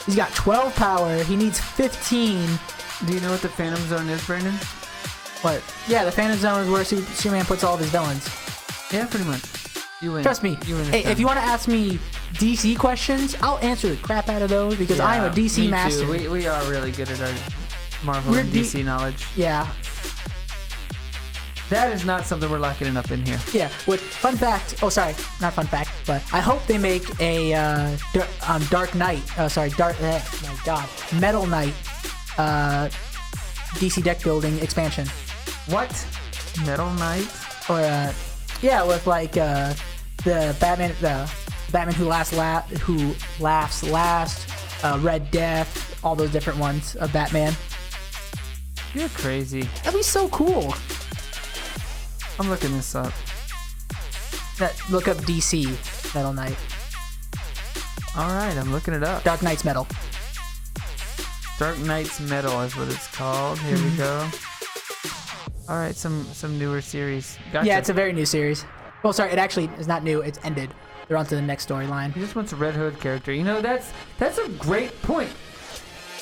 He's got 12 power. He needs 15. Do you know what the Phantom Zone is, Brandon? What? Yeah, the Phantom Zone is where Superman puts all of his villains. Yeah, pretty much. You win. Trust me. You win. Hey, if you want to ask me DC questions, I'll answer the crap out of those because I am a DC master. Too. We are really good at our Marvel and DC knowledge. Yeah. That is not something we're lacking enough in here. Yeah. With fun fact. Oh, sorry, not fun fact, but I hope they make a Dark Knight. Oh, sorry, my God, Metal Knight. DC deck building expansion. What? Metal Knight? Or yeah, with like the Batman who laughs last, Red Death, all those different ones of Batman. You're crazy. That'd be so cool. I'm looking this up. Look up DC Metal Knight. All right, I'm looking it up. Dark Knight's Metal. Dark Knight's Metal is what it's called. Here we go. All right, some newer series. Gotcha. Yeah, it's a very new series. Well, sorry, it actually is not new. It's ended. They're on to the next storyline. He just wants a Red Hood character. You know, that's a great point.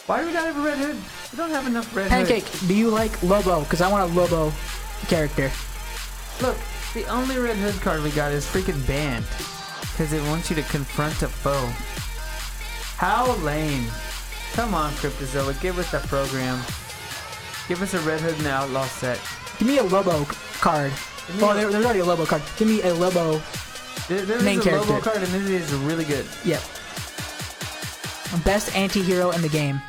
Why do we not have a Red Hood? We don't have enough Red Pancake, Hood. do you like Lobo? Because I want a Lobo character. Look, the only Red Hood card we got is freaking banned. Because it wants you to confront a foe. How lame. Come on, Cryptozoa, give us the program. Give us a Red Hood and the Outlaw set. Give me a Lobo card. Oh, there's already a Lobo card. Give me a Lobo main character. Lobo card, and this is really good. Yep. Best anti-hero in the game.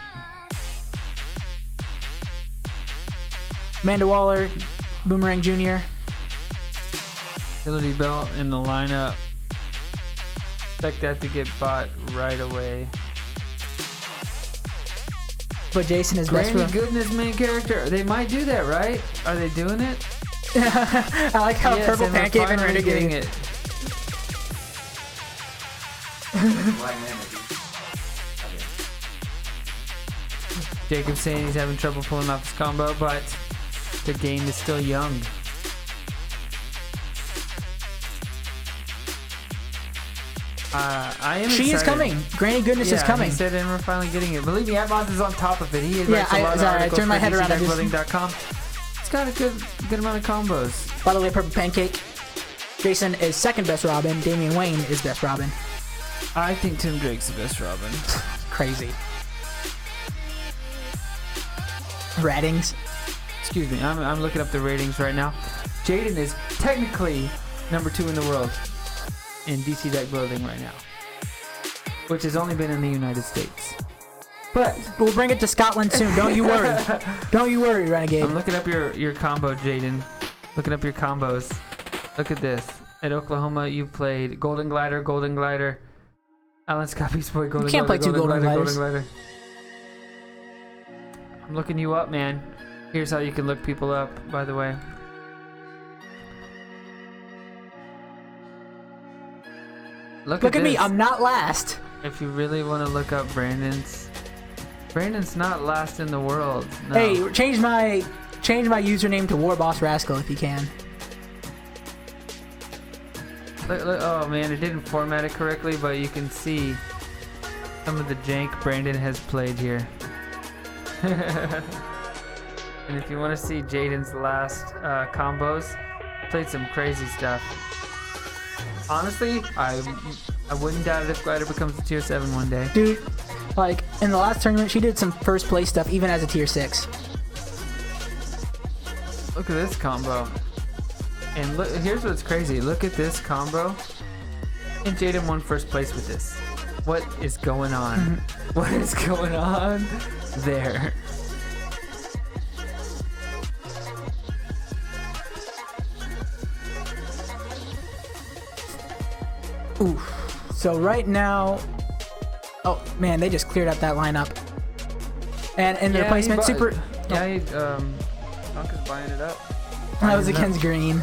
Amanda Waller, Boomerang Jr. Utility Belt in the lineup. Expect that to get bought right away. But Jason is best. Granny Goodness main character. They might do that, right? Are they doing it? I like how yes, Purple Pancake and Rita getting it. Jacob's saying he's having trouble pulling off his combo, but the game is still young. I am She excited. is coming. Granny Goodness is coming. He said, and we're finally getting it. Believe me, Atmos is on top of it. He Yeah, writes a lot of I articles turned my for head around. DCDeckbuilding.com. It's got a good amount of combos. By the way, Purple Pancake, Jason is second best Robin. Damian Wayne is best Robin. I think Tim Drake's the best Robin. Crazy. Ratings. Excuse me, I'm looking up the ratings right now. Jaden is technically number 2 in the world in DC deck building right now, which has only been in the United States. But we'll bring it to Scotland soon. Don't you worry. Don't you worry, Renegade. I'm looking up your combo, Jaden. Looking up your combos. Look at this. At Oklahoma, you played Golden Glider. Alan Scott Beast Boy, Golden Glider. You can't play two Golden Gliders. Glider. I'm looking you up, man. Here's how you can look people up, by the way. Look at me. I'm not last. If you really want to look up Brandon's not last in the world. No. Hey, change my username to War Boss Rascal if you can. Look, oh man, it didn't format it correctly, but you can see some of the jank Brandon has played here. And if you want to see Jaden's last combos, played some crazy stuff. Honestly, I wouldn't doubt it if Glider becomes a tier 7 one day. Dude, like, in the last tournament, she did some first place stuff, even as a tier 6. Look at this combo. And look, here's what's crazy. Look at this combo. And Jaden won first place with this. What is going on? What is going on there? Oof. So right now, oh man, they just cleared out that lineup. And in the replacement, super. Yeah, Jank is buying it up. That was against green.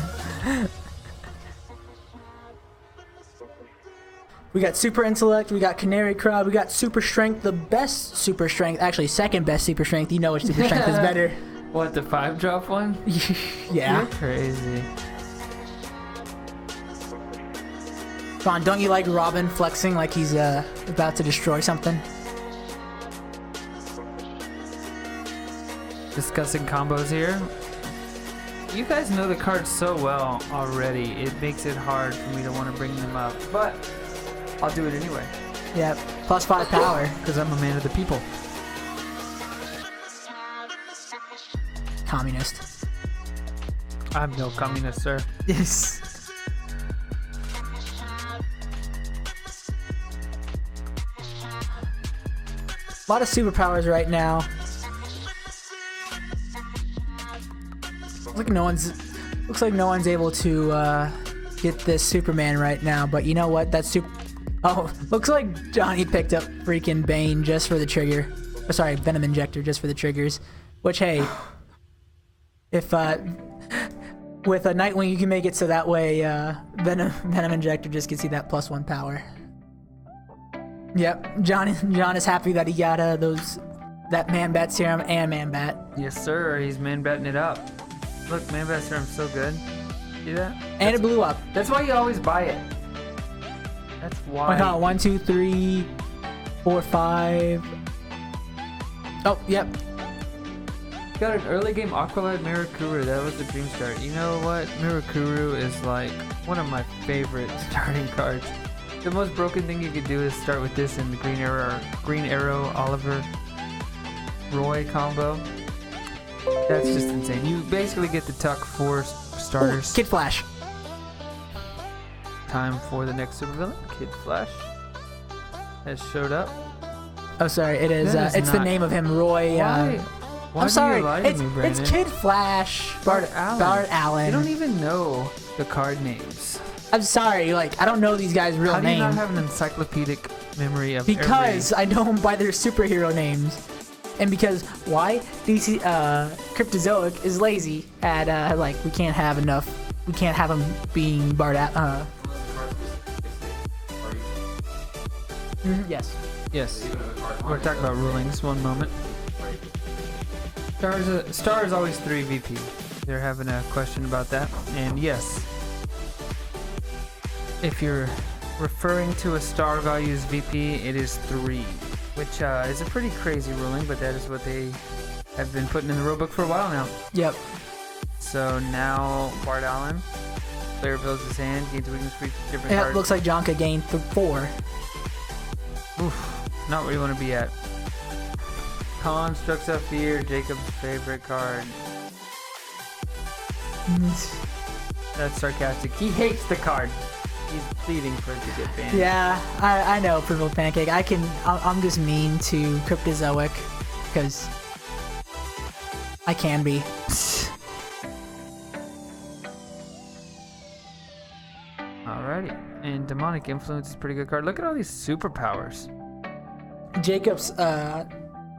We got super intellect, we got canary crowd, we got super strength, the best super strength, actually second best super strength. You know which super strength is better. What, the 5-drop one? Yeah. You're crazy. Come on, don't you like Robin flexing like he's about to destroy something? Discussing combos here. You guys know the cards so well already. It makes it hard for me to want to bring them up, but I'll do it anyway. Yep, +5 power. Because I'm a man of the people. Communist. I'm no communist, sir. Yes. A lot of superpowers right now. Looks like no one's able to get this Superman right now, but you know what? That's super. Oh, looks like Johnny picked up freaking Bane just for the trigger. Oh, sorry, Venom Injector just for the triggers. Which, hey, if with a Nightwing you can make it so that way Venom Injector just gets you that +1 power. Yep, John is happy that he got that Man-Bat serum and Man-Bat. Yes, sir. He's man-batting it up. Look, Man-Bat serum's so good. See that? And it blew up. That's why you always buy it. That's why. 1, 2, 3, 4, 5. Oh, yep. Got an early game Aqualad Mirakuru. That was the dream start. You know what? Mirakuru is like one of my favorite starting cards. The most broken thing you could do is start with this in the Green Arrow Oliver Roy combo. That's just insane. You basically get to tuck 4 starters. Ooh, Kid Flash. Time for the next supervillain. Kid Flash has showed up. Oh, sorry. It is. It's the name of him, Roy. Why I'm sorry. Do you lie to me, Brandon? It's Kid Flash. Bart Allen. You don't even know the card names. I'm sorry. Like, I don't know these guys' real names. How do you not have an encyclopedia memory of Because I know them by their superhero names. And because why? DC Cryptozoic is lazy at like we can't have him being Bart Yes. Yes. We're talking about rulings. One moment. Star is always 3 VP. They're having a question about that. And yes, if you're referring to a star value's VP, it is 3. Which is a pretty crazy ruling, but that is what they have been putting in the rulebook for a while now. Yep. So now Bart Allen, player builds his hand, gains weakness for each different card. It looks like Janka gained 4. Oof, not where you want to be at. Constructs of Fear, Jacob's favorite card. That's sarcastic. He hates the card. He's pleading for it to get banned. Yeah, I know, Purple Pancake. I'm just mean to Cryptozoic because I can be. Alrighty, and Demonic Influence is a pretty good card. Look at all these superpowers. Jacob's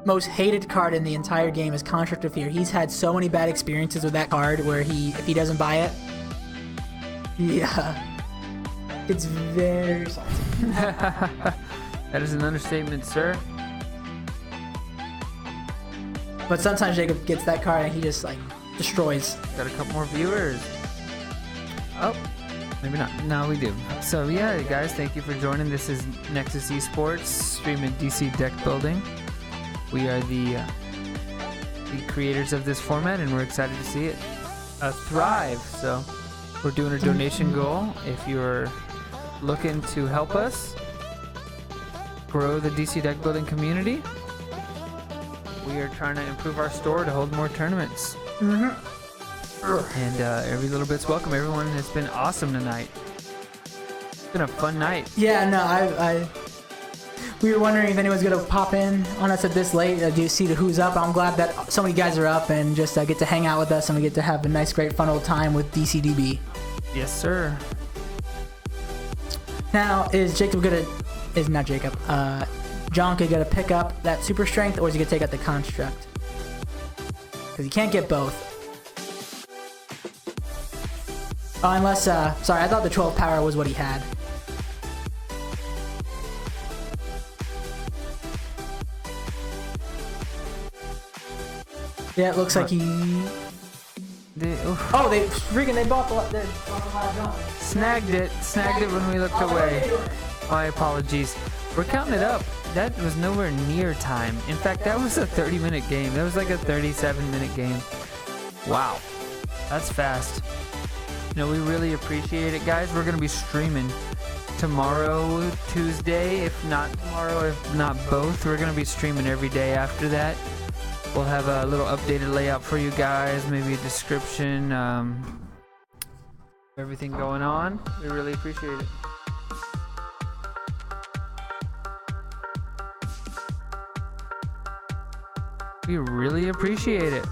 most hated card in the entire game is Construct of Fear. He's had so many bad experiences with that card where if he doesn't buy it, yeah. It's very salty. That is an understatement, sir. But sometimes Jacob gets that card and he just like destroys. Got a couple more viewers. Oh, maybe not. No, we do. So yeah, guys, thank you for joining. This is Nexus Esports streaming DC deck building. We are the creators of this format, and we're excited to see it thrive. So we're doing a donation goal. If you're looking to help us grow the DC deck building community. We are trying to improve our store to hold more tournaments. And every little bit's welcome. Everyone has been awesome tonight. It's been a fun night. Yeah, no, we were wondering if anyone's gonna pop in on us at this late. Do you see the who's up? I'm glad that so many guys are up and just get to hang out with us, and we get to have a nice, great, fun old time with DCDB. Yes, sir. Now, is not Jacob, Jank gonna pick up that super strength, or is he gonna take out the construct? Because he can't get both. Oh, unless, sorry, I thought the 12 power was what he had. Yeah, it looks like he... they bought the Snagged it when we looked away. My apologies. We're counting it up. That was nowhere near time. In fact, that was a 30-minute game. That was like a 37-minute game. Wow. That's fast. You know, we really appreciate it, guys. We're going to be streaming tomorrow, Tuesday. If not tomorrow, if not both, we're going to be streaming every day after that. We'll have a little updated layout for you guys, maybe a description, everything going on. We really appreciate it. We really appreciate it.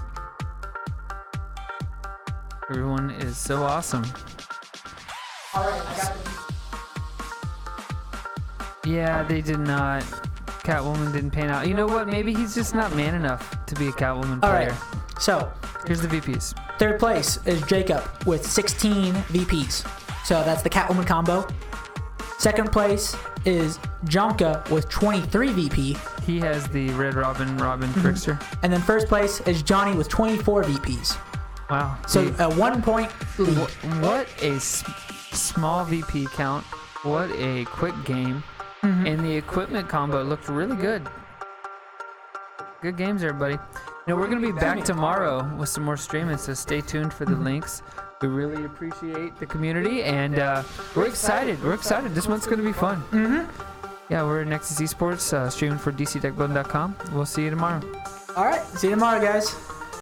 Everyone is so awesome. All right, I got it. Yeah, they did not. Catwoman didn't pan out. You know what? Maybe he's just not man enough to be a Catwoman player. All right, so here's the VPs. Third place is Jacob with 16 VPs. So that's the Catwoman combo. Second place is Janka with 23 VP. He has the Red Robin Trickster. And then first place is Johnny with 24 VPs. Wow. So a 1 point lead. What a small VP count. What a quick game. And the equipment combo looked really good. Good games, everybody. You know, we're going to be back tomorrow with some more streaming, so stay tuned for the links. We really appreciate the community, and we're excited. We're excited. This month's going to be fun. Yeah, we're at Nexus Esports, streaming for DCDeckbuilding.com. We'll see you tomorrow. All right. See you tomorrow, guys.